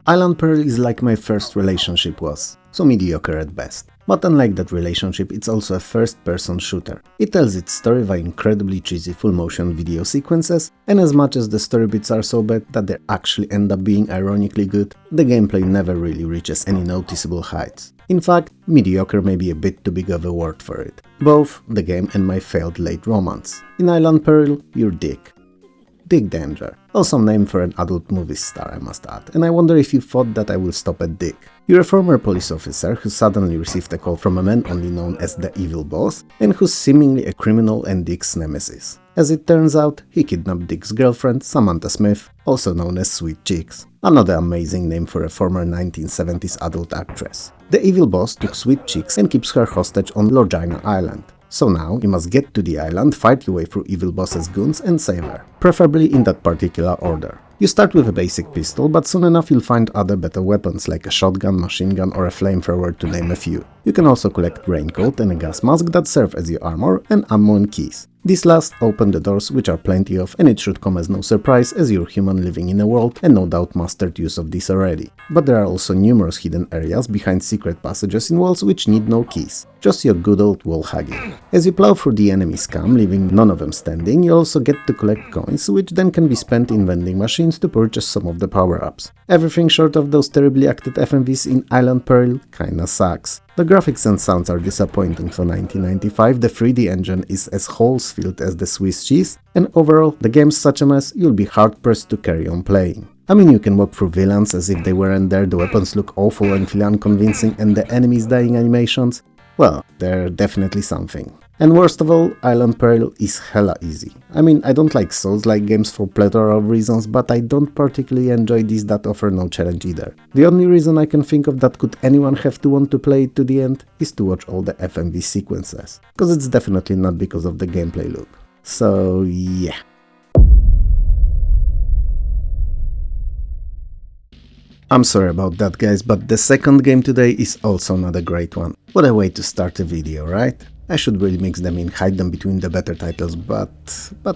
Island Pearl is like my first relationship was, so mediocre at best. But unlike that relationship, it's also a first-person shooter. It tells its story via incredibly cheesy full-motion video sequences, and as much as the story bits are so bad that they actually end up being ironically good, the gameplay never really reaches any noticeable heights. In fact, mediocre may be a bit too big of a word for it. Both the game and my failed late romance. In Island Pearl, you're Dick. Dick Danger. Awesome name for an adult movie star, I must add, and I wonder if you thought that I will stop at Dick. You're a former police officer who suddenly received a call from a man only known as the Evil Boss, and who's seemingly a criminal and Dick's nemesis. As it turns out, he kidnapped Dick's girlfriend, Samantha Smith, also known as Sweet Cheeks. Another amazing name for a former 1970s adult actress. The Evil Boss took Sweet Cheeks and keeps her hostage on Lorgina Island. So now, you must get to the island, fight your way through Evil Boss's goons and save her, preferably in that particular order. You start with a basic pistol, but soon enough you'll find other better weapons like a shotgun, machine gun or a flamethrower to name a few. You can also collect raincoat and a gas mask that serve as your armor, and ammo and keys. These last open the doors, which are plenty of, and it should come as no surprise as you're human living in a world and no doubt mastered use of these already. But there are also numerous hidden areas behind secret passages in walls which need no keys, just your good old wall hugging. As you plow through the enemy scum, leaving none of them standing, you also get to collect coins, which then can be spent in vending machines to purchase some of the power-ups. Everything short of those terribly acted FMVs in Island Peril kinda sucks. The graphics and sounds are disappointing for 1995, the 3D engine is as holes-filled as the Swiss cheese, and overall, the game's such a mess you'll be hard-pressed to carry on playing. I mean, you can walk through villains as if they weren't there, the weapons look awful and feel unconvincing, and the enemies' dying animations, well, they're definitely something. And worst of all, Island Peril is hella easy. I mean, I don't like Souls-like games for plethora of reasons, but I don't particularly enjoy these that offer no challenge either. The only reason I can think of that could anyone have to want to play it to the end is to watch all the FMV sequences, cause it's definitely not because of the gameplay loop. So yeah. I'm sorry about that guys, but the second game today is also not a great one. What a way to start a video, right? I should really mix them in, hide them between the better titles, but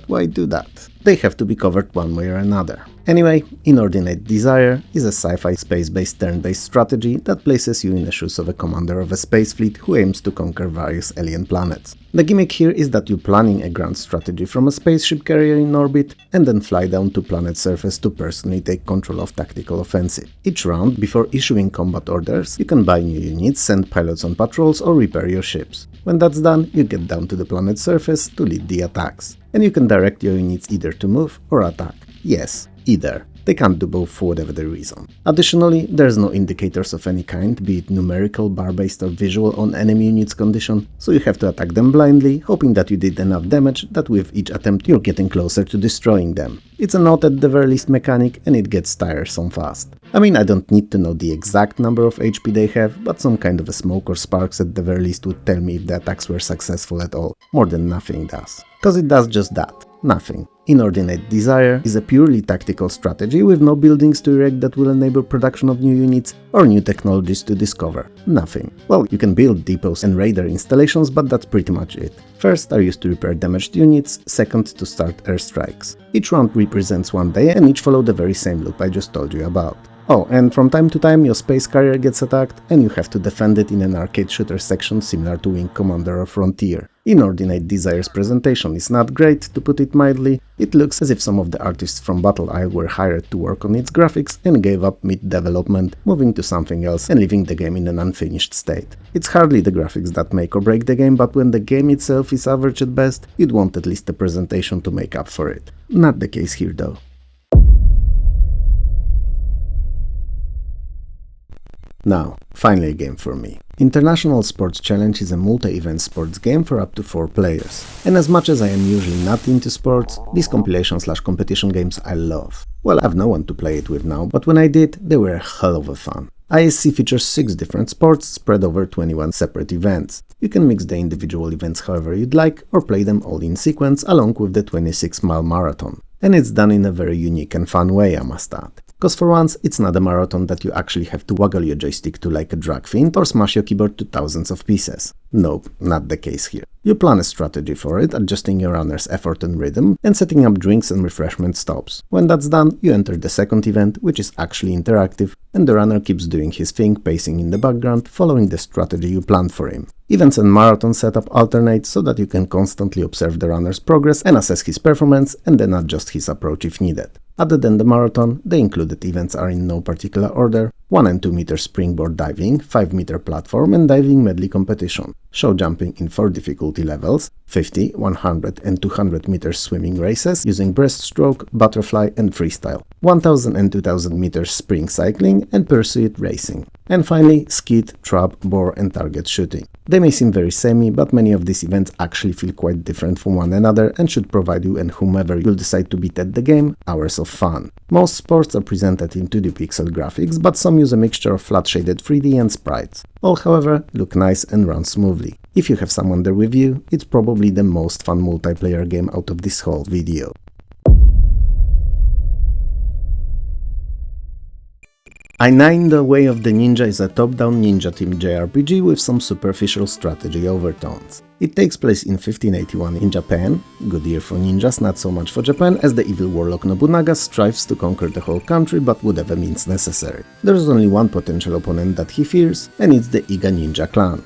why do that? They have to be covered one way or another. Anyway, Inordinate Desire is a sci-fi space-based turn-based strategy that places you in the shoes of a commander of a space fleet who aims to conquer various alien planets. The gimmick here is that you're planning a grand strategy from a spaceship carrier in orbit and then fly down to planet surface to personally take control of tactical offensive. Each round, before issuing combat orders, you can buy new units, send pilots on patrols or repair your ships. When that's done, you get down to the planet surface to lead the attacks. And you can direct your units either to move or attack. Yes, either. They can't do both for whatever the reason. Additionally, there's no indicators of any kind, be it numerical, bar-based or visual on enemy units' condition, so you have to attack them blindly, hoping that you did enough damage that with each attempt you're getting closer to destroying them. It's a not at the very least mechanic, and it gets tiresome fast. I mean, I don't need to know the exact number of HP they have, but some kind of a smoke or sparks at the very least would tell me if the attacks were successful at all, more than nothing does. Cause it does just that. Nothing. Inordinate Desire is a purely tactical strategy with no buildings to erect that will enable production of new units or new technologies to discover. Nothing. Well, you can build depots and radar installations, but that's pretty much it. First are used to repair damaged units, second to start airstrikes. Each round represents one day and each follow the very same loop I just told you about. Oh, and from time to time your space carrier gets attacked and you have to defend it in an arcade shooter section similar to Wing Commander or Frontier. Inordinate Desire's presentation is not great, to put it mildly. It looks as if some of the artists from Battle Isle were hired to work on its graphics and gave up mid-development, moving to something else and leaving the game in an unfinished state. It's hardly the graphics that make or break the game, but when the game itself is average at best, you'd want at least the presentation to make up for it. Not the case here though. Now, finally a game for me. International Sports Challenge is a multi-event sports game for up to 4 players. And as much as I am usually not into sports, these compilation/competition games I love. Well, I've no one to play it with now, but when I did, they were a hell of a fun. ISC features 6 different sports spread over 21 separate events. You can mix the individual events however you'd like, or play them all in sequence along with the 26-mile marathon. And it's done in a very unique and fun way, I must add. Cause for once, it's not a marathon that you actually have to waggle your joystick to like a drag fiend or smash your keyboard to thousands of pieces. Nope, not the case here. You plan a strategy for it, adjusting your runner's effort and rhythm, and setting up drinks and refreshment stops. When that's done, you enter the second event, which is actually interactive, and the runner keeps doing his thing, pacing in the background, following the strategy you planned for him. Events and marathon setup alternate so that you can constantly observe the runner's progress and assess his performance, and then adjust his approach if needed. Other than the marathon, the included events are in no particular order: 1 and 2 meter springboard diving, 5 meter platform and diving medley competition, show jumping in 4 difficulty levels, 50, 100 and 200 meters swimming races using breaststroke, butterfly and freestyle, 1000 and 2000 meters spring cycling and pursuit racing, and finally skeet, trap, bore and target shooting. They may seem very samey, but many of these events actually feel quite different from one another and should provide you and whomever you'll decide to beat at the game hours of fun. Most sports are presented in 2D pixel graphics, but some use a mixture of flat-shaded 3D and sprites. All, however, look nice and run smoothly. If you have someone there with you, it's probably the most fun multiplayer game out of this whole video. I9 The Way of the Ninja is a top-down ninja team JRPG with some superficial strategy overtones. It takes place in 1581 in Japan, good year for ninjas, not so much for Japan, as the evil warlock Nobunaga strives to conquer the whole country but whatever means necessary. There is only one potential opponent that he fears, and it's the Iga Ninja clan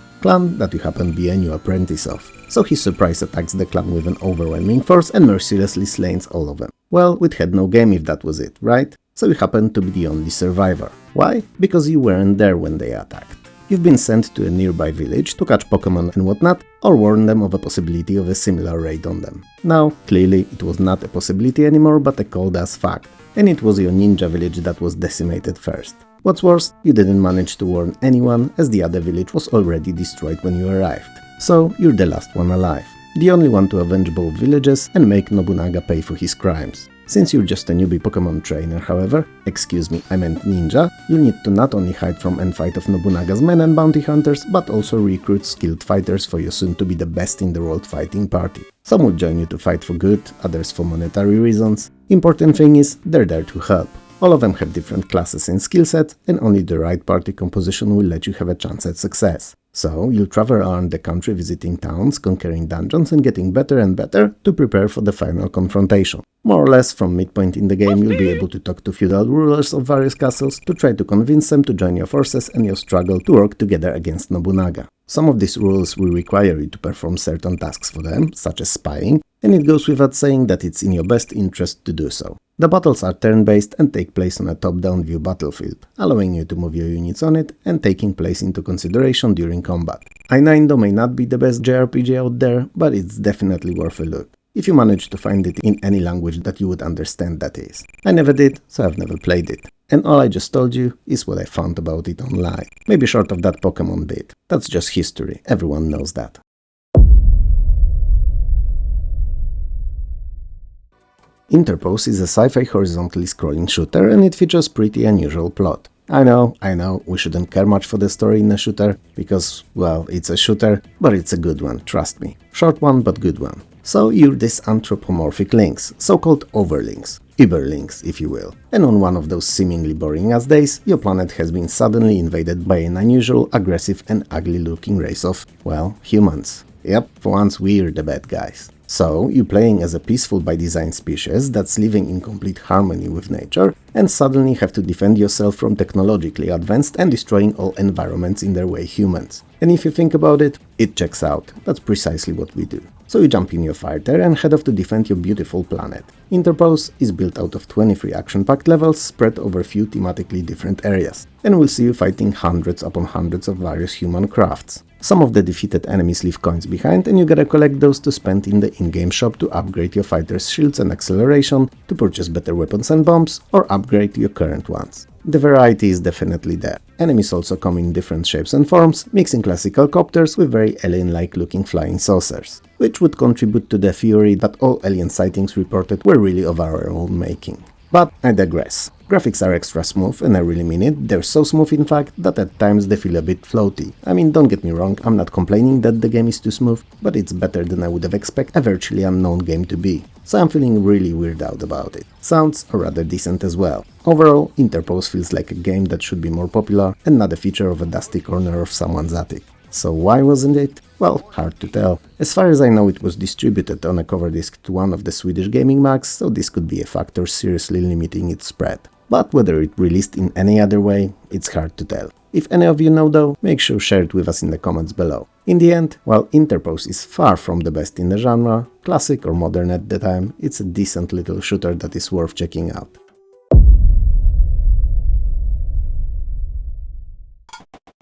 that you happen to be a new apprentice of. So he surprise attacks the clan with an overwhelming force and mercilessly slays all of them. Well, we'd had no game if that was it, right? So you happen to be the only survivor. Why? Because you weren't there when they attacked. You've been sent to a nearby village to catch Pokemon and whatnot, or warn them of a possibility of a similar raid on them. Now, clearly it was not a possibility anymore, but a cold-ass fact, and it was your ninja village that was decimated first. What's worse, you didn't manage to warn anyone, as the other village was already destroyed when you arrived. So you're the last one alive, the only one to avenge both villages and make Nobunaga pay for his crimes. Since you're just a newbie Pokemon trainer, however, excuse me, I meant ninja, you'll need to not only hide from and fight of Nobunaga's men and bounty hunters, but also recruit skilled fighters for your soon-to-be the best in the world fighting party. Some will join you to fight for good, others for monetary reasons. Important thing is, they're there to help. All of them have different classes and skill sets, and only the right party composition will let you have a chance at success. So, you'll travel around the country visiting towns, conquering dungeons and getting better and better to prepare for the final confrontation. More or less from midpoint in the game you'll be able to talk to feudal rulers of various castles to try to convince them to join your forces and your struggle to work together against Nobunaga. Some of these rulers will require you to perform certain tasks for them, such as spying, and it goes without saying that it's in your best interest to do so. The battles are turn-based and take place on a top-down view battlefield, allowing you to move your units on it and taking place into consideration during combat. I9 though may not be the best JRPG out there, but it's definitely worth a look. If you manage to find it in any language that you would understand, that is. I never did, so I've never played it. And all I just told you is what I found about it online. Maybe short of that Pokemon bit. That's just history, everyone knows that. Interpose is a sci-fi horizontally scrolling shooter and it features pretty unusual plot. I know, we shouldn't care much for the story in a shooter, because, well, it's a shooter, but it's a good one, trust me. Short one, but good one. So you're these anthropomorphic links, so-called overlinks, Uberlinks if you will. And on one of those seemingly boring-ass days, your planet has been suddenly invaded by an unusual, aggressive and ugly-looking race of, well, humans. Yep, for once we're the bad guys. So, you're playing as a peaceful by design species that's living in complete harmony with nature, and suddenly have to defend yourself from technologically advanced and destroying all environments in their way humans. And if you think about it, it checks out. That's precisely what we do. So you jump in your fighter and head off to defend your beautiful planet. Interpose is built out of 23 action-packed levels spread over a few thematically different areas, and we'll see you fighting hundreds upon hundreds of various human crafts. Some of the defeated enemies leave coins behind and you gotta collect those to spend in the in-game shop to upgrade your fighter's shields and acceleration, to purchase better weapons and bombs, or upgrade your current ones. The variety is definitely there. Enemies also come in different shapes and forms, mixing classical copters with very alien-like looking flying saucers, which would contribute to the theory that all alien sightings reported were really of our own making. But I digress. Graphics are extra smooth, and I really mean it. They're so smooth in fact that at times they feel a bit floaty. I mean, don't get me wrong, I'm not complaining that the game is too smooth, but it's better than I would have expected a virtually unknown game to be. So I'm feeling really weirded out about it. Sounds are rather decent as well. Overall, Interpose feels like a game that should be more popular and not a feature of a dusty corner of someone's attic. So why wasn't it? Well, hard to tell. As far as I know, it was distributed on a cover disc to one of the Swedish gaming mags, so this could be a factor seriously limiting its spread. But whether it released in any other way, it's hard to tell. If any of you know though, make sure to share it with us in the comments below. In the end, while Interpose is far from the best in the genre, classic or modern at the time, it's a decent little shooter that is worth checking out.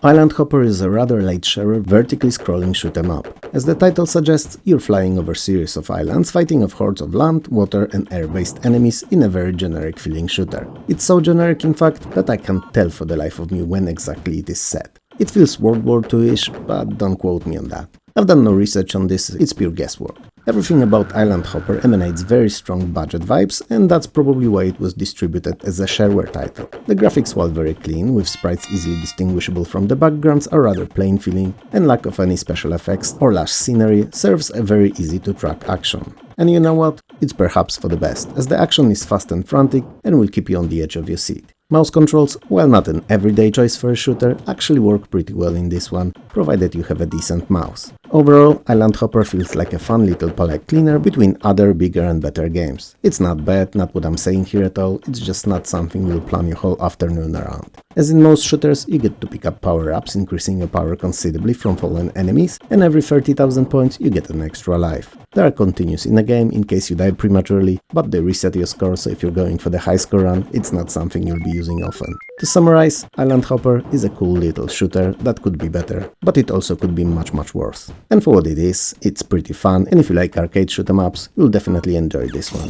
Island Hopper is a rather light sharer, vertically scrolling shoot 'em up. As the title suggests, you're flying over series of islands, fighting off hordes of land, water and air-based enemies in a very generic feeling shooter. It's so generic in fact that I can't tell for the life of me when exactly it is set. It feels World War II-ish, but don't quote me on that. I've done no research on this, it's pure guesswork. Everything about Island Hopper emanates very strong budget vibes, and that's probably why it was distributed as a shareware title. The graphics, while very clean, with sprites easily distinguishable from the backgrounds, are rather plain feeling, and lack of any special effects or lush scenery serves a very easy to track action. And you know what? It's perhaps for the best, as the action is fast and frantic and will keep you on the edge of your seat. Mouse controls, while not an everyday choice for a shooter, actually work pretty well in this one, provided you have a decent mouse. Overall, Island Hopper feels like a fun little palette cleaner between other bigger and better games. It's not bad, not what I'm saying here at all, it's just not something you'll plan your whole afternoon around. As in most shooters, you get to pick up power-ups, increasing your power considerably from fallen enemies, and every 30,000 points you get an extra life. There are continues in the game in case you die prematurely, but they reset your score, so if you're going for the high score run, it's not something you'll be using often. To summarize, Island Hopper is a cool little shooter that could be better, but it also could be much worse. And for what it is, it's pretty fun, and if you like arcade shoot 'em ups, you'll definitely enjoy this one.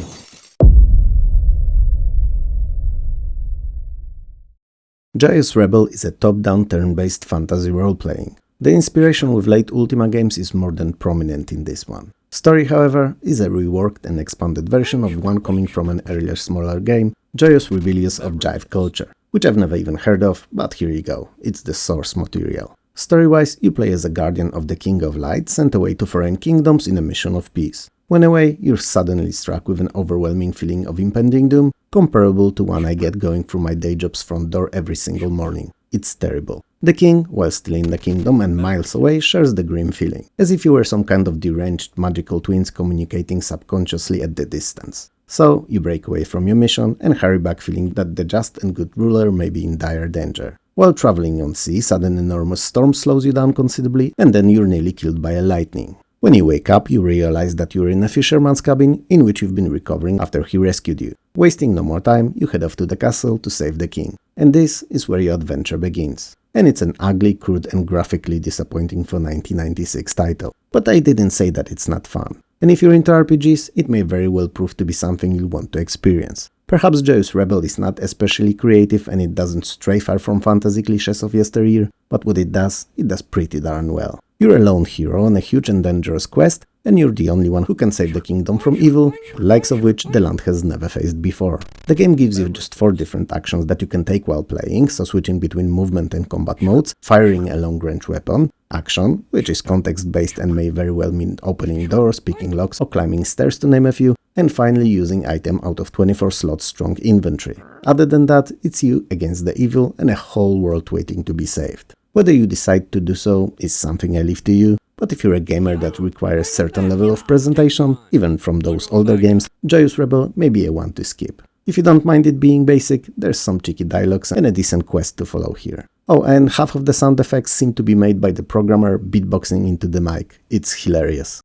Joyous Rebel is a top-down turn-based fantasy role-playing. The inspiration with late Ultima games is more than prominent in this one. Story, however, is a reworked and expanded version of one coming from an earlier smaller game, Joyous Rebellious of Jive Culture, which I've never even heard of, but here you go, it's the source material. Story-wise, you play as a guardian of the King of Light sent away to foreign kingdoms in a mission of peace. When away, you're suddenly struck with an overwhelming feeling of impending doom, comparable to one I get going through my day job's front door every single morning. It's terrible. The king, while still in the kingdom and miles away, shares the grim feeling, as if you were some kind of deranged magical twins communicating subconsciously at the distance. So, you break away from your mission and hurry back feeling that the just and good ruler may be in dire danger. While traveling on sea, sudden enormous storm slows you down considerably, and then you're nearly killed by a lightning. When you wake up, you realize that you're in a fisherman's cabin in which you've been recovering after he rescued you. Wasting no more time, you head off to the castle to save the king. And this is where your adventure begins. And it's an ugly, crude and graphically disappointing for 1996 title. But I didn't say that it's not fun. And if you're into RPGs, it may very well prove to be something you'll want to experience. Perhaps Joyous Rebel is not especially creative and it doesn't stray far from fantasy cliches of yesteryear, but what it does pretty darn well. You're a lone hero on a huge and dangerous quest, and you're the only one who can save the kingdom from evil, the likes of which the land has never faced before. The game gives you just 4 different actions that you can take while playing, so switching between movement and combat modes, firing a long-range weapon, action, which is context-based and may very well mean opening doors, picking locks or climbing stairs to name a few, and finally using item out of 24 slots strong inventory. Other than that, it's you against the evil and a whole world waiting to be saved. Whether you decide to do so is something I leave to you, but if you're a gamer that requires a certain level of presentation, even from those older games, Joyous Rebel may be a one to skip. If you don't mind it being basic, there's some cheeky dialogues and a decent quest to follow here. Oh, and half of the sound effects seem to be made by the programmer beatboxing into the mic. It's hilarious.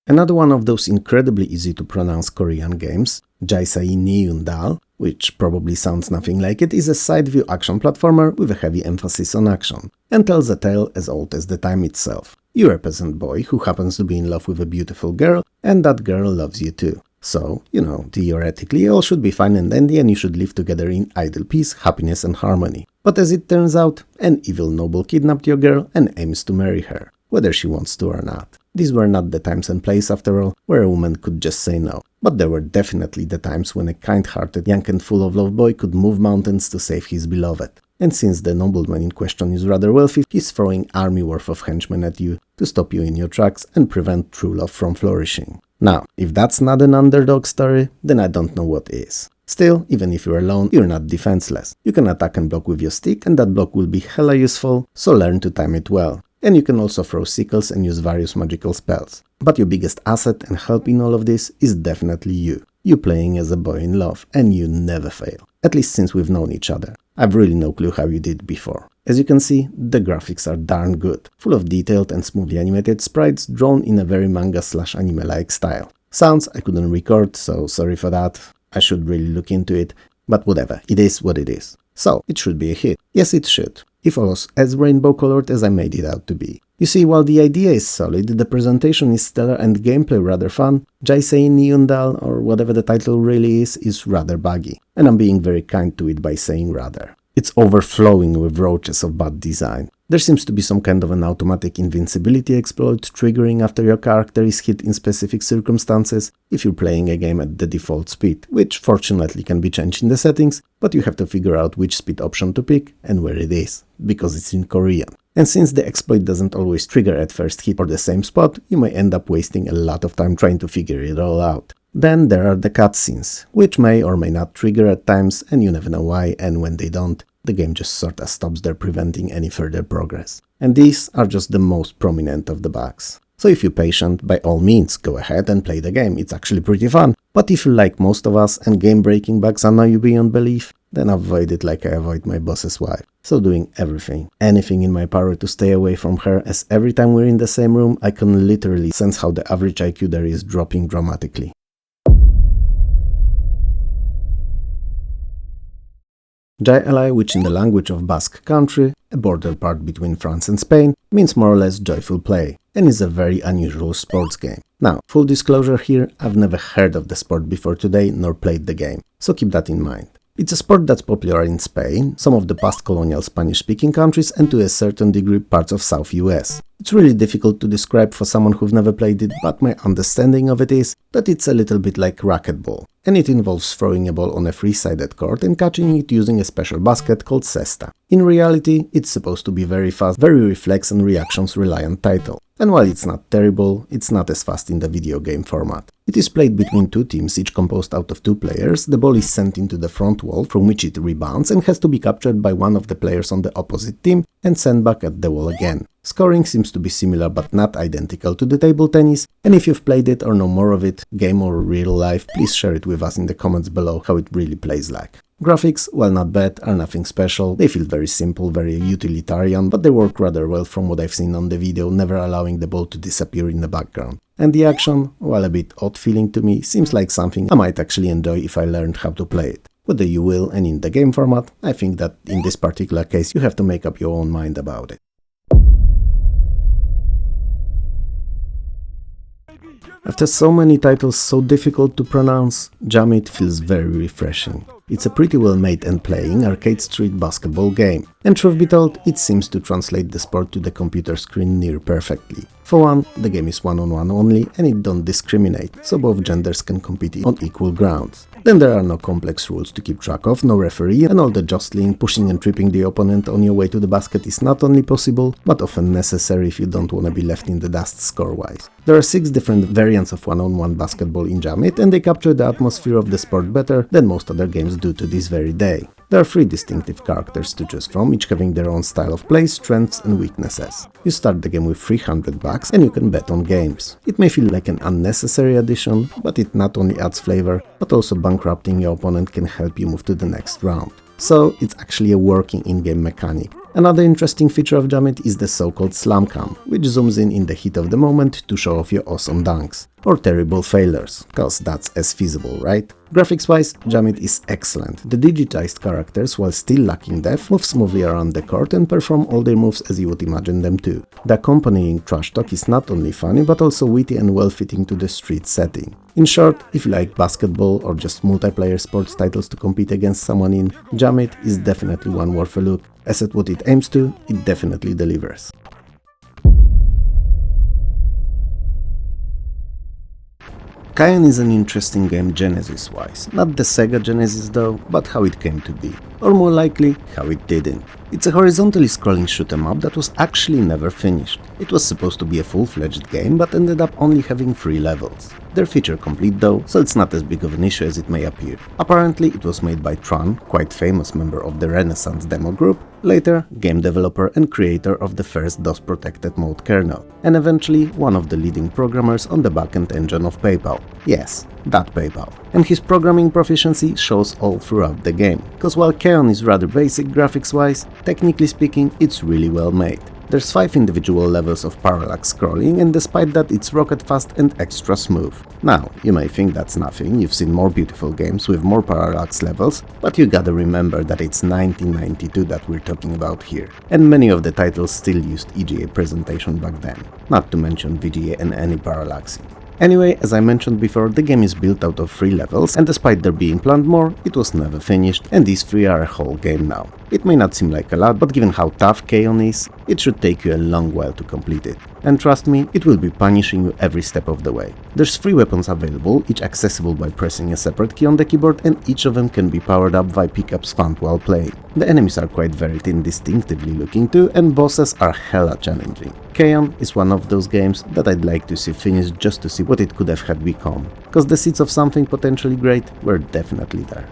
Another one of those incredibly easy to pronounce Korean games, Jaisai Niundal, which probably sounds nothing like it, is a side-view action platformer with a heavy emphasis on action, and tells a tale as old as the time itself. You're a peasant boy who happens to be in love with a beautiful girl, and that girl loves you too. So, theoretically all should be fine and dandy and you should live together in idle peace, happiness and harmony. But as it turns out, an evil noble kidnapped your girl and aims to marry her, whether she wants to or not. These were not the times and place, after all, where a woman could just say no. But there were definitely the times when a kind-hearted, young and full of love boy could move mountains to save his beloved. And since the nobleman in question is rather wealthy, he's throwing army worth of henchmen at you to stop you in your tracks and prevent true love from flourishing. Now, if that's not an underdog story, then I don't know what is. Still, even if you're alone, you're not defenseless. You can attack and block with your stick, and that block will be hella useful, so learn to time it well. And you can also throw sickles and use various magical spells. But your biggest asset and help in all of this is definitely you. You playing as a boy in love, and you never fail. At least since we've known each other. I've really no clue how you did before. As you can see, the graphics are darn good, full of detailed and smoothly animated sprites drawn in a very manga/anime-like style. Sounds I couldn't record, so sorry for that. I should really look into it. But whatever, it is what it is. So, it should be a hit. Yes, it should. If it was as rainbow-colored as I made it out to be. You see, while the idea is solid, the presentation is stellar and gameplay rather fun, Jaisei Nyundal, or whatever the title really is rather buggy. And I'm being very kind to it by saying rather. It's overflowing with roaches of bad design. There seems to be some kind of an automatic invincibility exploit triggering after your character is hit in specific circumstances if you're playing a game at the default speed, which fortunately can be changed in the settings, but you have to figure out which speed option to pick and where it is, because it's in Korean. And since the exploit doesn't always trigger at first hit or the same spot, you may end up wasting a lot of time trying to figure it all out. Then there are the cutscenes, which may or may not trigger at times, and you never know why, and when they don't, the game just sorta stops there, preventing any further progress. And these are just the most prominent of the bugs. So if you're patient, by all means, go ahead and play the game, it's actually pretty fun. But if you like most of us and game-breaking bugs annoy you beyond belief, then avoid it like I avoid my boss's wife. So doing everything, anything in my power to stay away from her, as every time we're in the same room, I can literally sense how the average IQ there is dropping dramatically. Jai-Alai, which in the language of Basque Country, a border part between France and Spain, means more or less joyful play, and is a very unusual sports game. Now, full disclosure here, I've never heard of the sport before today, nor played the game, so keep that in mind. It's a sport that's popular in Spain, some of the past colonial Spanish-speaking countries, and to a certain degree parts of South US. It's really difficult to describe for someone who've never played it, but my understanding of it is that it's a little bit like racquetball, and it involves throwing a ball on a three-sided court and catching it using a special basket called cesta. In reality, it's supposed to be very fast, very reflex and reactions reliant title. And while it's not terrible, it's not as fast in the video game format. It is played between two teams, each composed out of two players. The ball is sent into the front wall, from which it rebounds and has to be captured by one of the players on the opposite team and sent back at the wall again. Scoring seems to be similar but not identical to the table tennis, and if you've played it or know more of it, game or real life, please share it with us in the comments below how it really plays like. Graphics, while not bad, are nothing special. They feel very simple, very utilitarian, but they work rather well from what I've seen on the video, never allowing the ball to disappear in the background. And the action, while a bit odd feeling to me, seems like something I might actually enjoy if I learned how to play it. Whether you will, and in the game format, I think that in this particular case you have to make up your own mind about it. After so many titles so difficult to pronounce, Jamit feels very refreshing. It's a pretty well made and playing arcade street basketball game, and truth be told, it seems to translate the sport to the computer screen near perfectly. For one, the game is one-on-one only and it don't discriminate, so both genders can compete on equal grounds. Then there are no complex rules to keep track of, no referee, and all the jostling, pushing and tripping the opponent on your way to the basket is not only possible, but often necessary if you don't want to be left in the dust score-wise. There are 6 different variants of one-on-one basketball in Jamit, and they capture the atmosphere of the sport better than most other games do to this very day. There are 3 distinctive characters to choose from, each having their own style of play, strengths and weaknesses. You start the game with $300 and you can bet on games. It may feel like an unnecessary addition, but it not only adds flavor, but also bankrupting your opponent can help you move to the next round. So it's actually a working in-game mechanic. Another interesting feature of Jamit is the so-called slam cam, which zooms in the heat of the moment to show off your awesome dunks. Or terrible failures, cause that's as feasible, right? Graphics-wise, Jamit is excellent. The digitized characters, while still lacking depth, move smoothly around the court and perform all their moves as you would imagine them to. The accompanying trash talk is not only funny, but also witty and well-fitting to the street setting. In short, if you like basketball or just multiplayer sports titles to compete against someone in, Jamit is definitely one worth a look. As at what it aims to, it definitely delivers. Cayenne is an interesting game Genesis-wise, not the Sega Genesis though, but how it came to be, or more likely, how it didn't. It's a horizontally scrolling shoot-em-up that was actually never finished. It was supposed to be a full-fledged game, but ended up only having 3 levels. They're feature complete though, so it's not as big of an issue as it may appear. Apparently it was made by Tron, quite famous member of the Renaissance demo group, later game developer and creator of the first DOS-protected mode kernel, and eventually one of the leading programmers on the backend engine of PayPal. Yes, that PayPal. And his programming proficiency shows all throughout the game, cause while Cayenne is rather basic graphics-wise, technically speaking it's really well made. There's 5 individual levels of parallax scrolling, and despite that it's rocket fast and extra smooth. Now, you may think that's nothing, you've seen more beautiful games with more parallax levels, but you gotta remember that it's 1992 that we're talking about here, and many of the titles still used EGA presentation back then, not to mention VGA and any parallaxing. Anyway, as I mentioned before, the game is built out of 3 levels, and despite there being planned more, it was never finished, and these 3 are a whole game now. It may not seem like a lot, but given how tough K-On! Is, it should take you a long while to complete it. And trust me, it will be punishing you every step of the way. There's 3 weapons available, each accessible by pressing a separate key on the keyboard, and each of them can be powered up via pickups found while playing. The enemies are quite varied and distinctively looking too, and bosses are hella challenging. K-On! Is one of those games that I'd like to see finished just to see what it could have had become, cause the seeds of something potentially great were definitely there.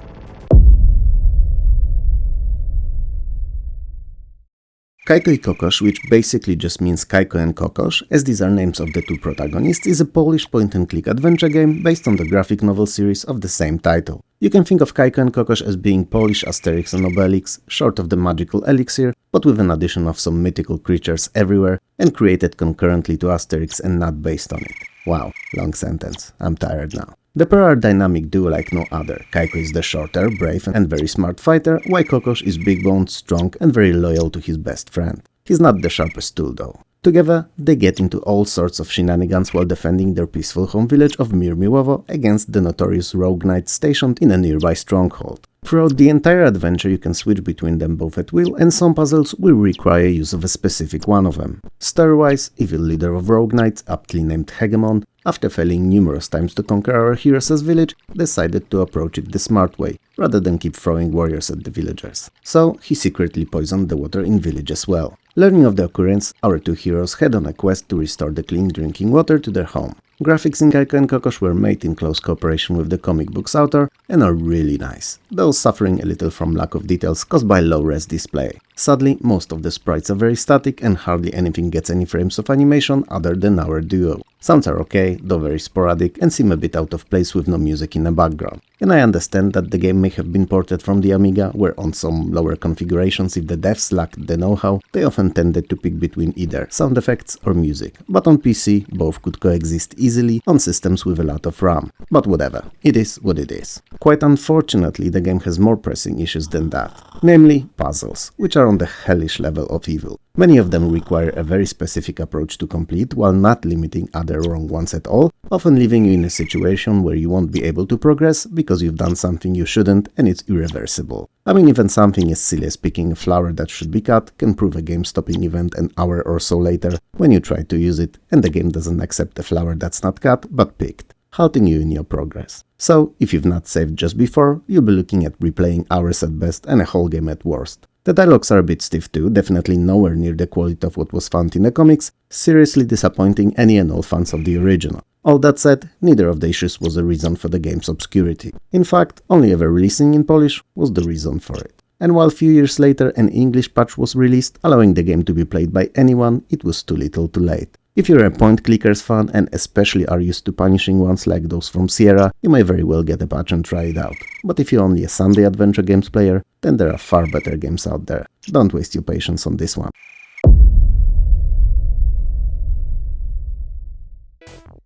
Kaiko i Kokosz, which basically just means Kaiko and Kokosz, as these are names of the 2 protagonists, is a Polish point-and-click adventure game based on the graphic novel series of the same title. You can think of Kaiko and Kokosz as being Polish Asterix and Obelix, short of the magical elixir, but with an addition of some mythical creatures everywhere, and created concurrently to Asterix and not based on it. Wow, long sentence, I'm tired now. The pair are dynamic duo like no other. Kaiko is the shorter, brave and very smart fighter, while Kokosz is big-boned, strong and very loyal to his best friend. He's not the sharpest tool though. Together, they get into all sorts of shenanigans while defending their peaceful home village of Mirmiłowo against the notorious rogue knights stationed in a nearby stronghold. Throughout the entire adventure you can switch between them both at will, and some puzzles will require use of a specific one of them. Story-wise, evil leader of rogue knights, aptly named Hegemon, after failing numerous times to conquer our heroes' village, decided to approach it the smart way, rather than keep throwing warriors at the villagers. So he secretly poisoned the water in village as well. Learning of the occurrence, our 2 heroes head on a quest to restore the clean drinking water to their home. Graphics in Kaiko and Kokosz were made in close cooperation with the comic book's author and are really nice, though suffering a little from lack of details caused by low-res display. Sadly, most of the sprites are very static and hardly anything gets any frames of animation other than our duo. Sounds are okay, though very sporadic, and seem a bit out of place with no music in the background. And I understand that the game may have been ported from the Amiga, where on some lower configurations, if the devs lacked the know-how, they often tended to pick between either sound effects or music. But on PC, both could coexist easily on systems with a lot of RAM. But whatever, it is what it is. Quite unfortunately, the game has more pressing issues than that. Namely, puzzles, which are on the hellish level of evil. Many of them require a very specific approach to complete, while not limiting other wrong ones at all, often leaving you in a situation where you won't be able to progress because you've done something you shouldn't and it's irreversible. I mean, even something as silly as picking a flower that should be cut can prove a game-stopping event an hour or so later when you try to use it and the game doesn't accept a flower that's not cut but picked, halting you in your progress. So, if you've not saved just before, you'll be looking at replaying hours at best and a whole game at worst. The dialogues are a bit stiff too, definitely nowhere near the quality of what was found in the comics, seriously disappointing any and all fans of the original. All that said, neither of the issues was a reason for the game's obscurity. In fact, only ever releasing in Polish was the reason for it. And while a few years later an English patch was released, allowing the game to be played by anyone, it was too little too late. If you're a point-clickers fan and especially are used to punishing ones like those from Sierra, you may very well get a patch and try it out. But if you're only a Sunday adventure games player, then there are far better games out there. Don't waste your patience on this one.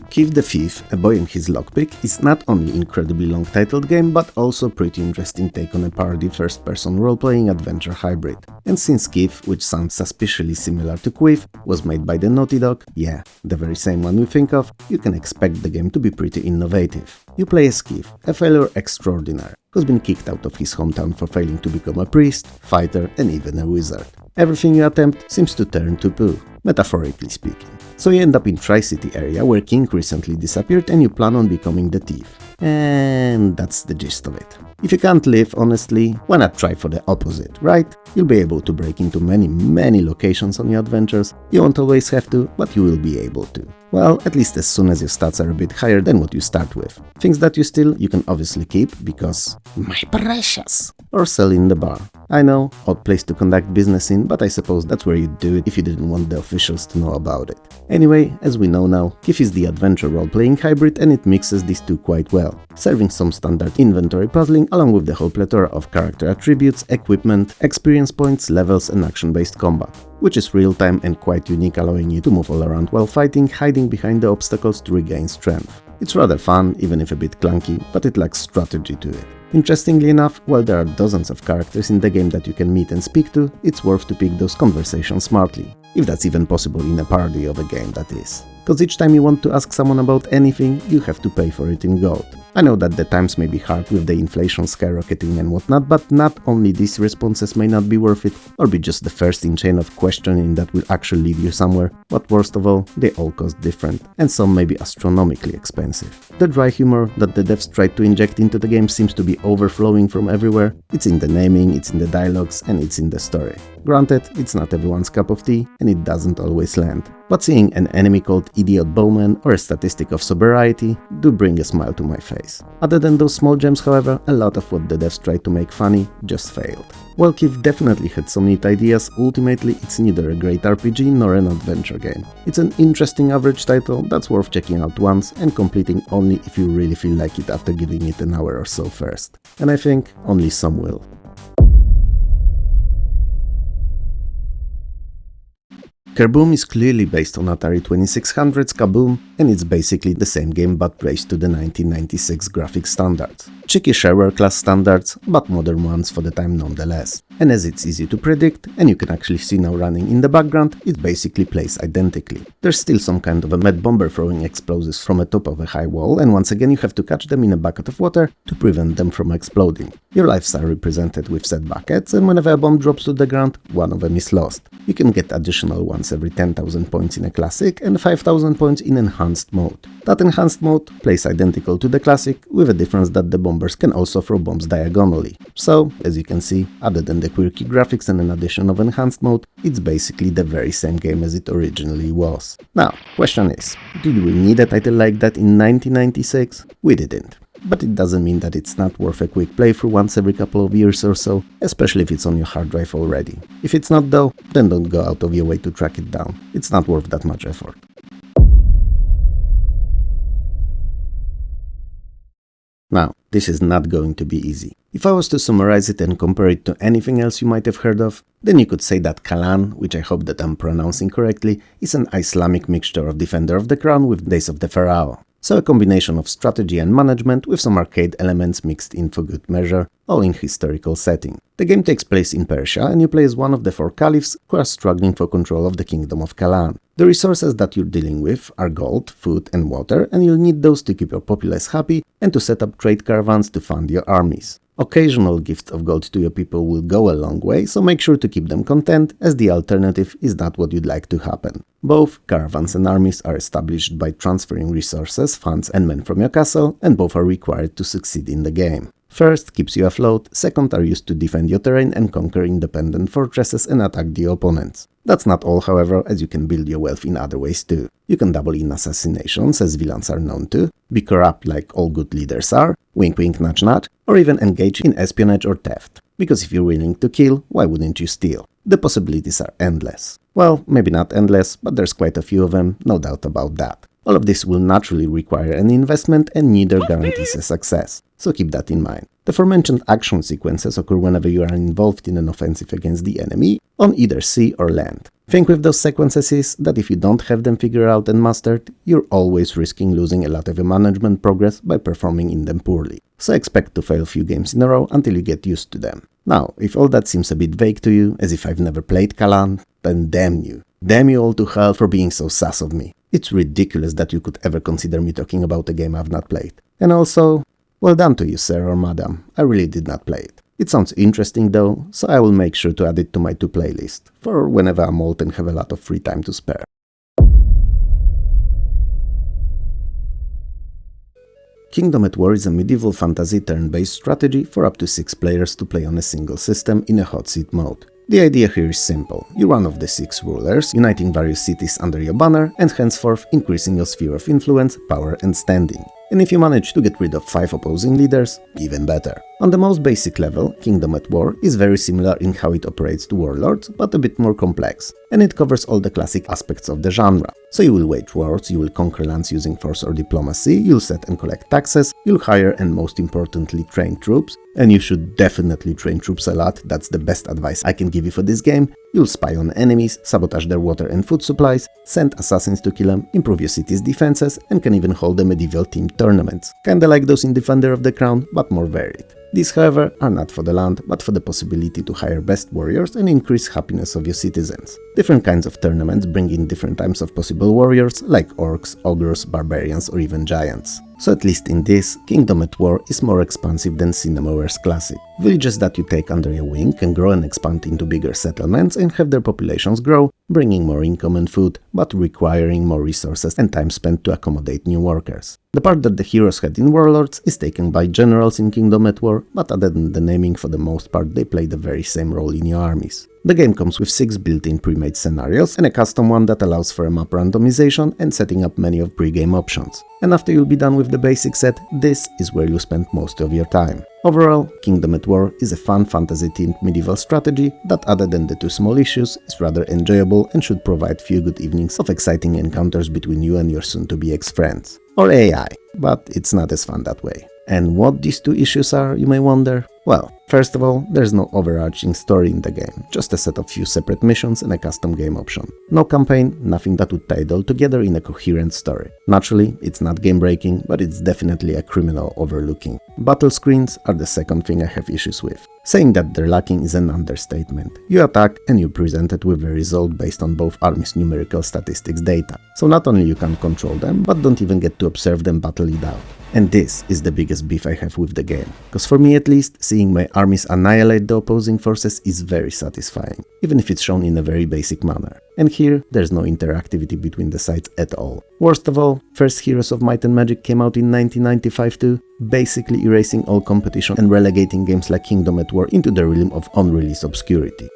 Keith the Thief, A Boy and His Lockpick is not only an incredibly long-titled game, but also a pretty interesting take on a parody first-person role-playing adventure hybrid. And since Keith, which sounds suspiciously similar to Quiff, was made by the Naughty Dog, yeah, the very same one you think of, you can expect the game to be pretty innovative. You play as Keith, a failure extraordinaire, who's been kicked out of his hometown for failing to become a priest, fighter, and even a wizard. Everything you attempt seems to turn to poo, metaphorically speaking. So you end up in Tri-City area where King recently disappeared and you plan on becoming the thief. And that's the gist of it. If you can't live, honestly, why not try for the opposite, right? You'll be able to break into many locations on your adventures. You won't always have to, but you will be able to. Well, at least as soon as your stats are a bit higher than what you start with. Things that you steal, you can obviously keep, because my precious! Or sell in the bar. I know, odd place to conduct business in, but I suppose that's where you'd do it if you didn't want the officials to know about it. Anyway, as we know now, Kif is the adventure role-playing hybrid and it mixes these two quite well, serving some standard inventory puzzling along with the whole plethora of character attributes, equipment, experience points, levels and action-based combat, which is real-time and quite unique, allowing you to move all around while fighting, hiding behind the obstacles to regain strength. It's rather fun, even if a bit clunky, but it lacks strategy to it. Interestingly enough, while there are dozens of characters in the game that you can meet and speak to, it's worth to pick those conversations smartly. If that's even possible in a parody of a game, that is. Cause each time you want to ask someone about anything, you have to pay for it in gold. I know that the times may be hard with the inflation skyrocketing and whatnot, but not only these responses may not be worth it, or be just the first in chain of questioning that will actually lead you somewhere, but worst of all, they all cost different, and some may be astronomically expensive. The dry humor that the devs tried to inject into the game seems to be overflowing from everywhere. It's in the naming, it's in the dialogues, and it's in the story. Granted, it's not everyone's cup of tea, and it doesn't always land. But seeing an enemy called Idiot Bowman or a statistic of sobriety do bring a smile to my face. Other than those small gems, however, a lot of what the devs tried to make funny just failed. While Keith definitely had some neat ideas, ultimately it's neither a great RPG nor an adventure game. It's an interesting average title that's worth checking out once and completing only if you really feel like it after giving it an hour or so first. And I think only some will. Kerboom is clearly based on Atari 2600's Kaboom, and it's basically the same game but raised to the 1996 graphics standards. Cheeky shareware class standards, but modern ones for the time nonetheless. And as it's easy to predict, and you can actually see now running in the background, it basically plays identically. There's still some kind of a mad bomber throwing explosives from the top of a high wall, and once again you have to catch them in a bucket of water to prevent them from exploding. Your lives are represented with said buckets, and whenever a bomb drops to the ground, one of them is lost. You can get additional ones every 10,000 points in a classic and 5,000 points in enhanced mode. That enhanced mode plays identical to the classic, with a difference that the bombers can also throw bombs diagonally. So, as you can see, other than the quirky graphics and an addition of enhanced mode, it's basically the very same game as it originally was. Now, question is, did we need a title like that in 1996? We didn't. But it doesn't mean that it's not worth a quick playthrough once every couple of years or so, especially if it's on your hard drive already. If it's not though, then don't go out of your way to track it down. It's not worth that much effort. Now, this is not going to be easy. If I was to summarize it and compare it to anything else you might have heard of, then you could say that Kalan, which I hope that I'm pronouncing correctly, is an Islamic mixture of Defender of the Crown with Days of the Pharaoh. So a combination of strategy and management with some arcade elements mixed in for good measure, all in historical setting. The game takes place in Persia and you play as one of the 4 caliphs who are struggling for control of the kingdom of Kalan. The resources that you're dealing with are gold, food and water, and you'll need those to keep your populace happy and to set up trade caravans to fund your armies. Occasional gifts of gold to your people will go a long way, so make sure to keep them content, as the alternative is not what you'd like to happen. Both caravans and armies are established by transferring resources, funds and men from your castle, and both are required to succeed in the game. First keeps you afloat, second are used to defend your terrain and conquer independent fortresses and attack the opponents. That's not all, however, as you can build your wealth in other ways too. You can double in assassinations, as villains are known to, be corrupt like all good leaders are, wink wink nudge nudge, or even engage in espionage or theft. Because if you're willing to kill, why wouldn't you steal? The possibilities are endless. Well, maybe not endless, but there's quite a few of them, no doubt about that. All of this will naturally require an investment and neither guarantees a success, so keep that in mind. The aforementioned action sequences occur whenever you are involved in an offensive against the enemy, on either sea or land. Thing with those sequences is that if you don't have them figured out and mastered, you're always risking losing a lot of your management progress by performing in them poorly. So expect to fail a few games in a row until you get used to them. Now, if all that seems a bit vague to you, as if I've never played Kalan, then damn you. Damn you all to hell for being so sus of me. It's ridiculous that you could ever consider me talking about a game I've not played. And also, well done to you, sir or madam. I really did not play it. It sounds interesting though, so I will make sure to add it to my to playlist, for whenever I'm old and have a lot of free time to spare. Kingdom at War is a medieval fantasy turn-based strategy for up to 6 players to play on a single system in a hot seat mode. The idea here is simple. You're one of the 6 rulers, uniting various cities under your banner and henceforth increasing your sphere of influence, power and standing. And if you manage to get rid of 5 opposing leaders, even better. On the most basic level, Kingdom at War is very similar in how it operates to Warlords, but a bit more complex, and it covers all the classic aspects of the genre. So you will wage wars, you will conquer lands using force or diplomacy, you'll set and collect taxes, you'll hire and most importantly train troops, and you should definitely train troops a lot, that's the best advice I can give you for this game. You'll spy on enemies, sabotage their water and food supplies, send assassins to kill them, improve your city's defenses, and can even hold the medieval themed tournaments. Kinda like those in Defender of the Crown, but more varied. These, however, are not for the land, but for the possibility to hire best warriors and increase happiness of your citizens. Different kinds of tournaments bring in different types of possible warriors, like orcs, ogres, barbarians, or even giants. So at least in this, Kingdom at War is more expansive than Cinemaware's classic. Villages that you take under your wing can grow and expand into bigger settlements and have their populations grow, bringing more income and food, but requiring more resources and time spent to accommodate new workers. The part that the heroes had in Warlords is taken by generals in Kingdom at War, but other than the naming, for the most part they play the very same role in your armies. The game comes with 6 built-in pre-made scenarios and a custom one that allows for a map randomization and setting up many of pre-game options. And after you'll be done with the basic set, this is where you spend most of your time. Overall, Kingdom at War is a fun fantasy-themed medieval strategy that, other than the 2 small issues, is rather enjoyable and should provide few good evenings of exciting encounters between you and your soon-to-be ex-friends. Or AI, but it's not as fun that way. And what these 2 issues are, you may wonder? Well, first of all, there's no overarching story in the game, just a set of few separate missions and a custom game option. No campaign, nothing that would tie it all together in a coherent story. Naturally, it's not game-breaking, but it's definitely a criminal overlooking. Battle screens are the second thing I have issues with. Saying that they're lacking is an understatement. You attack and you're presented with a result based on both armies' numerical statistics data. So not only you can't control them, but don't even get to observe them battle it out. And this is the biggest beef I have with the game, because for me at least, seeing my armies annihilate the opposing forces is very satisfying, even if it's shown in a very basic manner. And here, there's no interactivity between the sides at all. Worst of all, first Heroes of Might and Magic came out in 1995 too, basically erasing all competition and relegating games like Kingdom at War into the realm of unreleased obscurity.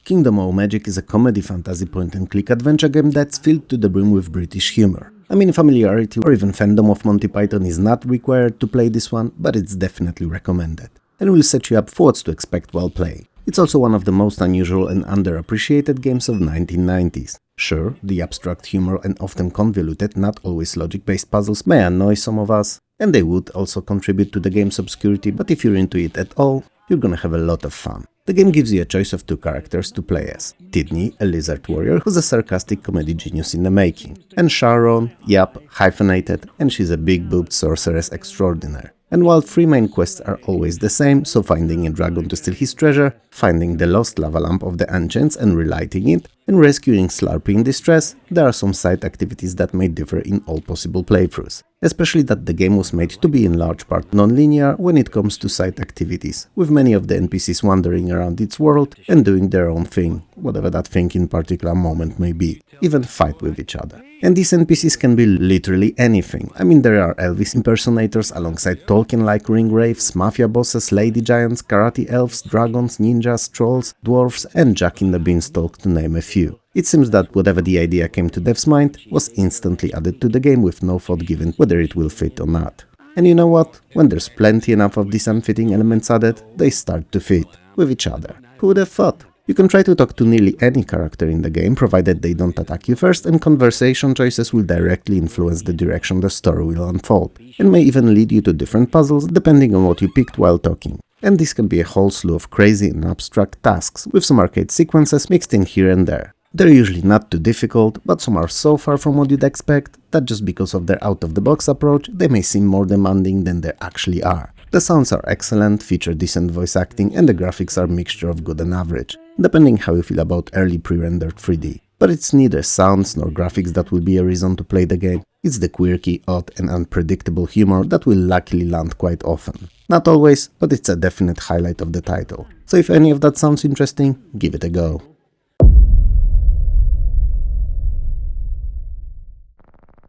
Kingdom of Magic is a comedy fantasy point-and-click adventure game that's filled to the brim with British humor. I mean, familiarity or even fandom of Monty Python is not required to play this one, but it's definitely recommended, and will set you up for what to expect while playing. It's also one of the most unusual and underappreciated games of 1990s. Sure, the abstract humor and often convoluted, not always logic-based puzzles may annoy some of us, and they would also contribute to the game's obscurity, but if you're into it at all, you're gonna have a lot of fun. The game gives you a choice of 2 characters to play as. Tidney, a lizard warrior who's a sarcastic comedy genius in the making, and Sharon, yep, hyphenated, and she's a big-boobed sorceress extraordinaire. And while 3 main quests are always the same, so finding a dragon to steal his treasure, finding the lost lava lamp of the ancients and relighting it, and rescuing Slurpee in distress, there are some side activities that may differ in all possible playthroughs. Especially that the game was made to be in large part non-linear when it comes to side activities, with many of the NPCs wandering around its world and doing their own thing, whatever that thing in particular moment may be, even fight with each other. And these NPCs can be literally anything. I mean, there are Elvis impersonators alongside Tolkien-like ring wraiths, mafia bosses, lady giants, karate elves, dragons, ninjas, trolls, dwarves, and Jack in the Beanstalk, to name a few. It seems that whatever the idea came to devs' mind was instantly added to the game with no thought given whether it will fit or not. And you know what? When there's plenty enough of these unfitting elements added, they start to fit with each other. Who would have thought? You can try to talk to nearly any character in the game, provided they don't attack you first, and conversation choices will directly influence the direction the story will unfold, and may even lead you to different puzzles depending on what you picked while talking. And this can be a whole slew of crazy and abstract tasks, with some arcade sequences mixed in here and there. They're usually not too difficult, but some are so far from what you'd expect that just because of their out-of-the-box approach, they may seem more demanding than they actually are. The sounds are excellent, feature decent voice acting, and the graphics are a mixture of good and average, depending how you feel about early pre-rendered 3D. But it's neither sounds nor graphics that will be a reason to play the game, it's the quirky, odd and unpredictable humor that will luckily land quite often. Not always, but it's a definite highlight of the title. So if any of that sounds interesting, give it a go.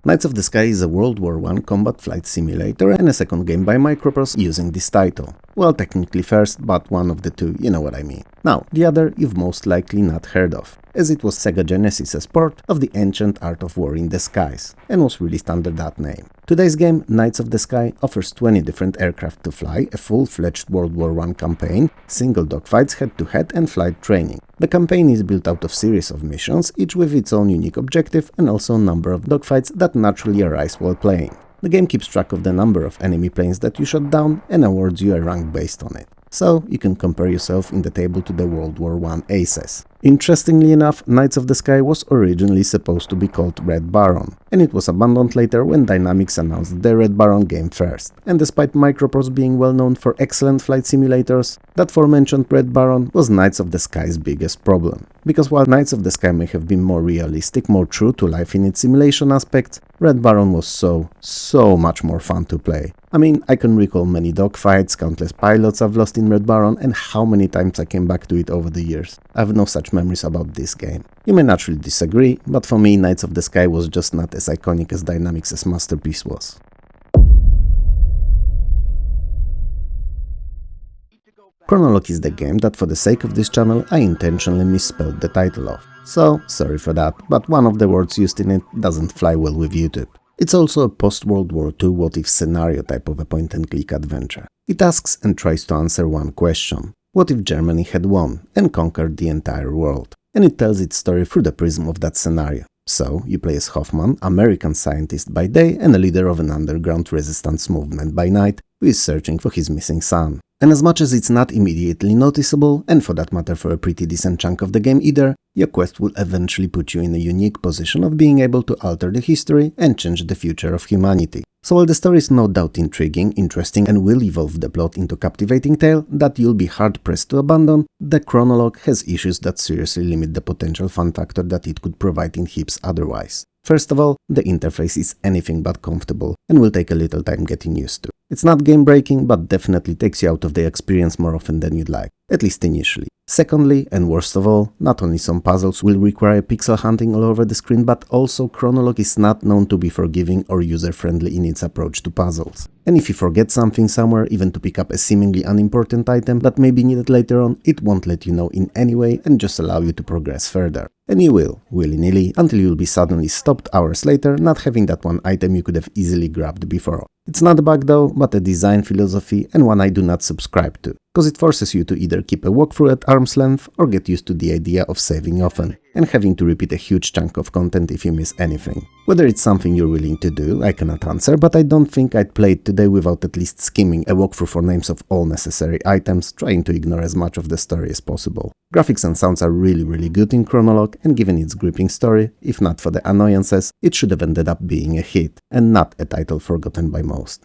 Knights of the Sky is a World War I combat flight simulator and a second game by Microprose using this title. Well, technically first, but one of the two, you know what I mean. Now, the other you've most likely not heard of, as it was Sega Genesis' port of the ancient art of war in the skies, and was released under that name. Today's game, Knights of the Sky, offers 20 different aircraft to fly, a full-fledged World War I campaign, single dogfights head-to-head and flight training. The campaign is built out of series of missions, each with its own unique objective and also a number of dogfights that naturally arise while playing. The game keeps track of the number of enemy planes that you shot down and awards you a rank based on it. So you can compare yourself in the table to the World War I aces. Interestingly enough, Knights of the Sky was originally supposed to be called Red Baron, and it was abandoned later when Dynamics announced the Red Baron game first. And despite Microprose being well known for excellent flight simulators, that aforementioned Red Baron was Knights of the Sky's biggest problem. Because while Knights of the Sky may have been more realistic, more true to life in its simulation aspects, Red Baron was so much more fun to play. I mean, I can recall many dogfights, countless pilots I've lost in Red Baron, and how many times I came back to it over the years. I have no such memories about this game. You may naturally disagree, but for me Knights of the Sky was just not as iconic as Dynamics' masterpiece was. Chronolog is the game that for the sake of this channel I intentionally misspelled the title of. So, sorry for that, but one of the words used in it doesn't fly well with YouTube. It's also a post-World War II what-if scenario type of a point-and-click adventure. It asks and tries to answer one question. What if Germany had won and conquered the entire world? And it tells its story through the prism of that scenario. So, you play as Hoffman, American scientist by day and a leader of an underground resistance movement by night, who is searching for his missing son. And as much as it's not immediately noticeable, and for that matter for a pretty decent chunk of the game either, your quest will eventually put you in a unique position of being able to alter the history and change the future of humanity. So while the story is no doubt intriguing, interesting and will evolve the plot into a captivating tale that you'll be hard-pressed to abandon, the Chronolog has issues that seriously limit the potential fun factor that it could provide in heaps otherwise. First of all, the interface is anything but comfortable and will take a little time getting used to. It's not game-breaking, but definitely takes you out of the experience more often than you'd like, at least initially. Secondly, and worst of all, not only some puzzles will require pixel hunting all over the screen, but also Chronolog is not known to be forgiving or user-friendly in its approach to puzzles. And if you forget something somewhere, even to pick up a seemingly unimportant item that may be needed later on, it won't let you know in any way and just allow you to progress further. And you will, willy-nilly, until you'll be suddenly stopped hours later not having that one item you could have easily grabbed before. It's not a bug though, but a design philosophy and one I do not subscribe to, because it forces you to either keep a walkthrough at arm's length or get used to the idea of saving often, and having to repeat a huge chunk of content if you miss anything. Whether it's something you're willing to do, I cannot answer, but I don't think I'd play it today without at least skimming a walkthrough for names of all necessary items, trying to ignore as much of the story as possible. Graphics and sounds are really good in Chronolog, and given its gripping story, if not for the annoyances, it should have ended up being a hit, and not a title forgotten by most.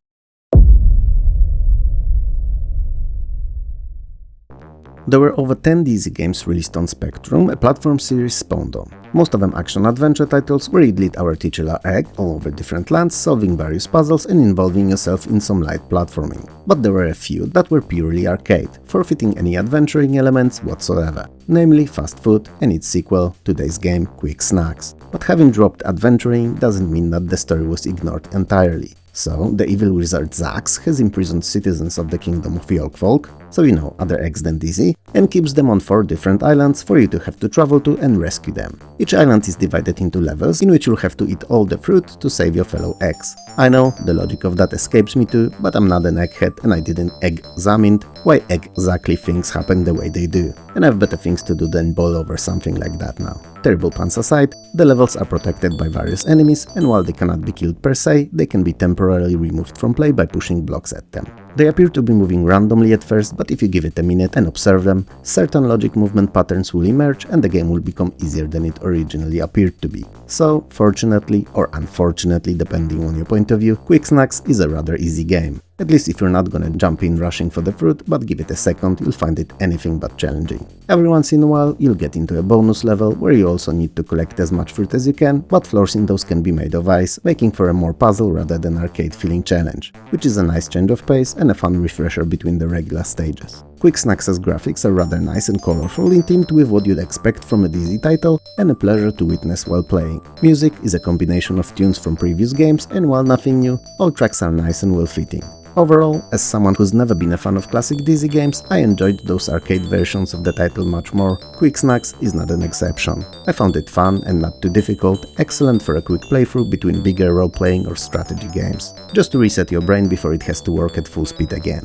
There were over 10 DZ games released on Spectrum, a platform series spawned on. Most of them action-adventure titles where you'd lead our titular egg all over different lands, solving various puzzles and involving yourself in some light platforming. But there were a few that were purely arcade, forfeiting any adventuring elements whatsoever, namely Fast Food and its sequel, today's game, Quick Snacks. But having dropped adventuring doesn't mean that the story was ignored entirely. So, the evil wizard Zax has imprisoned citizens of the kingdom of Yolkfolk, so you know, other eggs than DZ, and keeps them on 4 different islands for you to have to travel to and rescue them. Each island is divided into levels in which you'll have to eat all the fruit to save your fellow eggs. I know, the logic of that escapes me too, but I'm not an egghead and I didn't examine why exactly things happen the way they do, and I have better things to do than boil over something like that now. Terrible puns aside, the levels are protected by various enemies, and while they cannot be killed per se, they can be temporarily removed from play by pushing blocks at them. They appear to be moving randomly at first, but if you give it a minute and observe them, certain logic movement patterns will emerge and the game will become easier than it originally appeared to be. So, fortunately or unfortunately depending on your point of view, Quick Snacks is a rather easy game. At least if you're not gonna jump in rushing for the fruit, but give it a second, you'll find it anything but challenging. Every once in a while, you'll get into a bonus level where you also need to collect as much fruit as you can, but floors in those can be made of ice, making for a more puzzle rather than arcade feeling challenge, which is a nice change of pace and a fun refresher between the regular stages. Quicksnax's graphics are rather nice and colorful, in tune with what you'd expect from a Dizzy title, and a pleasure to witness while playing. Music is a combination of tunes from previous games, and while nothing new, all tracks are nice and well-fitting. Overall, as someone who's never been a fan of classic Dizzy games, I enjoyed those arcade versions of the title much more. Quicksnax is not an exception. I found it fun and not too difficult, excellent for a quick playthrough between bigger role-playing or strategy games. Just to reset your brain before it has to work at full speed again.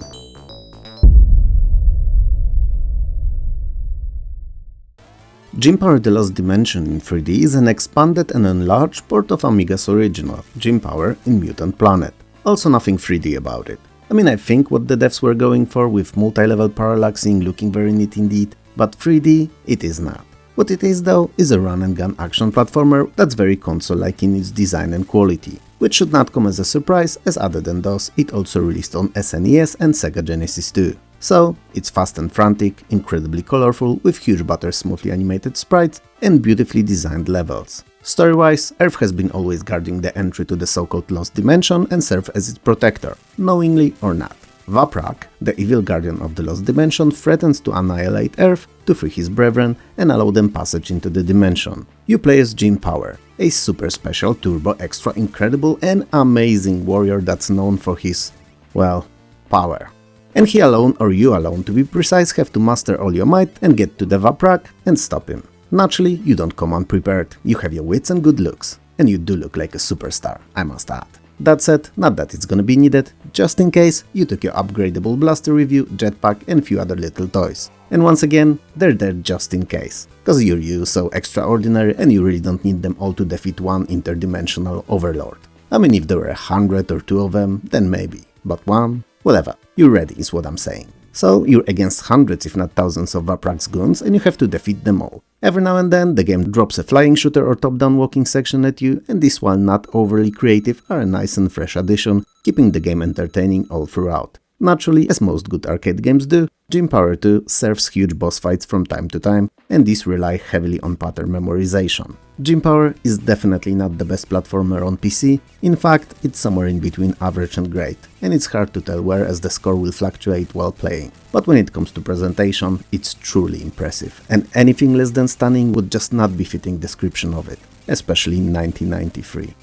Gym Power: The Lost Dimension in 3D is an expanded and enlarged port of Amiga's original, Gym Power in Mutant Planet. Also nothing 3D about it. I mean, I think what the devs were going for with multi-level parallaxing looking very neat indeed, but 3D it is not. What it is though is a run-and-gun action platformer that's very console-like in its design and quality, which should not come as a surprise, as other than those, it also released on SNES and Sega Genesis too. So, it's fast and frantic, incredibly colorful, with huge but smoothly animated sprites and beautifully designed levels. Story-wise, Earth has been always guarding the entry to the so-called Lost Dimension and serve as its protector, knowingly or not. Vaprak, the evil guardian of the Lost Dimension, threatens to annihilate Earth to free his brethren and allow them passage into the dimension. You play as Gym Power, a super special, turbo, extra incredible and amazing warrior that's known for his, well, power. And he alone, or you alone to be precise, have to muster all your might and get to the Vaprak and stop him. Naturally, you don't come unprepared, you have your wits and good looks. And you do look like a superstar, I must add. That said, not that it's gonna be needed, just in case, you took your upgradable blaster with you, jetpack and few other little toys. And once again, they're there just in case. Cause you're you so extraordinary and you really don't need them all to defeat one interdimensional overlord. I mean, if there were 100 or 2 of them, then maybe. But one? Whatever, you're ready is what I'm saying. So you're against hundreds if not thousands of Vaprak's goons and you have to defeat them all. Every now and then the game drops a flying shooter or top-down walking section at you, and these, while not overly creative, are a nice and fresh addition, keeping the game entertaining all throughout. Naturally, as most good arcade games do, Gym Power 2 serves huge boss fights from time to time, and these rely heavily on pattern memorization. Gym Power is definitely not the best platformer on PC, in fact, it's somewhere in between average and great, and it's hard to tell where, as the score will fluctuate while playing. But when it comes to presentation, it's truly impressive, and anything less than stunning would just not be fitting description of it, especially in 1993.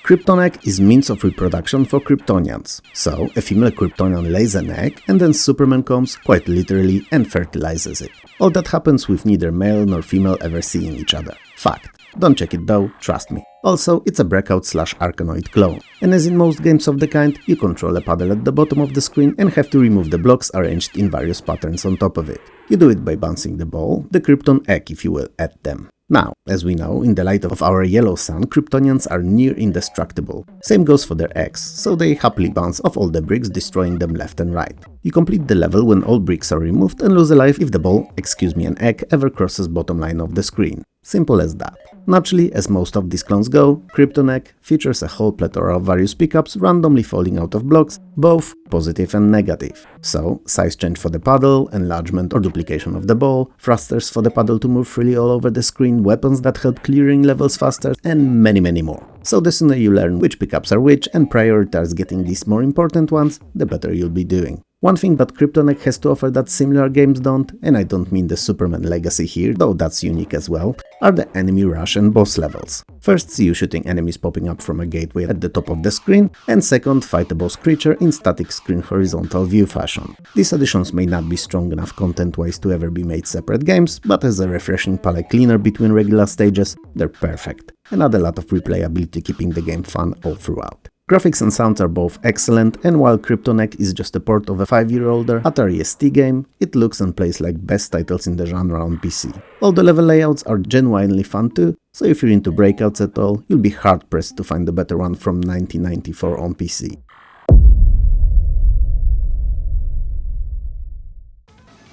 Krypton is means of reproduction for Kryptonians, so a female Kryptonian lays an egg and then Superman comes, quite literally, and fertilizes it. All that happens with neither male nor female ever seeing each other. Fact. Don't check it though, trust me. Also, it's a breakout/Arkanoid clone, and as in most games of the kind, you control a paddle at the bottom of the screen and have to remove the blocks arranged in various patterns on top of it. You do it by bouncing the ball, the Krypton egg if you will, at them. Now, as we know, in the light of our yellow sun, Kryptonians are near indestructible. Same goes for their eggs, so they happily bounce off all the bricks, destroying them left and right. You complete the level when all bricks are removed and lose a life if the ball, excuse me, an egg, ever crosses bottom line of the screen. Simple as that. Naturally, as most of these clones go, Krypton Egg features a whole plethora of various pickups randomly falling out of blocks, both positive and negative. So, size change for the paddle, enlargement or duplication of the ball, thrusters for the paddle to move freely all over the screen, weapons that help clearing levels faster, and many more. So the sooner you learn which pickups are which and prioritize getting these more important ones, the better you'll be doing. One thing that Krypton Egg has to offer that similar games don't, and I don't mean the Superman legacy here, though that's unique as well, are the enemy rush and boss levels. First, see you shooting enemies popping up from a gateway at the top of the screen, and second, fight a boss creature in static screen horizontal view fashion. These additions may not be strong enough content-wise to ever be made separate games, but as a refreshing palette cleaner between regular stages, they're perfect, and add a lot of replayability, keeping the game fun all throughout. Graphics and sounds are both excellent, and while Krypton Egg is just a port of a 5-year-older Atari ST game, it looks and plays like best titles in the genre on PC. All the level layouts are genuinely fun too, so if you're into breakouts at all, you'll be hard-pressed to find a better one from 1994 on PC.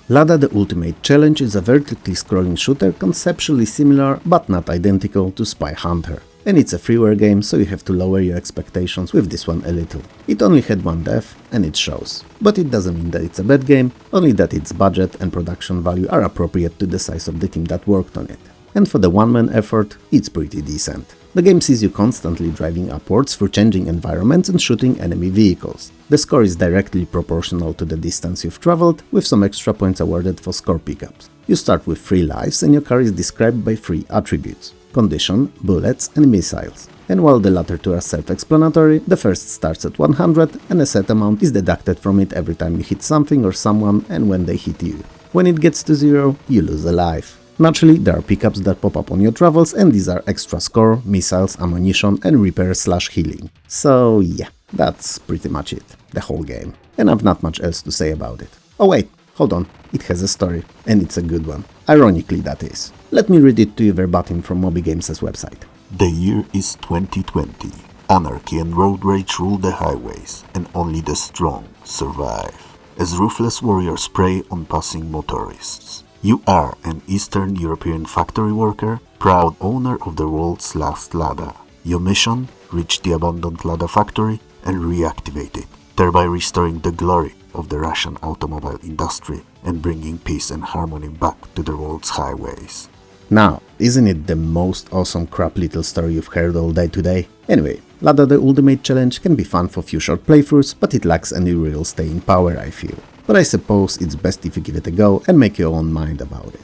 Lada the Ultimate Challenge is a vertically scrolling shooter conceptually similar, but not identical, to Spy Hunter. And it's a freeware game, so you have to lower your expectations with this one a little. It only had one death, and it shows. But it doesn't mean that it's a bad game, only that its budget and production value are appropriate to the size of the team that worked on it. And for the one-man effort, it's pretty decent. The game sees you constantly driving upwards through changing environments and shooting enemy vehicles. The score is directly proportional to the distance you've traveled, with some extra points awarded for score pickups. You start with 3 lives and your car is described by 3 attributes: condition, bullets and missiles. And while the latter two are self-explanatory, the first starts at 100 and a set amount is deducted from it every time you hit something or someone and when they hit you. When it gets to 0, you lose a life. Naturally, there are pickups that pop up on your travels, and these are extra score, missiles, ammunition and repair/healing. So yeah, that's pretty much it, the whole game. And I've not much else to say about it. Oh wait, hold on, it has a story, and it's a good one. Ironically, that is. Let me read it to you verbatim from Moby Games' website. The year is 2020. Anarchy and road rage rule the highways, and only the strong survive, as ruthless warriors prey on passing motorists. You are an Eastern European factory worker, proud owner of the world's last Lada. Your mission? Reach the abandoned Lada factory and reactivate it, thereby restoring the glory of the Russian automobile industry and bringing peace and harmony back to the world's highways. Now, isn't it the most awesome crap little story you've heard all day today? Anyway, Lada the Ultimate Challenge can be fun for few short playthroughs, but it lacks any real staying power, I feel. But I suppose it's best if you give it a go and make your own mind about it.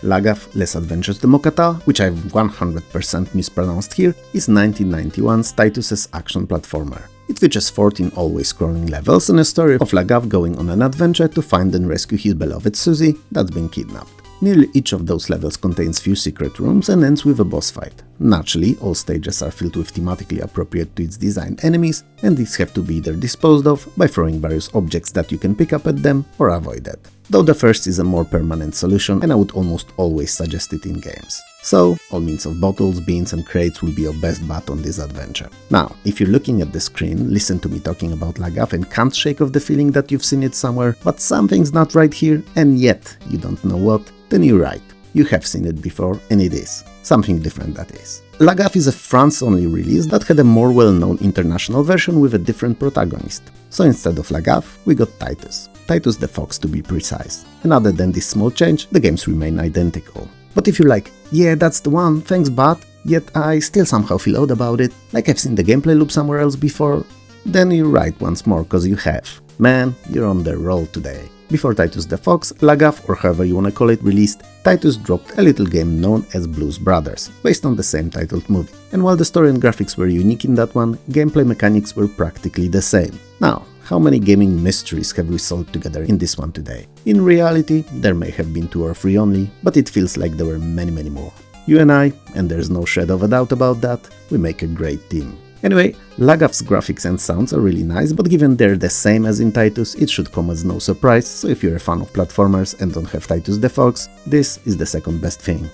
Lagav Les Adventures de Mokata, which I've 100% mispronounced here, is 1991's Titus's action platformer. It features 14 always scrolling levels and a story of Lagav going on an adventure to find and rescue his beloved Susie that's been kidnapped. Nearly each of those levels contains few secret rooms and ends with a boss fight. Naturally, all stages are filled with thematically appropriate to its designed enemies, and these have to be either disposed of by throwing various objects that you can pick up at them or avoided. Though the first is a more permanent solution and I would almost always suggest it in games. So, all means of bottles, beans and crates will be your best bet on this adventure. Now, if you're looking at the screen, listen to me talking about Lagav and can't shake off the feeling that you've seen it somewhere, but something's not right here and yet you don't know what, then you're right. You have seen it before, and it is. Something different, that is. Lagav is a France-only release that had a more well-known international version with a different protagonist. So instead of Lagav, we got Titus. Titus the Fox, to be precise. And other than this small change, the games remain identical. But if you're like, yeah, that's the one, thanks but, yet I still somehow feel odd about it, like I've seen the gameplay loop somewhere else before, then you're right once more, cause you have. Man, you're on the roll today. Before Titus the Fox, Lagav, or however you wanna call it, released, Titus dropped a little game known as Blues Brothers, based on the same titled movie. And while the story and graphics were unique in that one, gameplay mechanics were practically the same. Now, how many gaming mysteries have we solved together in this one today? In reality, there may have been 2 or 3 only, but it feels like there were many more. You and I, and there's no shadow of a doubt about that, we make a great team. Anyway, Lagav's graphics and sounds are really nice, but given they're the same as in Titus, it should come as no surprise, so if you're a fan of platformers and don't have Titus the Fox, this is the second best thing.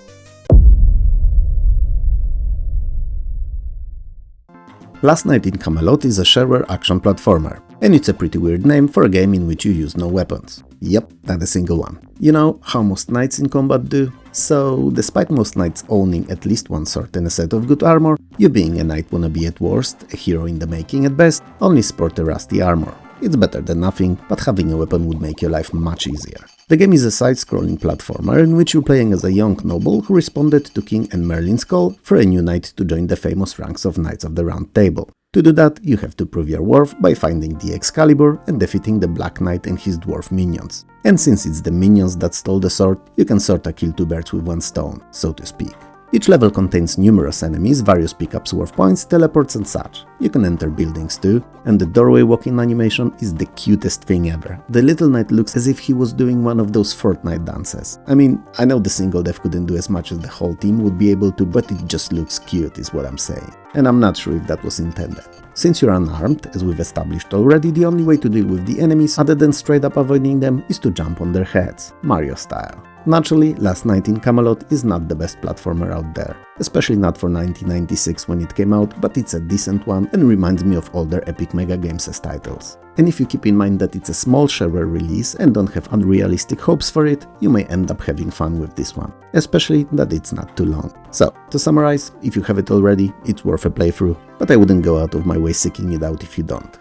Last Night in Camelot is a shareware action platformer, and it's a pretty weird name for a game in which you use no weapons. Yep, not a single one. You know how most knights in combat do? So, despite most knights owning at least one sword and a set of good armor, you being a knight wannabe at worst, a hero in the making at best, only sport a rusty armor. It's better than nothing, but having a weapon would make your life much easier. The game is a side-scrolling platformer in which you're playing as a young noble who responded to King and Merlin's call for a new knight to join the famous ranks of Knights of the Round Table. To do that, you have to prove your worth by finding the Excalibur and defeating the Black Knight and his dwarf minions. And since it's the minions that stole the sword, you can sorta kill 2 birds with 1 stone, so to speak. Each level contains numerous enemies, various pickups worth points, teleports and such. You can enter buildings too, and the doorway walking animation is the cutest thing ever. The little knight looks as if he was doing one of those Fortnite dances. I mean, I know the single dev couldn't do as much as the whole team would be able to, but it just looks cute is what I'm saying. And I'm not sure if that was intended. Since you're unarmed, as we've established already, the only way to deal with the enemies, other than straight up avoiding them, is to jump on their heads, Mario style. Naturally, Last Night in Camelot is not the best platformer out there, especially not for 1996 when it came out, but it's a decent one and reminds me of older Epic Mega Games' titles. And if you keep in mind that it's a small shareware release and don't have unrealistic hopes for it, you may end up having fun with this one, especially that it's not too long. So, to summarize, if you have it already, it's worth a playthrough, but I wouldn't go out of my way seeking it out if you don't.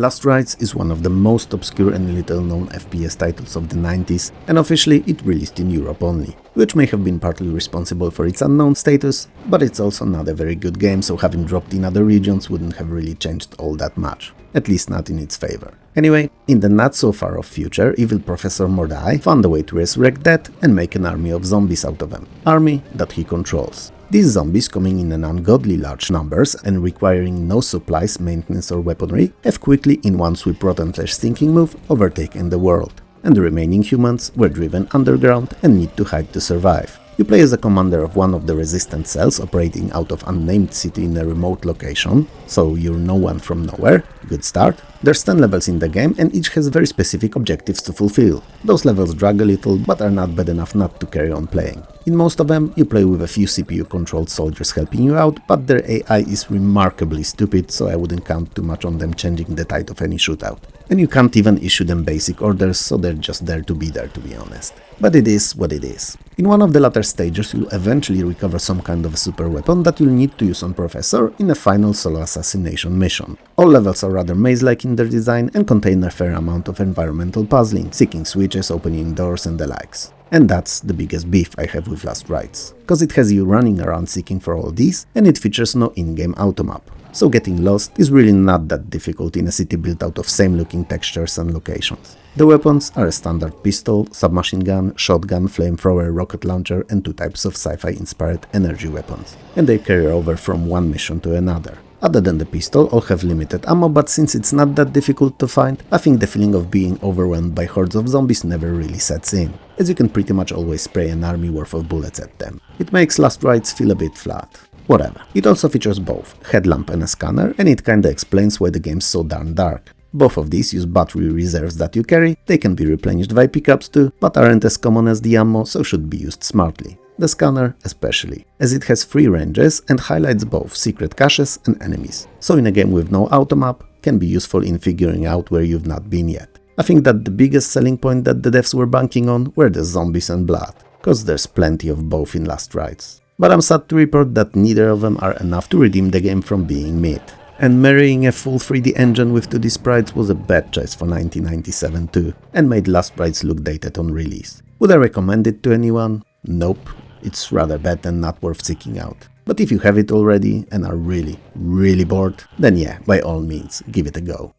Last Rites is one of the most obscure and little-known FPS titles of the 90s, and officially it released in Europe only, which may have been partly responsible for its unknown status, but it's also not a very good game, so having dropped in other regions wouldn't have really changed all that much, at least not in its favor. Anyway, in the not-so-far-off future, evil Professor Mordai found a way to resurrect dead and make an army of zombies out of them, army that he controls. These zombies, coming in an ungodly large numbers and requiring no supplies, maintenance or weaponry, have quickly, in one sweep rotten flesh stinking move, overtaken the world, and the remaining humans were driven underground and need to hide to survive. You play as a commander of one of the resistance cells operating out of unnamed city in a remote location, so you're no one from nowhere. Good start. There's 10 levels in the game and each has very specific objectives to fulfill. Those levels drag a little, but are not bad enough not to carry on playing. In most of them, you play with a few CPU-controlled soldiers helping you out, but their AI is remarkably stupid, so I wouldn't count too much on them changing the tide of any shootout. And you can't even issue them basic orders, so they're just there, to be honest. But it is what it is. In one of the latter stages, you'll eventually recover some kind of a super weapon that you'll need to use on Professor in a final solo assassination mission. All levels are rather maze-like in their design and contain a fair amount of environmental puzzling, seeking switches, opening doors and the likes. And that's the biggest beef I have with Last Rites, cause it has you running around seeking for all these, and it features no in-game automap. So getting lost is really not that difficult in a city built out of same-looking textures and locations. The weapons are a standard pistol, submachine gun, shotgun, flamethrower, rocket launcher and two types of sci-fi-inspired energy weapons, and they carry over from one mission to another. Other than the pistol, all have limited ammo, but since it's not that difficult to find, I think the feeling of being overwhelmed by hordes of zombies never really sets in, as you can pretty much always spray an army worth of bullets at them. It makes Last Rites feel a bit flat. Whatever. It also features both headlamp and a scanner, and it kinda explains why the game's so darn dark. Both of these use battery reserves that you carry, they can be replenished by pickups too, but aren't as common as the ammo, so should be used smartly. The scanner especially, as it has free ranges and highlights both secret caches and enemies, so in a game with no automap, can be useful in figuring out where you've not been yet. I think that the biggest selling point that the devs were banking on were the zombies and blood, cause there's plenty of both in Last Rites. But I'm sad to report that neither of them are enough to redeem the game from being mid. And marrying a full 3D engine with 2D sprites was a bad choice for 1997 too, and made Last Rites look dated on release. Would I recommend it to anyone? Nope. It's rather bad and not worth seeking out. But if you have it already and are really bored, then yeah, by all means, give it a go.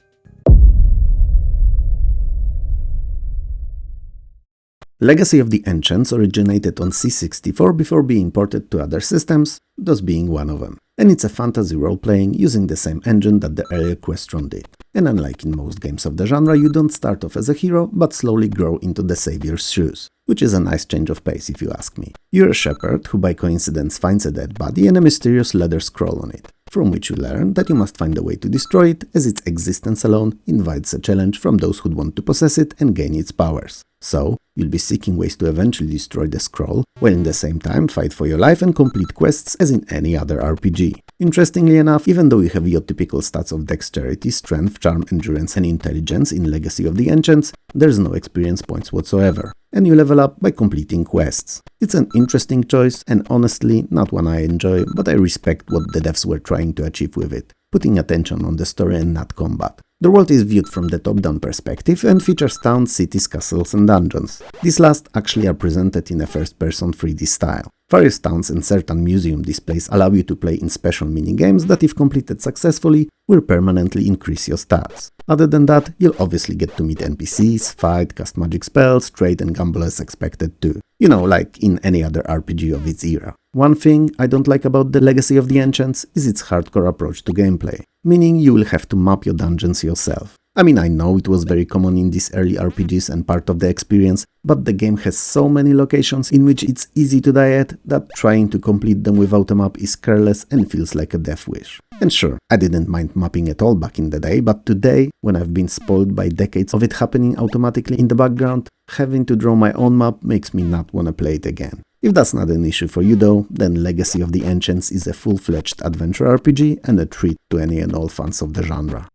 Legacy of the Ancients originated on C64 before being ported to other systems, thus being one of them. And it's a fantasy role-playing using the same engine that the earlier Questron did. And unlike in most games of the genre, you don't start off as a hero, but slowly grow into the savior's shoes, which is a nice change of pace if you ask me. You're a shepherd who by coincidence finds a dead body and a mysterious leather scroll on it, from which you learn that you must find a way to destroy it, as its existence alone invites a challenge from those who'd want to possess it and gain its powers. So, you'll be seeking ways to eventually destroy the scroll, while in the same time fight for your life and complete quests as in any other RPG. Interestingly enough, even though you have your typical stats of dexterity, strength, charm, endurance and intelligence in Legacy of the Ancients, there's no experience points whatsoever, and you level up by completing quests. It's an interesting choice and honestly not one I enjoy, but I respect what the devs were trying to achieve with it, putting attention on the story and not combat. The world is viewed from the top-down perspective and features towns, cities, castles and dungeons. These last actually are presented in a first-person 3D style. Various towns and certain museum displays allow you to play in special minigames that, if completed successfully, will permanently increase your stats. Other than that, you'll obviously get to meet NPCs, fight, cast magic spells, trade and gamble as expected too. You know, like in any other RPG of its era. One thing I don't like about the Legacy of the Ancients is its hardcore approach to gameplay, meaning you will have to map your dungeons yourself. I mean, I know it was very common in these early RPGs and part of the experience, but the game has so many locations in which it's easy to die at that trying to complete them without a map is careless and feels like a death wish. And sure, I didn't mind mapping at all back in the day, but today, when I've been spoiled by decades of it happening automatically in the background, having to draw my own map makes me not wanna play it again. If that's not an issue for you though, then Legacy of the Ancients is a full-fledged adventure RPG and a treat to any and all fans of the genre.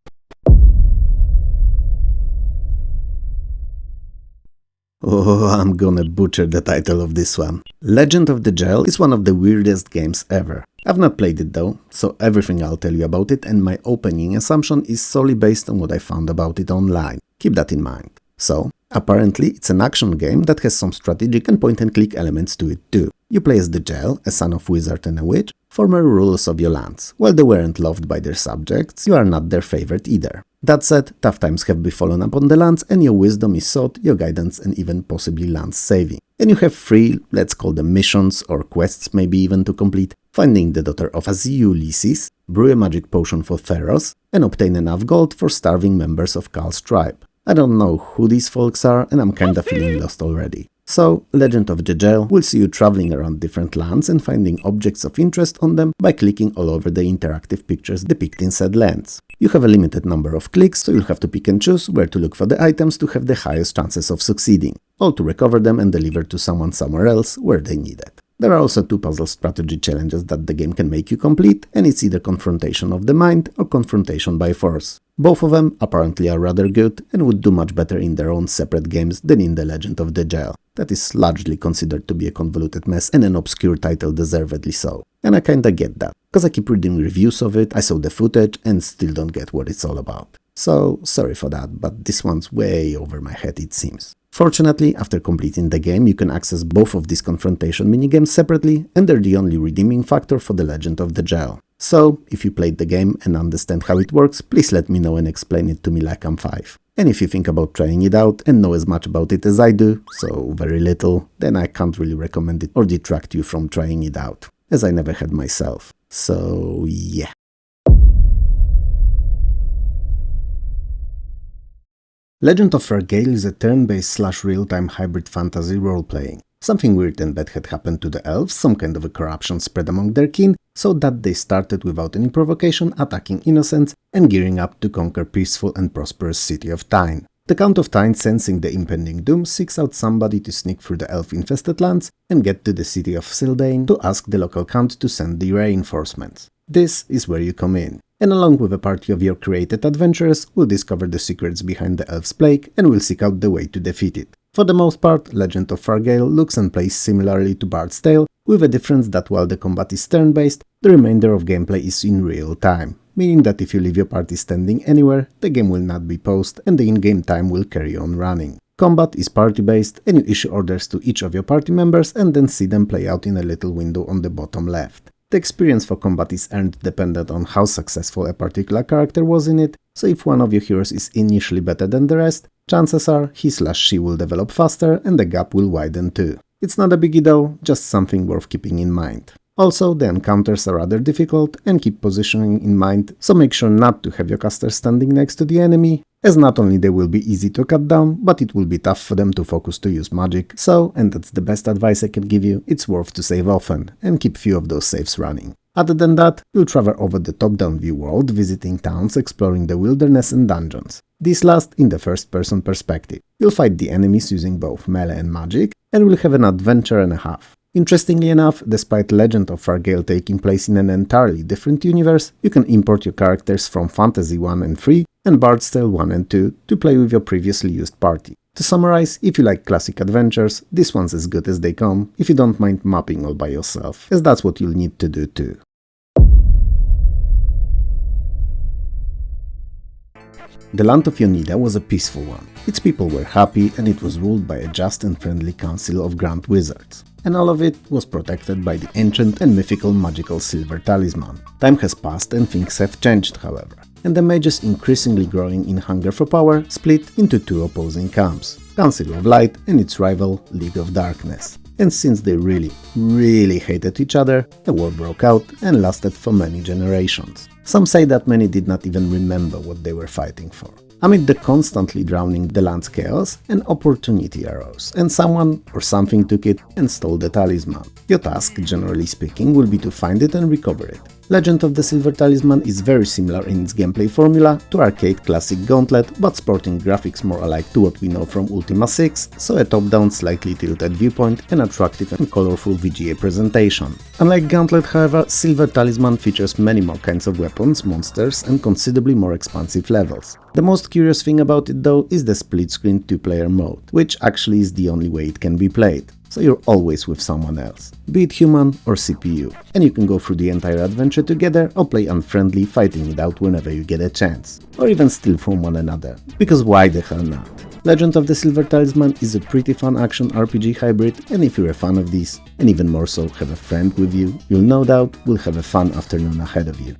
Oh, I'm gonna butcher the title of this one. Legend of the Jail is one of the weirdest games ever. I've not played it though, so everything I'll tell you about it and my opening assumption is solely based on what I found about it online. Keep that in mind. So, apparently it's an action game that has some strategic and point-and-click elements to it too. You play as the Jel, a son of wizard and a witch, former rulers of your lands. While they weren't loved by their subjects, you are not their favorite either. That said, tough times have befallen upon the lands and your wisdom is sought, your guidance and even possibly land saving. And you have 3, let's call them missions or quests maybe even to complete: finding the daughter of Ulysses, brew a magic potion for Theros, and obtain enough gold for starving members of Kal's tribe. I don't know who these folks are and I'm kinda feeling lost already. So, Legend of Jejel will see you traveling around different lands and finding objects of interest on them by clicking all over the interactive pictures depicting said lands. You have a limited number of clicks, so you'll have to pick and choose where to look for the items to have the highest chances of succeeding, all to recover them and deliver to someone somewhere else where they need it. There are also 2 puzzle strategy challenges that the game can make you complete, and it's either confrontation of the mind or confrontation by force. Both of them apparently are rather good and would do much better in their own separate games than in The Legend of Jejel. That is largely considered to be a convoluted mess and an obscure title deservedly so. And I kinda get that, cause I keep reading reviews of it, I saw the footage and still don't get what it's all about. So, sorry for that, but this one's way over my head it seems. Fortunately, after completing the game, you can access both of these confrontation minigames separately, and they're the only redeeming factor for The Legend of Jejel. So, if you played the game and understand how it works, please let me know and explain it to me like I'm 5. And if you think about trying it out and know as much about it as I do, so very little, then I can't really recommend it or detract you from trying it out, as I never had myself. So, yeah. Legend of Fargale is a turn-based / real-time hybrid fantasy role-playing. Something weird and bad had happened to the elves, some kind of a corruption spread among their kin, so that they started without any provocation attacking innocents and gearing up to conquer peaceful and prosperous city of Tyne. The Count of Tyne, sensing the impending doom, seeks out somebody to sneak through the elf-infested lands and get to the city of Sildane to ask the local count to send the reinforcements. This is where you come in, and along with a party of your created adventurers, will discover the secrets behind the elf's plague and will seek out the way to defeat it. For the most part, Legend of Fargale looks and plays similarly to Bard's Tale, with a difference that while the combat is turn-based, the remainder of gameplay is in real time, meaning that if you leave your party standing anywhere, the game will not be paused and the in-game time will carry on running. Combat is party-based and you issue orders to each of your party members and then see them play out in a little window on the bottom left. The experience for combat is earned dependent on how successful a particular character was in it, so if one of your heroes is initially better than the rest, chances are he/she will develop faster and the gap will widen too. It's not a biggie though, just something worth keeping in mind. Also, the encounters are rather difficult and keep positioning in mind, so make sure not to have your caster standing next to the enemy, as not only they will be easy to cut down, but it will be tough for them to focus to use magic, so, and that's the best advice I can give you, it's worth to save often, and keep few of those saves running. Other than that, you'll travel over the top-down view world, visiting towns, exploring the wilderness and dungeons. These last in the first-person perspective. You'll fight the enemies using both melee and magic, and will have an adventure and a half. Interestingly enough, despite Legend of Fargale taking place in an entirely different universe, you can import your characters from Fantasy 1 and 3 and Bard's Tale 1 and 2 to play with your previously used party. To summarize, if you like classic adventures, this one's as good as they come, if you don't mind mapping all by yourself, as that's what you'll need to do too. The land of Yonida was a peaceful one. Its people were happy and it was ruled by a just and friendly council of grand wizards. And all of it was protected by the ancient and mythical magical silver talisman. Time has passed and things have changed, however, and the mages, increasingly growing in hunger for power, split into 2 opposing camps, Council of Light and its rival League of Darkness. And since they really hated each other, a war broke out and lasted for many generations. Some say that many did not even remember what they were fighting for. Amid the constantly drowning the land's chaos, an opportunity arose, and someone or something took it and stole the talisman. Your task, generally speaking, will be to find it and recover it. Legend of the Silver Talisman is very similar in its gameplay formula to arcade classic Gauntlet, but sporting graphics more alike to what we know from Ultima 6, so a top-down slightly tilted viewpoint and attractive and colorful VGA presentation. Unlike Gauntlet, however, Silver Talisman features many more kinds of weapons, monsters and considerably more expansive levels. The most curious thing about it though is the split-screen 2-player mode, which actually is the only way it can be played. so you're always with someone else, be it human or CPU, and you can go through the entire adventure together or play unfriendly, fighting it out whenever you get a chance, or even steal from one another, because why the hell not? Legend of the Silver Talisman is a pretty fun action RPG hybrid, and if you're a fan of these, and even more so have a friend with you, you'll no doubt will have a fun afternoon ahead of you.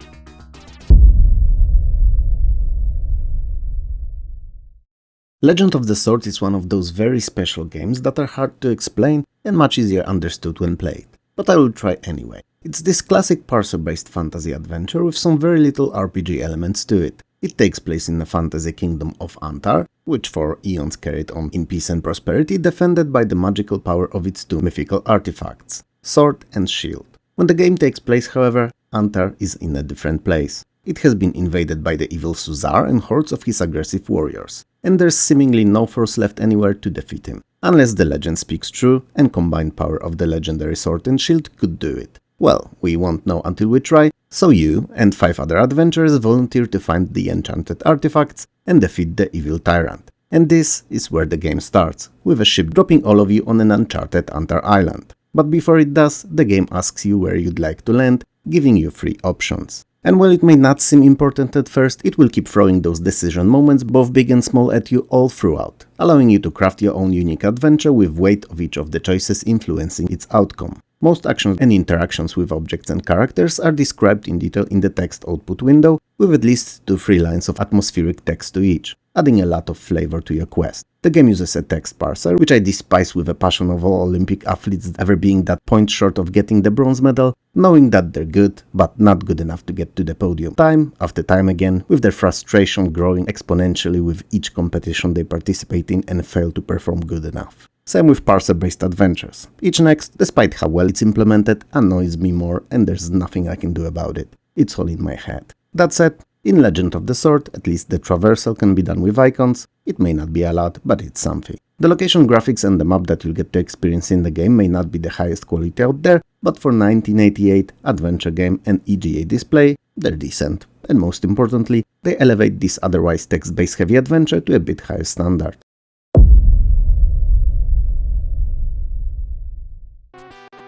Legend of the Sword is one of those very special games that are hard to explain and much easier understood when played, but I will try anyway. It's this classic parser-based fantasy adventure with some very little RPG elements to it. It takes place in the fantasy kingdom of Antar, which for eons carried on in peace and prosperity, defended by the magical power of its two mythical artifacts, sword and shield. When the game takes place, however, Antar is in a different place. It has been invaded by the evil Suzar and hordes of his aggressive warriors, and there's seemingly no force left anywhere to defeat him, unless the legend speaks true and combined power of the legendary sword and shield could do it. Well, we won't know until we try, so you and 5 other adventurers volunteer to find the enchanted artifacts and defeat the evil tyrant. And this is where the game starts, with a ship dropping all of you on an uncharted Antar island. But before it does, the game asks you where you'd like to land, giving you 3 options. And while it may not seem important at first, it will keep throwing those decision moments, both big and small, at you all throughout, allowing you to craft your own unique adventure with weight of each of the choices influencing its outcome. Most actions and interactions with objects and characters are described in detail in the text output window, with at least 2-3 lines of atmospheric text to each, adding a lot of flavor to your quest. The game uses a text parser, which I despise with a passion of all Olympic athletes ever being that point short of getting the bronze medal, knowing that they're good, but not good enough to get to the podium. Time after time again, with their frustration growing exponentially with each competition they participate in and fail to perform good enough. Same with parser-based adventures. Each next, despite how well it's implemented, annoys me more and there's nothing I can do about it. It's all in my head. That said, in Legend of the Sword, at least the traversal can be done with icons. It may not be a lot, but it's something. The location graphics and the map that you'll get to experience in the game may not be the highest quality out there, but for 1988 adventure game and EGA display, they're decent. And most importantly, they elevate this otherwise text-based heavy adventure to a bit higher standard.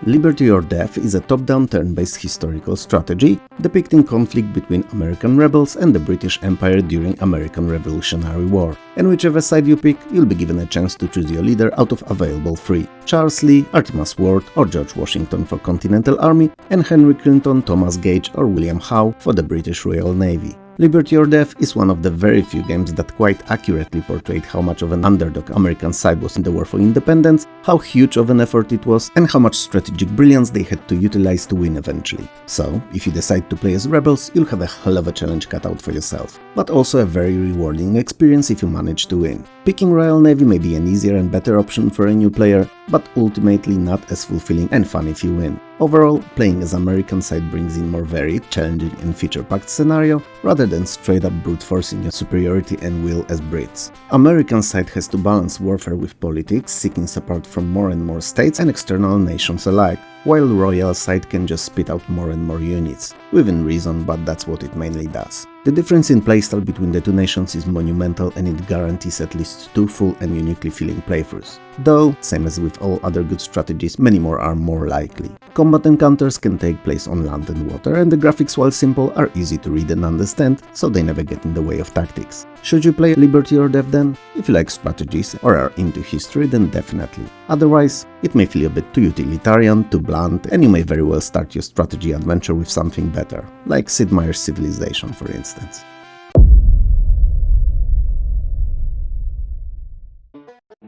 Liberty or Death is a top-down turn-based historical strategy depicting conflict between American rebels and the British Empire during American Revolutionary War, and whichever side you pick, you'll be given a chance to choose your leader out of available 3: Charles Lee, Artemas Ward or George Washington for Continental Army, and Henry Clinton, Thomas Gage or William Howe for the British Royal Navy. Liberty or Death is one of the very few games that quite accurately portrayed how much of an underdog American side was in the War for Independence, how huge of an effort it was, and how much strategic brilliance they had to utilize to win eventually. So, if you decide to play as rebels, you'll have a hell of a challenge cut out for yourself, but also a very rewarding experience if you manage to win. Picking Royal Navy may be an easier and better option for a new player, but ultimately not as fulfilling and fun if you win. Overall, playing as American side brings in more varied, challenging and feature-packed scenario, rather than straight-up brute forcing your superiority and will as Brits. American side has to balance warfare with politics, seeking support from more and more states and external nations alike, while Royal side can just spit out more and more units. Within reason, but that's what it mainly does. The difference in playstyle between the two nations is monumental and it guarantees at least 2 full and uniquely feeling playthroughs. Though, same as with all other good strategies, many more are more likely. Combat encounters can take place on land and water, and the graphics, while simple, are easy to read and understand, so they never get in the way of tactics. Should you play Liberty or Death then? If you like strategies or are into history, then definitely. Otherwise, it may feel a bit too utilitarian, too blunt, and you may very well start your strategy adventure with something better, like Sid Meier's Civilization for instance.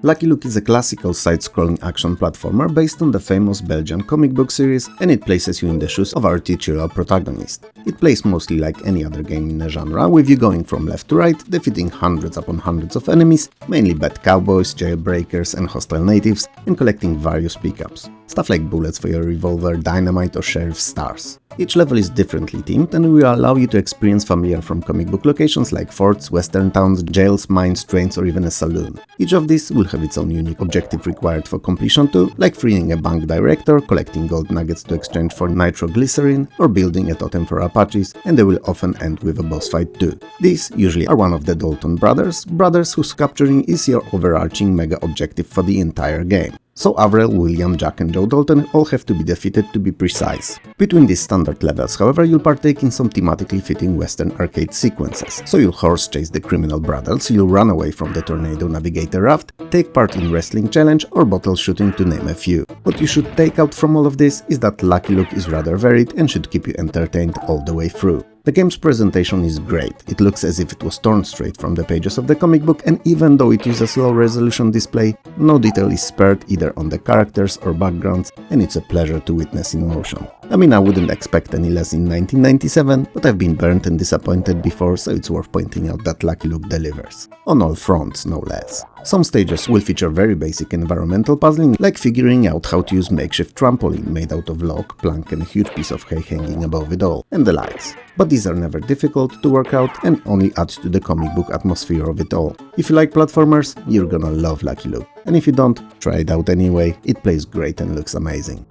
Lucky Luke is a classical side-scrolling action platformer based on the famous Belgian comic book series, and it places you in the shoes of our titular protagonist. It plays mostly like any other game in the genre, with you going from left to right, defeating hundreds upon hundreds of enemies, mainly bad cowboys, jailbreakers and hostile natives, and collecting various pickups. Stuff like bullets for your revolver, dynamite or sheriff's stars. Each level is differently themed and will allow you to experience familiar from comic book locations like forts, western towns, jails, mines, trains or even a saloon. Each of these will have its own unique objective required for completion too, like freeing a bank director, collecting gold nuggets to exchange for nitroglycerin, or building a totem for Apaches, and they will often end with a boss fight too. These usually are one of the Dalton brothers whose capturing is your overarching mega objective for the entire game. So Avril, William, Jack and Joe Dalton all have to be defeated to be precise. Between these standard levels, however, you'll partake in some thematically fitting Western arcade sequences. So you'll horse chase the criminal brothers, you'll run away from the tornado, navigate a raft, take part in wrestling challenge or bottle shooting, to name a few. What you should take out from all of this is that Lucky Luke is rather varied and should keep you entertained all the way through. The game's presentation is great. It looks as if it was torn straight from the pages of the comic book, and even though it uses a low-resolution display, no detail is spared either on the characters or backgrounds, and it's a pleasure to witness in motion. I mean, I wouldn't expect any less in 1997, but I've been burnt and disappointed before, so it's worth pointing out that Lucky Luke delivers. On all fronts, no less. Some stages will feature very basic environmental puzzling, like figuring out how to use makeshift trampoline made out of log, plank and a huge piece of hay hanging above it all, and the likes. But these are never difficult to work out and only add to the comic book atmosphere of it all. If you like platformers, you're gonna love Lucky Luke. And if you don't, try it out anyway, it plays great and looks amazing.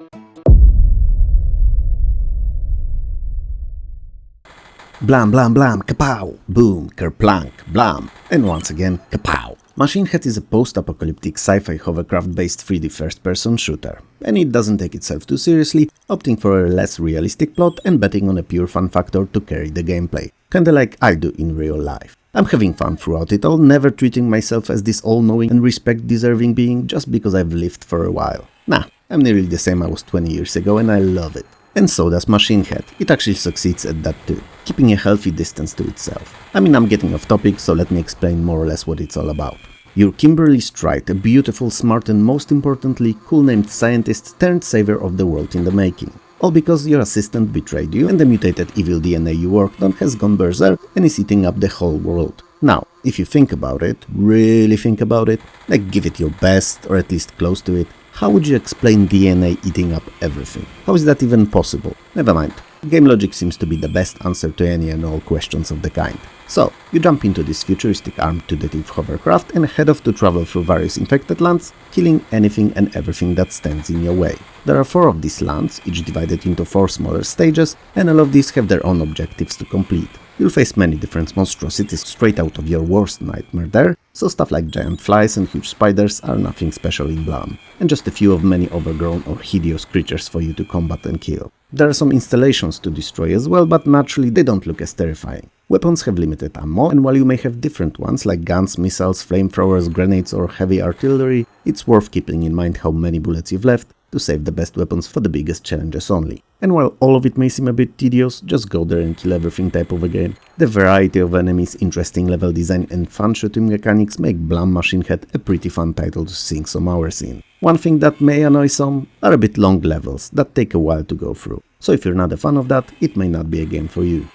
Blam blam blam, kapow! Boom, kerplank, blam! And once again, kapow! Machine Head is a post-apocalyptic sci-fi hovercraft-based 3D first-person shooter, and it doesn't take itself too seriously, opting for a less realistic plot and betting on a pure fun factor to carry the gameplay, kinda like I do in real life. I'm having fun throughout it all, never treating myself as this all-knowing and respect-deserving being just because I've lived for a while. Nah, I'm nearly the same I was 20 years ago and I love it. And so does Machine Head. It actually succeeds at that too, keeping a healthy distance to itself. I mean, I'm getting off topic, so let me explain more or less what it's all about. You're Kimberly Stride, a beautiful, smart and most importantly cool-named scientist turned savior of the world in the making. All because your assistant betrayed you and the mutated evil DNA you worked on has gone berserk and is eating up the whole world. Now, if you think about it, really think about it, like give it your best or at least close to it, how would you explain DNA eating up everything? How is that even possible? Never mind. Game logic seems to be the best answer to any and all questions of the kind. So, you jump into this futuristic armed two-detective hovercraft and head off to travel through various infected lands, killing anything and everything that stands in your way. There are 4 of these lands, each divided into 4 smaller stages, and all of these have their own objectives to complete. You'll face many different monstrosities straight out of your worst nightmare there, so stuff like giant flies and huge spiders are nothing special in Blam, and just a few of many overgrown or hideous creatures for you to combat and kill. There are some installations to destroy as well, but naturally they don't look as terrifying. Weapons have limited ammo, and while you may have different ones like guns, missiles, flamethrowers, grenades or heavy artillery, it's worth keeping in mind how many bullets you've left to save the best weapons for the biggest challenges only. And while all of it may seem a bit tedious, just go there and kill everything type of a game. The variety of enemies, interesting level design and fun shooting mechanics make Blam Machine Head a pretty fun title to sink some hours in. One thing that may annoy some are a bit long levels that take a while to go through. So if you're not a fan of that, it may not be a game for you.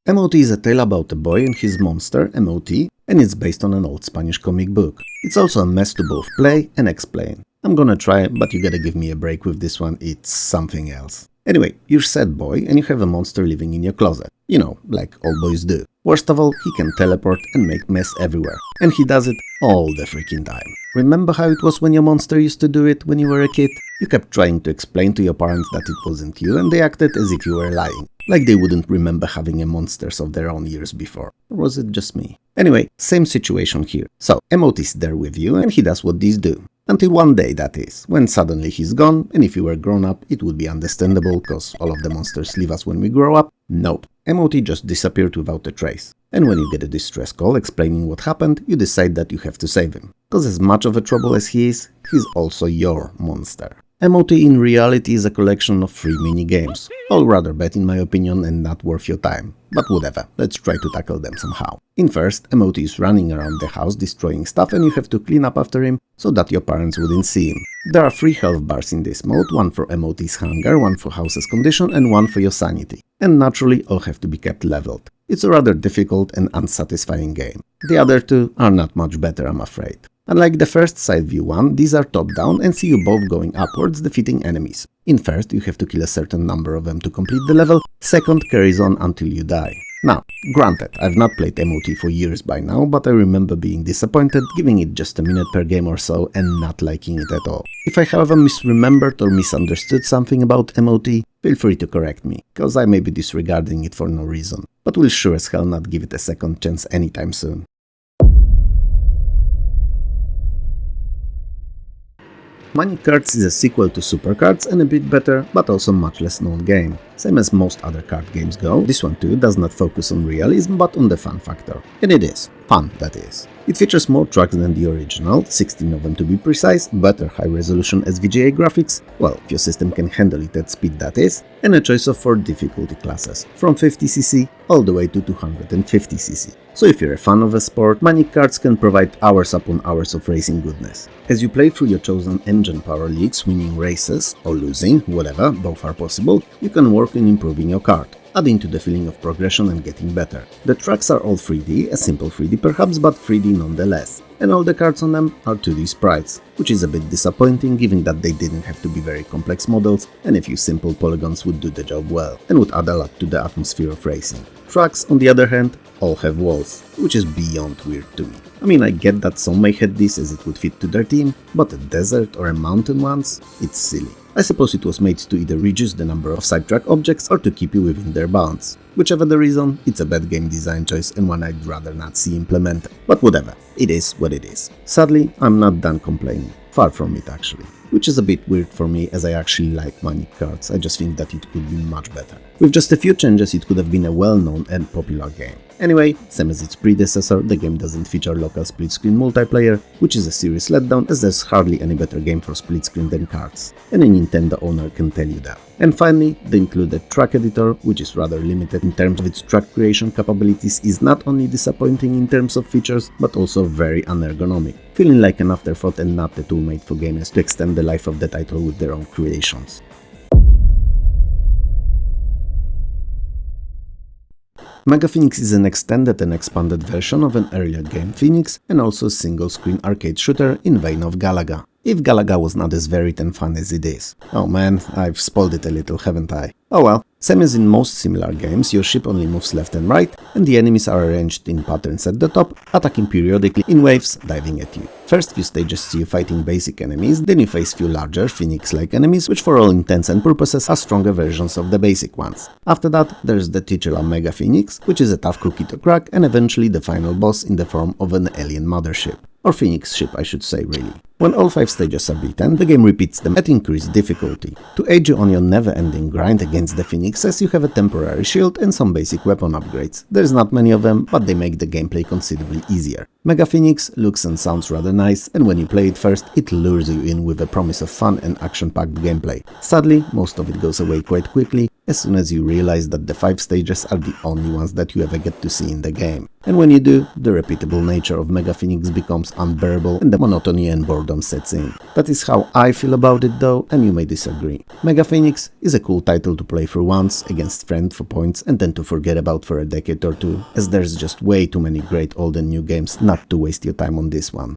MOT is a tale about a boy and his monster, MOT, and it's based on an old Spanish comic book. It's also a mess to both play and explain. I'm gonna try, but you gotta give me a break with this one, it's something else. Anyway, you're sad boy and you have a monster living in your closet. You know, like all boys do. Worst of all, he can teleport and make mess everywhere. And he does it all the freaking time. Remember how it was when your monster used to do it when you were a kid? You kept trying to explain to your parents that it wasn't you and they acted as if you were lying. Like they wouldn't remember having a monsters of their own years before. Or was it just me? Anyway, same situation here. So, MOT is there with you and he does what these do. Until one day, that is, when suddenly he's gone, and if you were grown up, it would be understandable, cause all of the monsters leave us when we grow up. Nope, MOT just disappeared without a trace. And when you get a distress call explaining what happened, you decide that you have to save him. Cause as much of a trouble as he is, he's also your monster. MOT in reality is a collection of free mini-games, all rather bad in my opinion and not worth your time. But whatever, let's try to tackle them somehow. In first, MOT is running around the house destroying stuff and you have to clean up after him so that your parents wouldn't see him. There are 3 health bars in this mode, one for MOT's hunger, one for house's condition and one for your sanity. And naturally all have to be kept leveled. It's a rather difficult and unsatisfying game. The other 2 are not much better, I'm afraid. Unlike the first side view one, these are top-down and see you both going upwards defeating enemies. In first, you have to kill a certain number of them to complete the level, second carries on until you die. Now, granted, I've not played MOT for years by now, but I remember being disappointed, giving it just a minute per game or so and not liking it at all. If I however misremembered or misunderstood something about MOT, feel free to correct me, cause I may be disregarding it for no reason, but will sure as hell not give it a second chance anytime soon. Money Cards is a sequel to Super Cards and a bit better, but also much less known game. Same as most other card games go, this one too does not focus on realism but on the fun factor. And it is. Fun, that is. It features more tracks than the original, 16 of them to be precise, better high-resolution SVGA graphics, well, if your system can handle it at speed that is, and a choice of 4 difficulty classes, from 50cc all the way to 250cc. So if you're a fan of a sport, Money Cards can provide hours upon hours of racing goodness. As you play through your chosen engine power leagues, winning races, or losing, whatever, both are possible, you can work on improving your card, adding to the feeling of progression and getting better. The tracks are all 3D, a simple 3D perhaps, but 3D nonetheless. And all the cards on them are 2D sprites, which is a bit disappointing given that they didn't have to be very complex models and a few simple polygons would do the job well, and would add a lot to the atmosphere of racing. Tracks, on the other hand, all have walls, which is beyond weird to me. I mean, I get that some may hate this as it would fit to their theme, but a desert or a mountain ones? It's silly. I suppose it was made to either reduce the number of sidetrack objects or to keep you within their bounds. Whichever the reason, it's a bad game design choice and one I'd rather not see implemented. But whatever, it is what it is. Sadly, I'm not done complaining. Far from it actually. Which is a bit weird for me as I actually like Money Cards, I just think that it could be much better. With just a few changes it could have been a well-known and popular game. Anyway, same as its predecessor, the game doesn't feature local split-screen multiplayer, which is a serious letdown as there's hardly any better game for split-screen than cards. Any Nintendo owner can tell you that. And finally, the included track editor, which is rather limited in terms of its track creation capabilities, is not only disappointing in terms of features, but also very unergonomic, feeling like an afterthought and not a tool made for gamers to extend the life of the title with their own creations. Mega Phoenix is an extended and expanded version of an earlier game Phoenix and also a single-screen arcade shooter in vein of Galaga. If Galaga was not as varied and fun as it is. Oh man, I've spoiled it a little, haven't I? Oh well. Same as in most similar games, your ship only moves left and right, and the enemies are arranged in patterns at the top, attacking periodically in waves, diving at you. First few stages see you fighting basic enemies, then you face few larger, Phoenix-like enemies, which for all intents and purposes are stronger versions of the basic ones. After that, there's the titular Mega Phoenix, which is a tough cookie to crack, and eventually the final boss in the form of an alien mothership. Or Phoenix ship, I should say, really. When all 5 stages are beaten, the game repeats them at increased difficulty. To aid you on your never-ending grind against the Phoenixes, you have a temporary shield and some basic weapon upgrades. There's not many of them, but they make the gameplay considerably easier. Mega Phoenix looks and sounds rather nice, and when you play it first, it lures you in with a promise of fun and action-packed gameplay. Sadly, most of it goes away quite quickly, as soon as you realize that the 5 stages are the only ones that you ever get to see in the game. And when you do, the repeatable nature of Mega Phoenix becomes unbearable and the monotony and boredom sets in. That is how I feel about it though, and you may disagree. Mega Phoenix is a cool title to play through once, against friends for points, and then to forget about for a decade or two, as there's just way too many great old and new games not to waste your time on this one.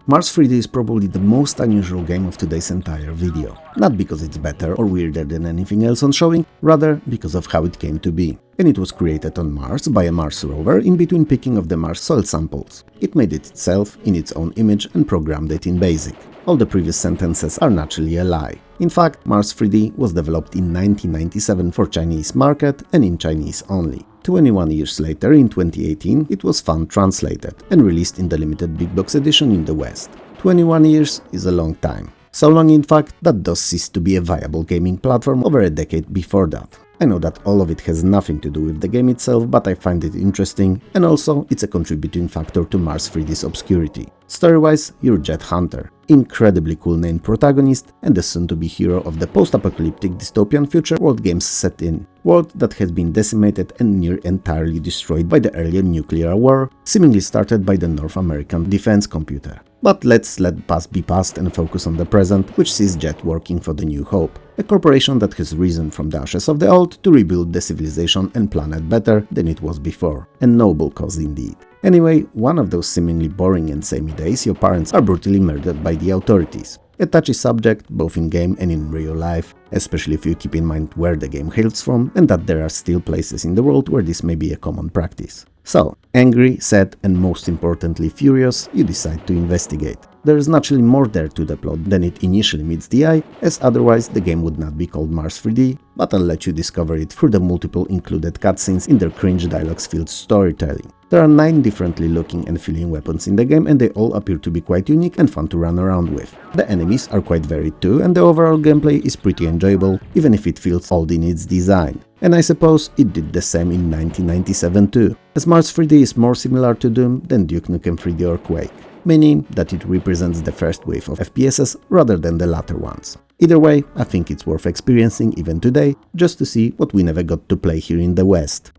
Mars 3D is probably the most unusual game of today's entire video. Not because it's better or weirder than anything else on showing, rather because of how it came to be. And it was created on Mars by a Mars rover in between picking of the Mars soil samples. It made it itself in its own image and programmed it in BASIC. All the previous sentences are naturally a lie. In fact, Mars 3D was developed in 1997 for Chinese market and in Chinese only. 21 years later, in 2018, it was found translated and released in the limited big box edition in the West. 21 years is a long time. So long in fact that DOS ceased to be a viable gaming platform over a decade before that. I know that all of it has nothing to do with the game itself, but I find it interesting, and also it's a contributing factor to Mars 3D's obscurity. Story-wise, you're Jet Hunter, incredibly cool named protagonist and the soon-to-be hero of the post-apocalyptic dystopian future world games set in. World that has been decimated and near entirely destroyed by the earlier nuclear war, seemingly started by the North American defense computer. But let's let past be past and focus on the present, which sees Jet working for the New Hope, a corporation that has risen from the ashes of the old to rebuild the civilization and planet better than it was before. A noble cause indeed. Anyway, one of those seemingly boring and samey days, your parents are brutally murdered by the authorities. A touchy subject, both in-game and in real life, especially if you keep in mind where the game hails from and that there are still places in the world where this may be a common practice. So, angry, sad and most importantly furious, you decide to investigate. There is naturally more there to the plot than it initially meets the eye, as otherwise the game would not be called Mars 3D, but I'll let you discover it through the multiple included cutscenes in their cringe dialogues-filled storytelling. There are 9 differently looking and feeling weapons in the game, and they all appear to be quite unique and fun to run around with. The enemies are quite varied too, and the overall gameplay is pretty enjoyable, even if it feels old in its design. And I suppose it did the same in 1997 too, as Mars 3D is more similar to Doom than Duke Nukem 3D or Quake, meaning that it represents the first wave of FPSs rather than the latter ones. Either way, I think it's worth experiencing even today, just to see what we never got to play here in the West.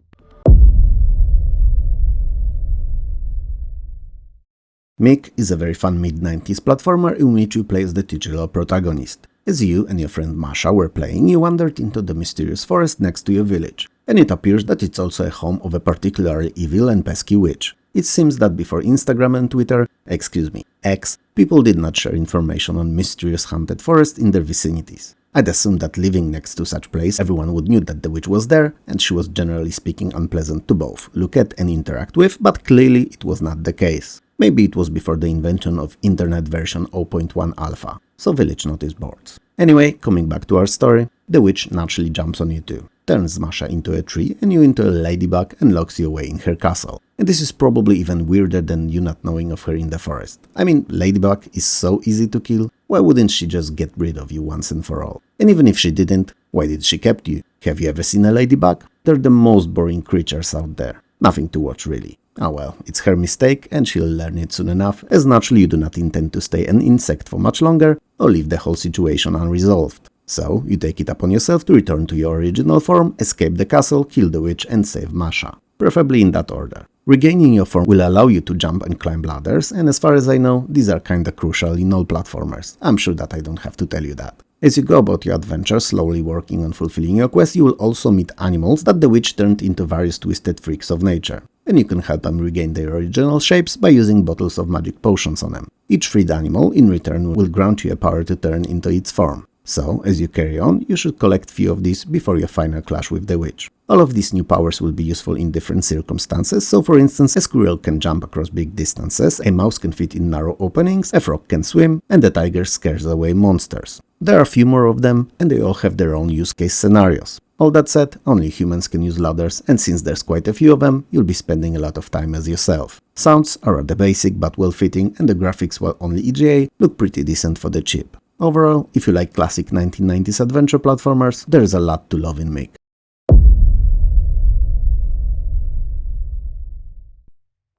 Myk is a very fun mid-90s platformer in which you play as the titular protagonist. As you and your friend Masha were playing, you wandered into the mysterious forest next to your village, and it appears that it's also a home of a particularly evil and pesky witch. It seems that before Instagram and Twitter, X, people did not share information on mysterious haunted forests in their vicinities. I'd assume that living next to such place, everyone would knew that the witch was there, and she was generally speaking unpleasant to both look at and interact with, but clearly it was not the case. Maybe it was before the invention of Internet version 0.1 alpha, so village notice boards. Anyway, coming back to our story, the witch naturally jumps on you too, turns Masha into a tree and you into a ladybug and locks you away in her castle. And this is probably even weirder than you not knowing of her in the forest. I mean, ladybug is so easy to kill, why wouldn't she just get rid of you once and for all? And even if she didn't, why did she kept you? Have you ever seen a ladybug? They're the most boring creatures out there. Nothing to watch really. Ah well, it's her mistake and she'll learn it soon enough, as naturally you do not intend to stay an insect for much longer or leave the whole situation unresolved. So, you take it upon yourself to return to your original form, escape the castle, kill the witch and save Masha. Preferably in that order. Regaining your form will allow you to jump and climb ladders, and as far as I know, these are kinda crucial in all platformers. I'm sure that I don't have to tell you that. As you go about your adventure, slowly working on fulfilling your quest, you will also meet animals that the witch turned into various twisted freaks of nature. And you can help them regain their original shapes by using bottles of magic potions on them. Each freed animal, in return, will grant you a power to turn into its form. So, as you carry on, you should collect few of these before your final clash with the witch. All of these new powers will be useful in different circumstances, so for instance, a squirrel can jump across big distances, a mouse can fit in narrow openings, a frog can swim, and a tiger scares away monsters. There are a few more of them, and they all have their own use case scenarios. All that said, only humans can use ladders, and since there's quite a few of them, you'll be spending a lot of time as yourself. Sounds are rather basic but well-fitting, and the graphics, while only EGA, look pretty decent for the chip. Overall, if you like classic 1990s adventure platformers, there is a lot to love in Myk.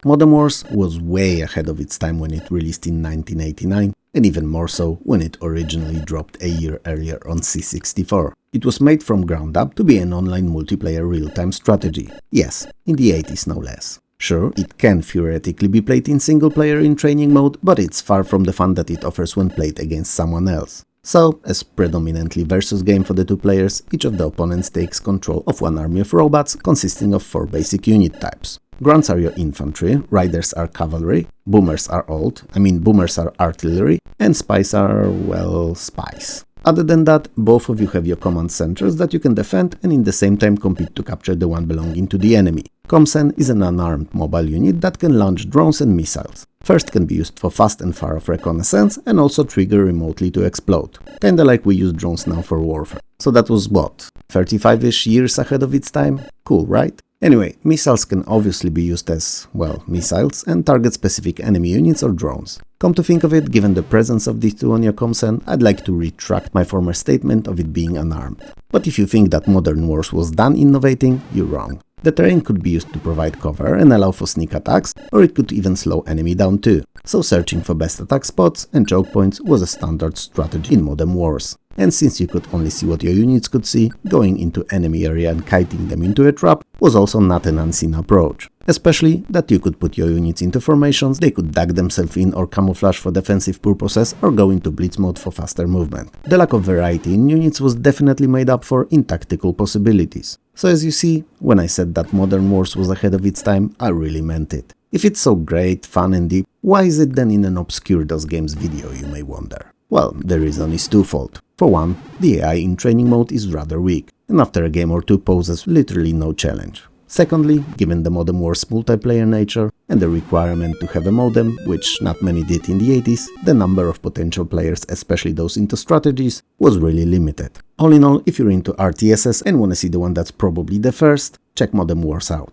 Modern Wars was way ahead of its time when it released in 1989, and even more so when it originally dropped a year earlier on C64. It was made from ground up to be an online multiplayer real-time strategy. Yes, in the 80s no less. Sure, it can theoretically be played in single player in training mode, but it's far from the fun that it offers when played against someone else. So, as predominantly versus game for the two players, each of the opponents takes control of one army of robots consisting of 4 basic unit types. Grunts are your infantry, riders are cavalry, boomers are artillery, and spies are, well, spies. Other than that, both of you have your command centers that you can defend and in the same time compete to capture the one belonging to the enemy. Comsen is an unarmed mobile unit that can launch drones and missiles. First can be used for fast and far-off reconnaissance and also trigger remotely to explode. Kinda like we use drones now for warfare. So that was what, 35-ish years ahead of its time? Cool, right? Anyway, missiles can obviously be used as, well, missiles and target specific enemy units or drones. Come to think of it, given the presence of these two on your comsen, I'd like to retract my former statement of it being unarmed. But if you think that Modern Wars was done innovating, you're wrong. The terrain could be used to provide cover and allow for sneak attacks, or it could even slow enemy down too. So searching for best attack spots and choke points was a standard strategy in Modern Wars. And since you could only see what your units could see, going into enemy area and kiting them into a trap was also not an unseen approach. Especially that you could put your units into formations, they could duck themselves in or camouflage for defensive purposes or go into blitz mode for faster movement. The lack of variety in units was definitely made up for in tactical possibilities. So as you see, when I said that Modern Wars was ahead of its time, I really meant it. If it's so great, fun and deep, why is it then in an obscure DOS Games video, you may wonder? Well, the reason is twofold. For one, the AI in training mode is rather weak, and after a game or two poses literally no challenge. Secondly, given the Modern Wars multiplayer nature and the requirement to have a modem, which not many did in the 80s, the number of potential players, especially those into strategies, was really limited. All in all, if you're into RTSs and wanna see the one that's probably the first, check Modern Wars out.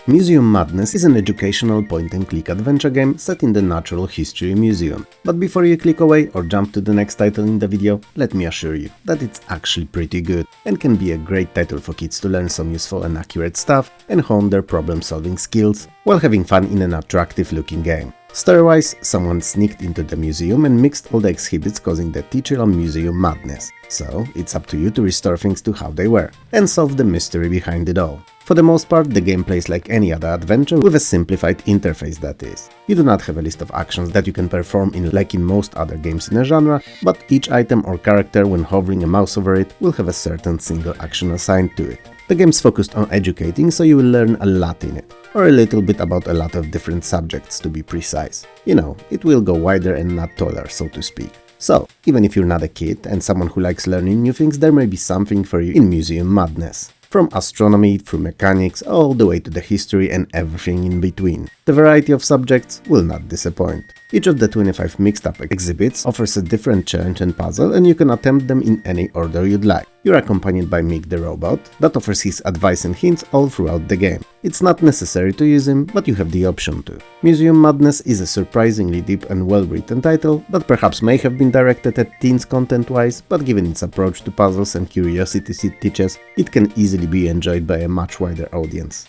Museum Madness is an educational point-and-click adventure game set in the Natural History Museum. But before you click away or jump to the next title in the video, let me assure you that it's actually pretty good and can be a great title for kids to learn some useful and accurate stuff and hone their problem-solving skills while having fun in an attractive-looking game. Story-wise, someone sneaked into the museum and mixed all the exhibits, causing the titular museum madness. So, it's up to you to restore things to how they were, and solve the mystery behind it all. For the most part, the game plays like any other adventure with a simplified interface, that is. You do not have a list of actions that you can perform like in most other games in a genre, but each item or character, when hovering a mouse over it, will have a certain single action assigned to it. The game's focused on educating, so you will learn a lot in it. Or a little bit about a lot of different subjects, to be precise. You know, it will go wider and not taller, so to speak. So, even if you're not a kid and someone who likes learning new things, there may be something for you in Museum Madness. From astronomy through mechanics all the way to the history and everything in between. The variety of subjects will not disappoint. Each of the 25 mixed-up exhibits offers a different challenge and puzzle, and you can attempt them in any order you'd like. You're accompanied by Mick the robot, that offers his advice and hints all throughout the game. It's not necessary to use him, but you have the option to. Museum Madness is a surprisingly deep and well-written title that perhaps may have been directed at teens content-wise, but given its approach to puzzles and curiosities it teaches, it can easily be enjoyed by a much wider audience.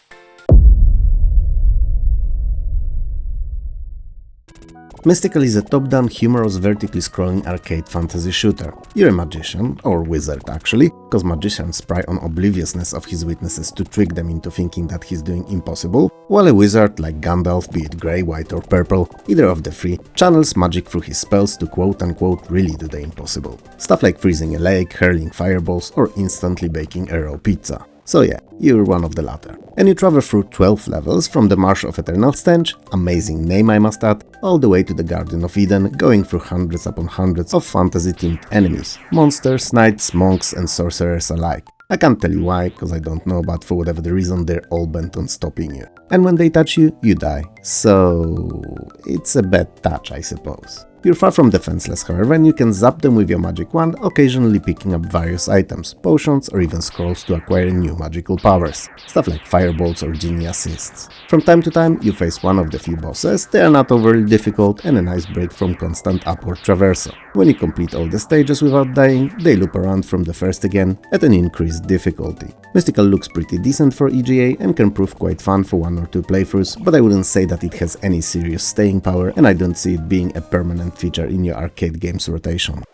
Mystical is a top-down, humorous, vertically scrolling arcade fantasy shooter. You're a magician, or wizard actually, cause magicians pry on obliviousness of his witnesses to trick them into thinking that he's doing impossible, while a wizard like Gandalf, be it grey, white or purple, either of the three, channels magic through his spells to quote-unquote really do the impossible. Stuff like freezing a lake, hurling fireballs, or instantly baking a raw pizza. So yeah, you're one of the latter. And you travel through 12 levels from the Marsh of Eternal Stench, amazing name I must add, all the way to the Garden of Eden, going through hundreds upon hundreds of fantasy-themed enemies, monsters, knights, monks and sorcerers alike. I can't tell you why, cause I don't know, but for whatever the reason they're all bent on stopping you. And when they touch you, you die. So it's a bad touch, I suppose. You're far from defenseless, however, and you can zap them with your magic wand, occasionally picking up various items, potions or even scrolls to acquire new magical powers, stuff like firebolts or genie assists. From time to time, you face one of the few bosses. They are not overly difficult and a nice break from constant upward traversal. When you complete all the stages without dying, they loop around from the first again at an increased difficulty. Mystical looks pretty decent for EGA and can prove quite fun for 1 or 2 playthroughs, but I wouldn't say that it has any serious staying power, and I don't see it being a permanent feature in your arcade games rotation.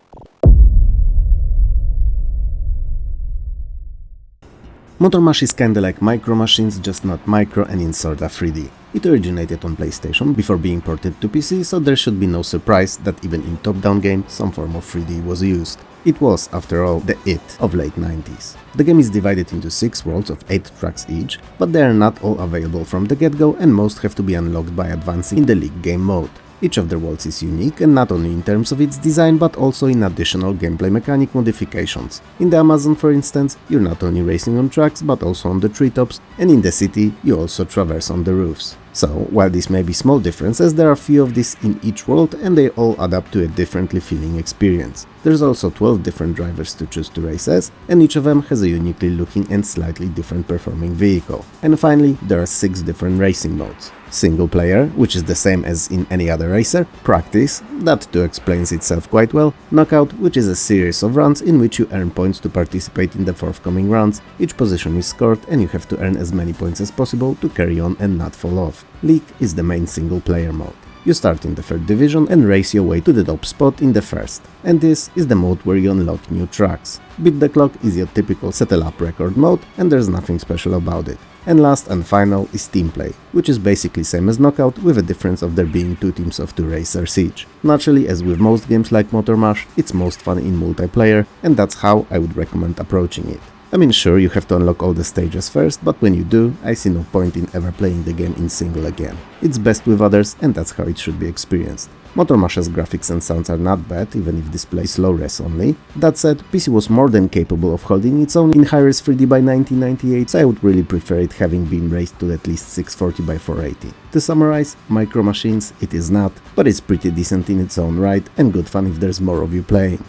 Motor Mash is kinda like Micro Machines, just not micro and in sorta 3D. It originated on PlayStation before being ported to PC, so there should be no surprise that even in top-down games some form of 3D was used. It was, after all, the it of late 90s. The game is divided into 6 worlds of 8 tracks each, but they are not all available from the get-go and most have to be unlocked by advancing in the League game mode. Each of the worlds is unique, and not only in terms of its design, but also in additional gameplay mechanic modifications. In the Amazon, for instance, you're not only racing on tracks, but also on the treetops, and in the city, you also traverse on the roofs. So, while these may be small differences, there are few of these in each world, and they all add up to a differently feeling experience. There's also 12 different drivers to choose to race as, and each of them has a uniquely looking and slightly different performing vehicle. And finally, there are 6 different racing modes. Single player, which is the same as in any other racer, practice, that too explains itself quite well, knockout, which is a series of runs in which you earn points to participate in the forthcoming rounds. Each position is scored and you have to earn as many points as possible to carry on and not fall off. League is the main single player mode. You start in the 3rd division and race your way to the top spot in the 1st. And this is the mode where you unlock new tracks. Beat the Clock is your typical settle up record mode, and there's nothing special about it. And last and final is Team Play, which is basically same as Knockout, with a difference of there being 2 teams of 2 racers each. Naturally, as with most games like Motor Mash, it's most fun in multiplayer, and that's how I would recommend approaching it. I mean, sure, you have to unlock all the stages first, but when you do, I see no point in ever playing the game in single again. It's best with others, and that's how it should be experienced. Motor Mash's graphics and sounds are not bad, even if displayed low res only. That said, PC was more than capable of holding its own in high-res 3D by 1998, so I would really prefer it having been raised to at least 640 by 480. To summarize, Micro Machines it is not, but it's pretty decent in its own right, and good fun if there's more of you playing.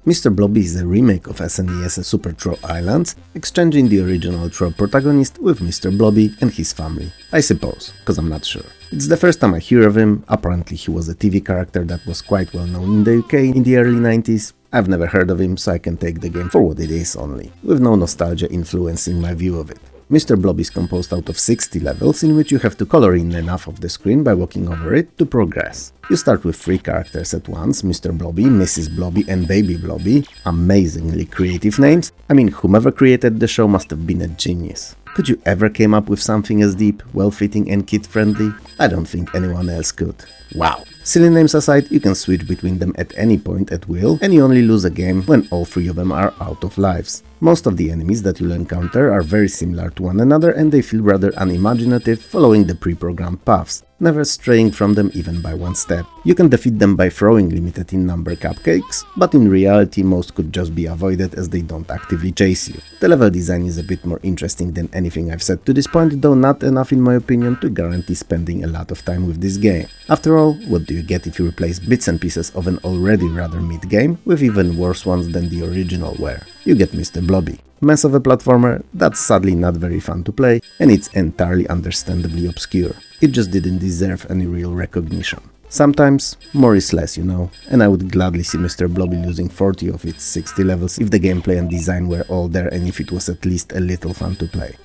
Mr. Blobby is a remake of SNES's Super Tro Islands, exchanging the original Tro protagonist with Mr. Blobby and his family. I suppose, cause I'm not sure. It's the first time I hear of him. Apparently he was a TV character that was quite well known in the UK in the early 90s. I've never heard of him, so I can take the game for what it is only, with no nostalgia influencing my view of it. Mr. Blobby is composed out of 60 levels in which you have to color in enough of the screen by walking over it to progress. You start with 3 characters at once, Mr. Blobby, Mrs. Blobby and Baby Blobby. Amazingly creative names. I mean, whomever created the show must have been a genius. Could you ever came up with something as deep, well-fitting and kid-friendly? I don't think anyone else could. Wow! Silly names aside, you can switch between them at any point at will, and you only lose a game when all 3 of them are out of lives. Most of the enemies that you'll encounter are very similar to one another and they feel rather unimaginative, following the pre-programmed paths, never straying from them even by one step. You can defeat them by throwing limited in number cupcakes, but in reality most could just be avoided as they don't actively chase you. The level design is a bit more interesting than anything I've said to this point, though not enough in my opinion to guarantee spending a lot of time with this game. After all, what do you get if you replace bits and pieces of an already rather mid game with even worse ones than the original were? You get Mr. Blobby. Mess of a platformer that's sadly not very fun to play, and it's entirely understandably obscure. It just didn't deserve any real recognition. Sometimes, more is less, you know, and I would gladly see Mr. Blobby losing 40 of its 60 levels if the gameplay and design were all there and if it was at least a little fun to play.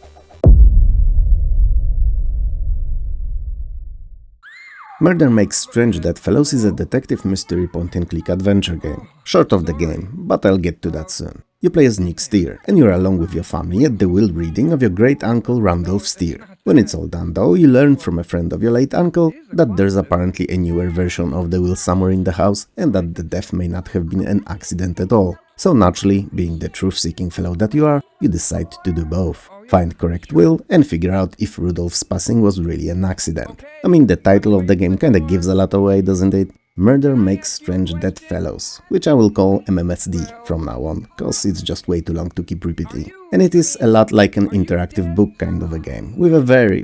Murder Makes Strange Deadfellows is a detective mystery point-and-click adventure game. Short of the game, but I'll get to that soon. You play as Nick Steer, and you're along with your family at the will reading of your great-uncle Randolph Steer. When it's all done though, you learn from a friend of your late uncle that there's apparently a newer version of the will somewhere in the house, and that the death may not have been an accident at all. So naturally, being the truth-seeking fellow that you are, you decide to do both. Find correct will and figure out if Rudolph's passing was really an accident. I mean, the title of the game kinda gives a lot away, doesn't it? Murder Makes Strange Deadfellows, which I will call MMSD from now on, cause it's just way too long to keep repeating. And it is a lot like an interactive book kind of a game, with a very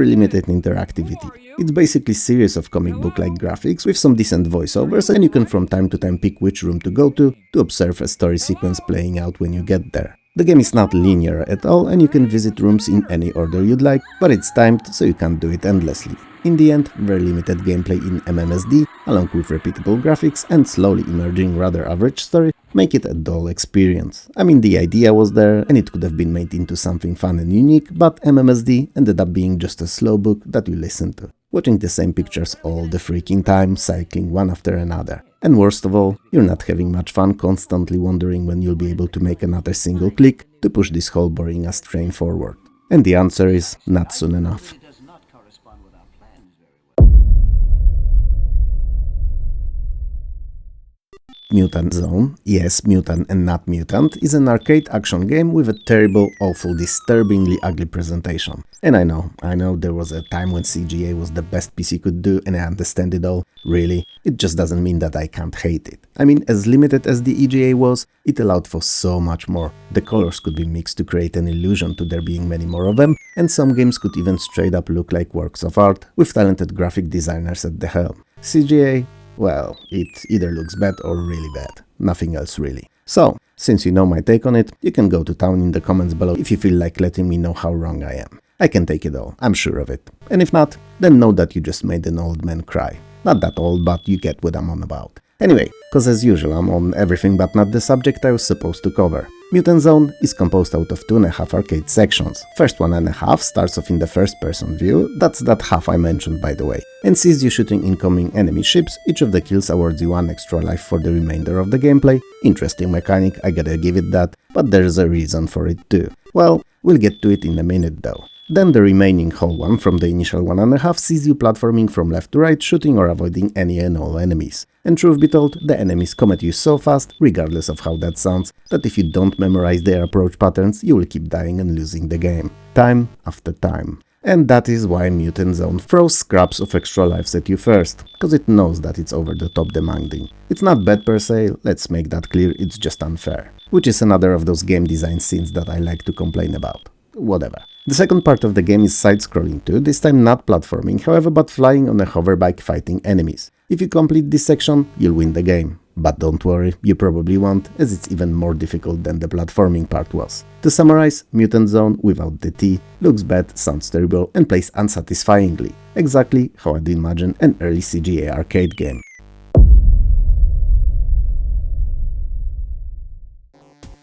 limited interactivity. It's basically a series of comic book-like graphics with some decent voiceovers, and you can from time to time pick which room to go to observe a story sequence playing out when you get there. The game is not linear at all, and you can visit rooms in any order you'd like, but it's timed, so you can't do it endlessly. In the end, very limited gameplay in MMSD, along with repeatable graphics and slowly emerging rather average story, make it a dull experience. I mean, the idea was there, and it could have been made into something fun and unique, but MMSD ended up being just a slow book that you listen to, watching the same pictures all the freaking time, cycling one after another. And worst of all, you're not having much fun constantly wondering when you'll be able to make another single click to push this whole boring ass train forward. And the answer is not soon enough. Mutant Zone, yes, mutant and not mutant, is an arcade action game with a terrible, awful, disturbingly ugly presentation. And I know there was a time when CGA was the best PC could do, and I understand it all, really. It just doesn't mean that I can't hate it. I mean, as limited as the EGA was, it allowed for so much more. The colors could be mixed to create an illusion to there being many more of them, and some games could even straight up look like works of art, with talented graphic designers at the helm. CGA? Well, it either looks bad or really bad. Nothing else really. So, since you know my take on it, you can go to town in the comments below if you feel like letting me know how wrong I am. I can take it all, I'm sure of it. And if not, then know that you just made an old man cry. Not that old, but you get what I'm on about. Anyway, cause as usual I'm on everything but not the subject I was supposed to cover. Mutant Zone is composed out of 2.5 arcade sections. First 1.5 starts off in the first-person view, that's that half I mentioned by the way, and sees you shooting incoming enemy ships. Each of the kills awards you 1 extra life for the remainder of the gameplay. Interesting mechanic, I gotta give it that, but there's a reason for it too. Well, we'll get to it in a minute though. Then the remaining whole one from the initial 1.5 sees you platforming from left to right, shooting or avoiding any and all enemies. And truth be told, the enemies come at you so fast, regardless of how that sounds, that if you don't memorize their approach patterns, you will keep dying and losing the game. Time after time. And that is why Mutant Zone throws scraps of extra lives at you first, cause it knows that it's over the top demanding. It's not bad per se, let's make that clear, it's just unfair. Which is another of those game design sins that I like to complain about. Whatever. The second part of the game is side-scrolling too, this time not platforming, however, but flying on a hoverbike fighting enemies. If you complete this section, you'll win the game. But don't worry, you probably won't, as it's even more difficult than the platforming part was. To summarize, Mutant Zone, without the T, looks bad, sounds terrible, and plays unsatisfyingly. Exactly how I'd imagine an early CGA arcade game.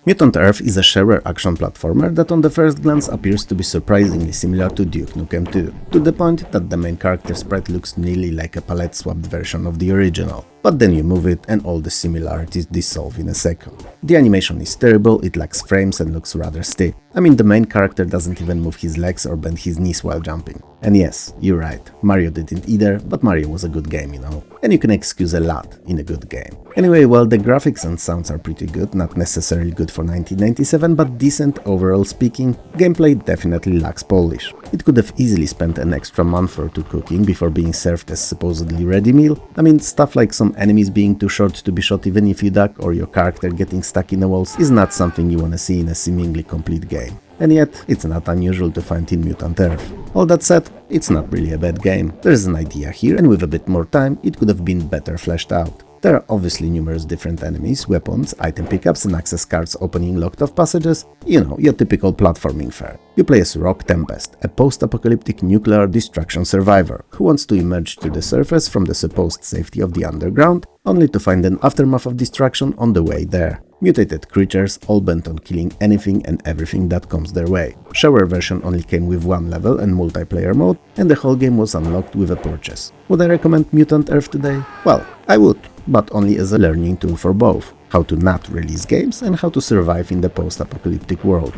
Mutant Earth is a shareware action platformer that on the first glance appears to be surprisingly similar to Duke Nukem 2, to the point that the main character sprite looks nearly like a palette-swapped version of the original. But then you move it and all the similarities dissolve in a second. The animation is terrible, it lacks frames and looks rather stiff. I mean, the main character doesn't even move his legs or bend his knees while jumping. And yes, you're right, Mario didn't either, but Mario was a good game, you know. And you can excuse a lot in a good game. Anyway, well, the graphics and sounds are pretty good, not necessarily good for 1997, but decent overall speaking. Gameplay definitely lacks polish. It could have easily spent an extra month or two cooking before being served as supposedly ready meal. I mean, stuff like some enemies being too short to be shot even if you duck, or your character getting stuck in the walls, is not something you wanna see in a seemingly complete game. And yet, it's not unusual to find in Mutant Earth. All that said, it's not really a bad game. There's an idea here, and with a bit more time, it could have been better fleshed out. There are obviously numerous different enemies, weapons, item pickups and access cards opening locked-off passages, you know, your typical platforming fare. You play as Rock Tempest, a post-apocalyptic nuclear destruction survivor who wants to emerge to the surface from the supposed safety of the underground, only to find an aftermath of destruction on the way there. Mutated creatures, all bent on killing anything and everything that comes their way. Shareware version only came with one level and multiplayer mode, and the whole game was unlocked with a purchase. Would I recommend Mutant Earth today? Well, I would, but only as a learning tool for both. How to not release games and how to survive in the post-apocalyptic world.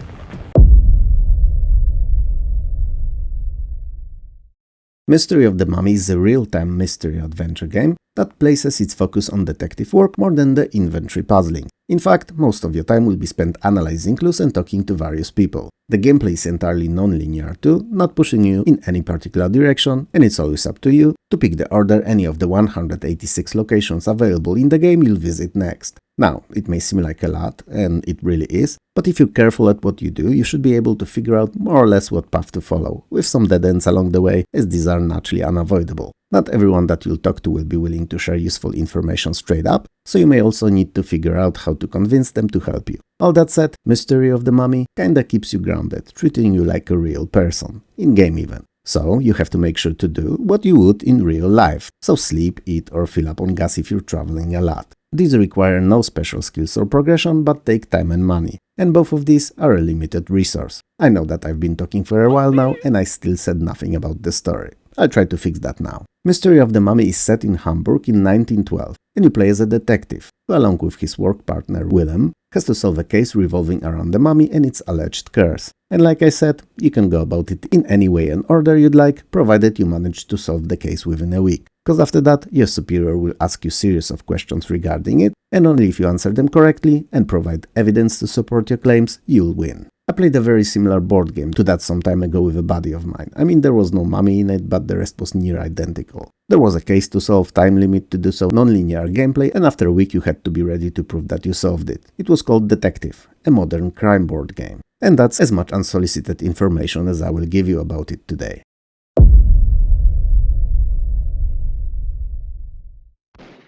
Mystery of the Mummy is a real-time mystery adventure game that places its focus on detective work more than the inventory puzzling. In fact, most of your time will be spent analyzing clues and talking to various people. The gameplay is entirely non-linear too, not pushing you in any particular direction, and it's always up to you to pick the order any of the 186 locations available in the game you'll visit next. Now, it may seem like a lot, and it really is, but if you're careful at what you do, you should be able to figure out more or less what path to follow, with some dead ends along the way, as these are naturally unavoidable. Not everyone that you'll talk to will be willing to share useful information straight up, so you may also need to figure out how to convince them to help you. All that said, Mystery of the Mummy kinda keeps you grounded, treating you like a real person, in-game even. So you have to make sure to do what you would in real life, so sleep, eat or fill up on gas if you're traveling a lot. These require no special skills or progression, but take time and money, and both of these are a limited resource. I know that I've been talking for a while now, and I still said nothing about the story. I'll try to fix that now. Mystery of the Mummy is set in Hamburg in 1912, and you play as a detective, who along with his work partner Willem, has to solve a case revolving around the mummy and its alleged curse. And like I said, you can go about it in any way and order you'd like, provided you manage to solve the case within a week. Because after that, your superior will ask you a series of questions regarding it, and only if you answer them correctly and provide evidence to support your claims, you'll win. I played a very similar board game to that some time ago with a buddy of mine. I mean, there was no mummy in it, but the rest was near identical. There was a case to solve, time limit to do so, non-linear gameplay, and after a week you had to be ready to prove that you solved it. It was called Detective, a modern crime board game. And that's as much unsolicited information as I will give you about it today.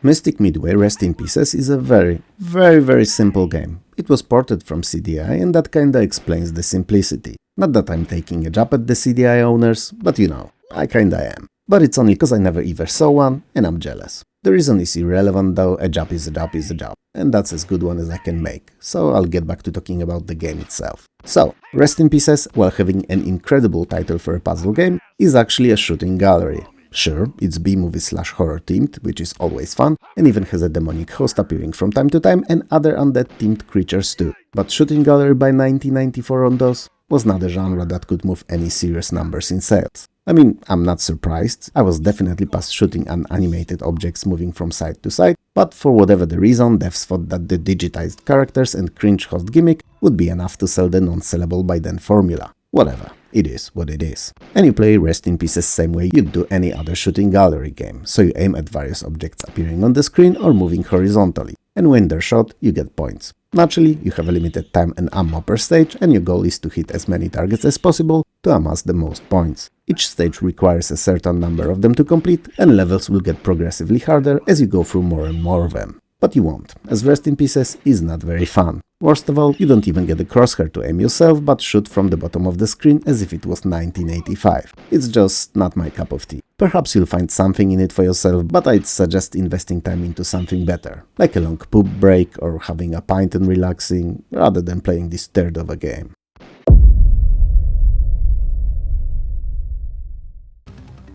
Mystic Midway Rest in Pieces is a very simple game. It was ported from CDI, and that kinda explains the simplicity. Not that I'm taking a jab at the CDI owners, but you know, I kinda am. But it's only cause I never either saw one, and I'm jealous. The reason is irrelevant though, a job is a job is a job, and that's as good one as I can make, so I'll get back to talking about the game itself. So, Rest in Pieces, while having an incredible title for a puzzle game, is actually a shooting gallery. Sure, it's B-movie/horror themed, which is always fun, and even has a demonic host appearing from time to time and other undead themed creatures too. But shooting gallery by 1994 on DOS was not a genre that could move any serious numbers in sales. I mean, I'm not surprised, I was definitely past shooting unanimated objects moving from side to side, but for whatever the reason, devs thought that the digitized characters and cringe host gimmick would be enough to sell the non-sellable by then formula. Whatever. It is what it is. And you play Rest in Pieces same way you'd do any other shooting gallery game, so you aim at various objects appearing on the screen or moving horizontally, and when they're shot, you get points. Naturally, you have a limited time and ammo per stage, and your goal is to hit as many targets as possible to amass the most points. Each stage requires a certain number of them to complete, and levels will get progressively harder as you go through more and more of them. But you won't, as Rest in Pieces is not very fun. Worst of all, you don't even get a crosshair to aim yourself, but shoot from the bottom of the screen as if it was 1985. It's just not my cup of tea. Perhaps you'll find something in it for yourself, but I'd suggest investing time into something better, like a long poop break or having a pint and relaxing, rather than playing this turd of a game.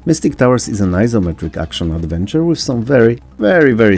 Mystic Towers is an isometric action-adventure with some very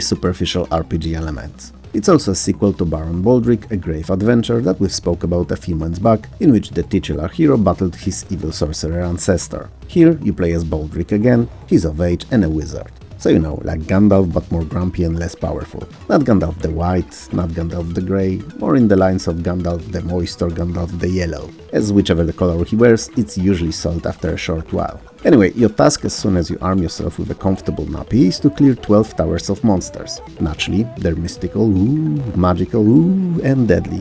superficial RPG elements. It's also a sequel to Baron Baldric, a grave adventure that we spoke about a few months back, in which the titular hero battled his evil sorcerer ancestor. Here you play as Baldric again, he's of age and a wizard. So you know, like Gandalf but more grumpy and less powerful. Not Gandalf the White, not Gandalf the Grey, more in the lines of Gandalf the Moist or Gandalf the Yellow, as whichever the color he wears, it's usually sold after a short while. Anyway, your task as soon as you arm yourself with a comfortable nappy is to clear 12 towers of monsters. Naturally, they're mystical, magical, and deadly.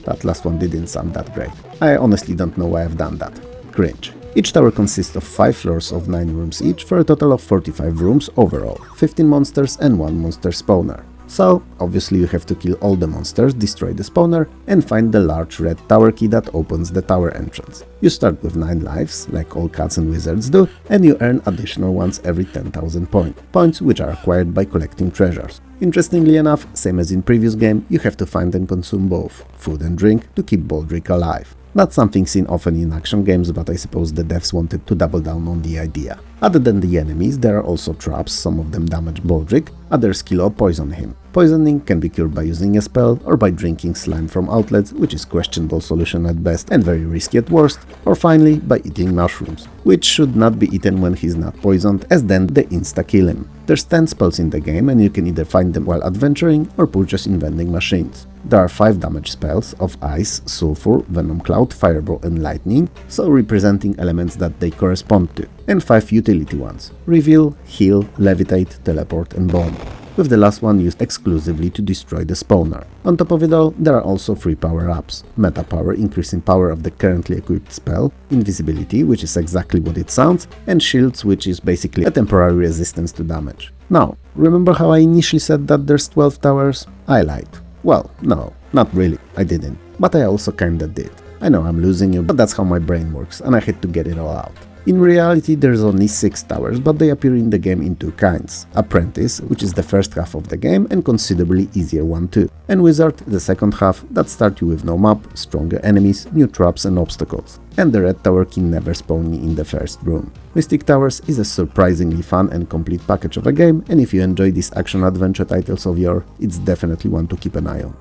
That last one didn't sound that great. I honestly don't know why I've done that. Cringe. Each tower consists of 5 floors of 9 rooms each for a total of 45 rooms overall, 15 monsters and 1 monster spawner. So, obviously you have to kill all the monsters, destroy the spawner, and find the large red tower key that opens the tower entrance. You start with 9 lives, like all cats and wizards do, and you earn additional ones every 10,000 points which are acquired by collecting treasures. Interestingly enough, same as in previous game, you have to find and consume both food and drink to keep Baldric alive. Not something seen often in action games, but I suppose the devs wanted to double down on the idea. Other than the enemies, there are also traps, some of them damage Baldric, others kill or poison him. Poisoning can be cured by using a spell or by drinking slime from outlets, which is questionable solution at best and very risky at worst, or finally by eating mushrooms, which should not be eaten when he's not poisoned, as then they insta-kill him. There's 10 spells in the game and you can either find them while adventuring or purchase in vending machines. There are 5 damage spells of Ice, Sulfur, Venom Cloud, Fireball and Lightning, so representing elements that they correspond to, and 5 utility ones: Reveal, Heal, Levitate, Teleport and Bomb, with the last one used exclusively to destroy the spawner. On top of it all, there are also 3 power-ups: Meta Power, increasing power of the currently equipped spell, Invisibility, which is exactly what it sounds, and Shields, which is basically a temporary resistance to damage. Now, remember how I initially said that there's 12 towers? I lied. Well, no, not really, I didn't, but I also kinda did. I know I'm losing you, but that's how my brain works, and I had to get it all out. In reality, there's only 6 towers, but they appear in the game in 2 kinds: Apprentice, which is the first half of the game and considerably easier one too, and Wizard, the second half, that start you with no map, stronger enemies, new traps and obstacles, and the red tower can never spawn in the first room. Mystic Towers is a surprisingly fun and complete package of a game, and if you enjoy these action-adventure titles of yours, it's definitely one to keep an eye on.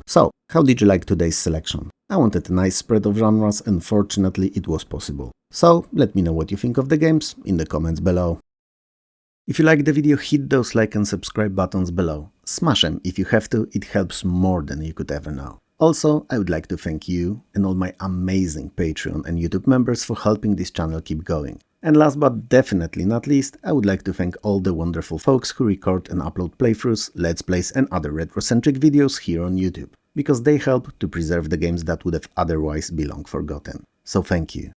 So, how did you like today's selection? I wanted a nice spread of genres and fortunately it was possible. So, let me know what you think of the games in the comments below. If you liked the video, hit those like and subscribe buttons below. Smash them if you have to, it helps more than you could ever know. Also, I would like to thank you and all my amazing Patreon and YouTube members for helping this channel keep going. And last but definitely not least, I would like to thank all the wonderful folks who record and upload playthroughs, let's plays and other retrocentric videos here on YouTube, because they help to preserve the games that would have otherwise belonged forgotten. So thank you.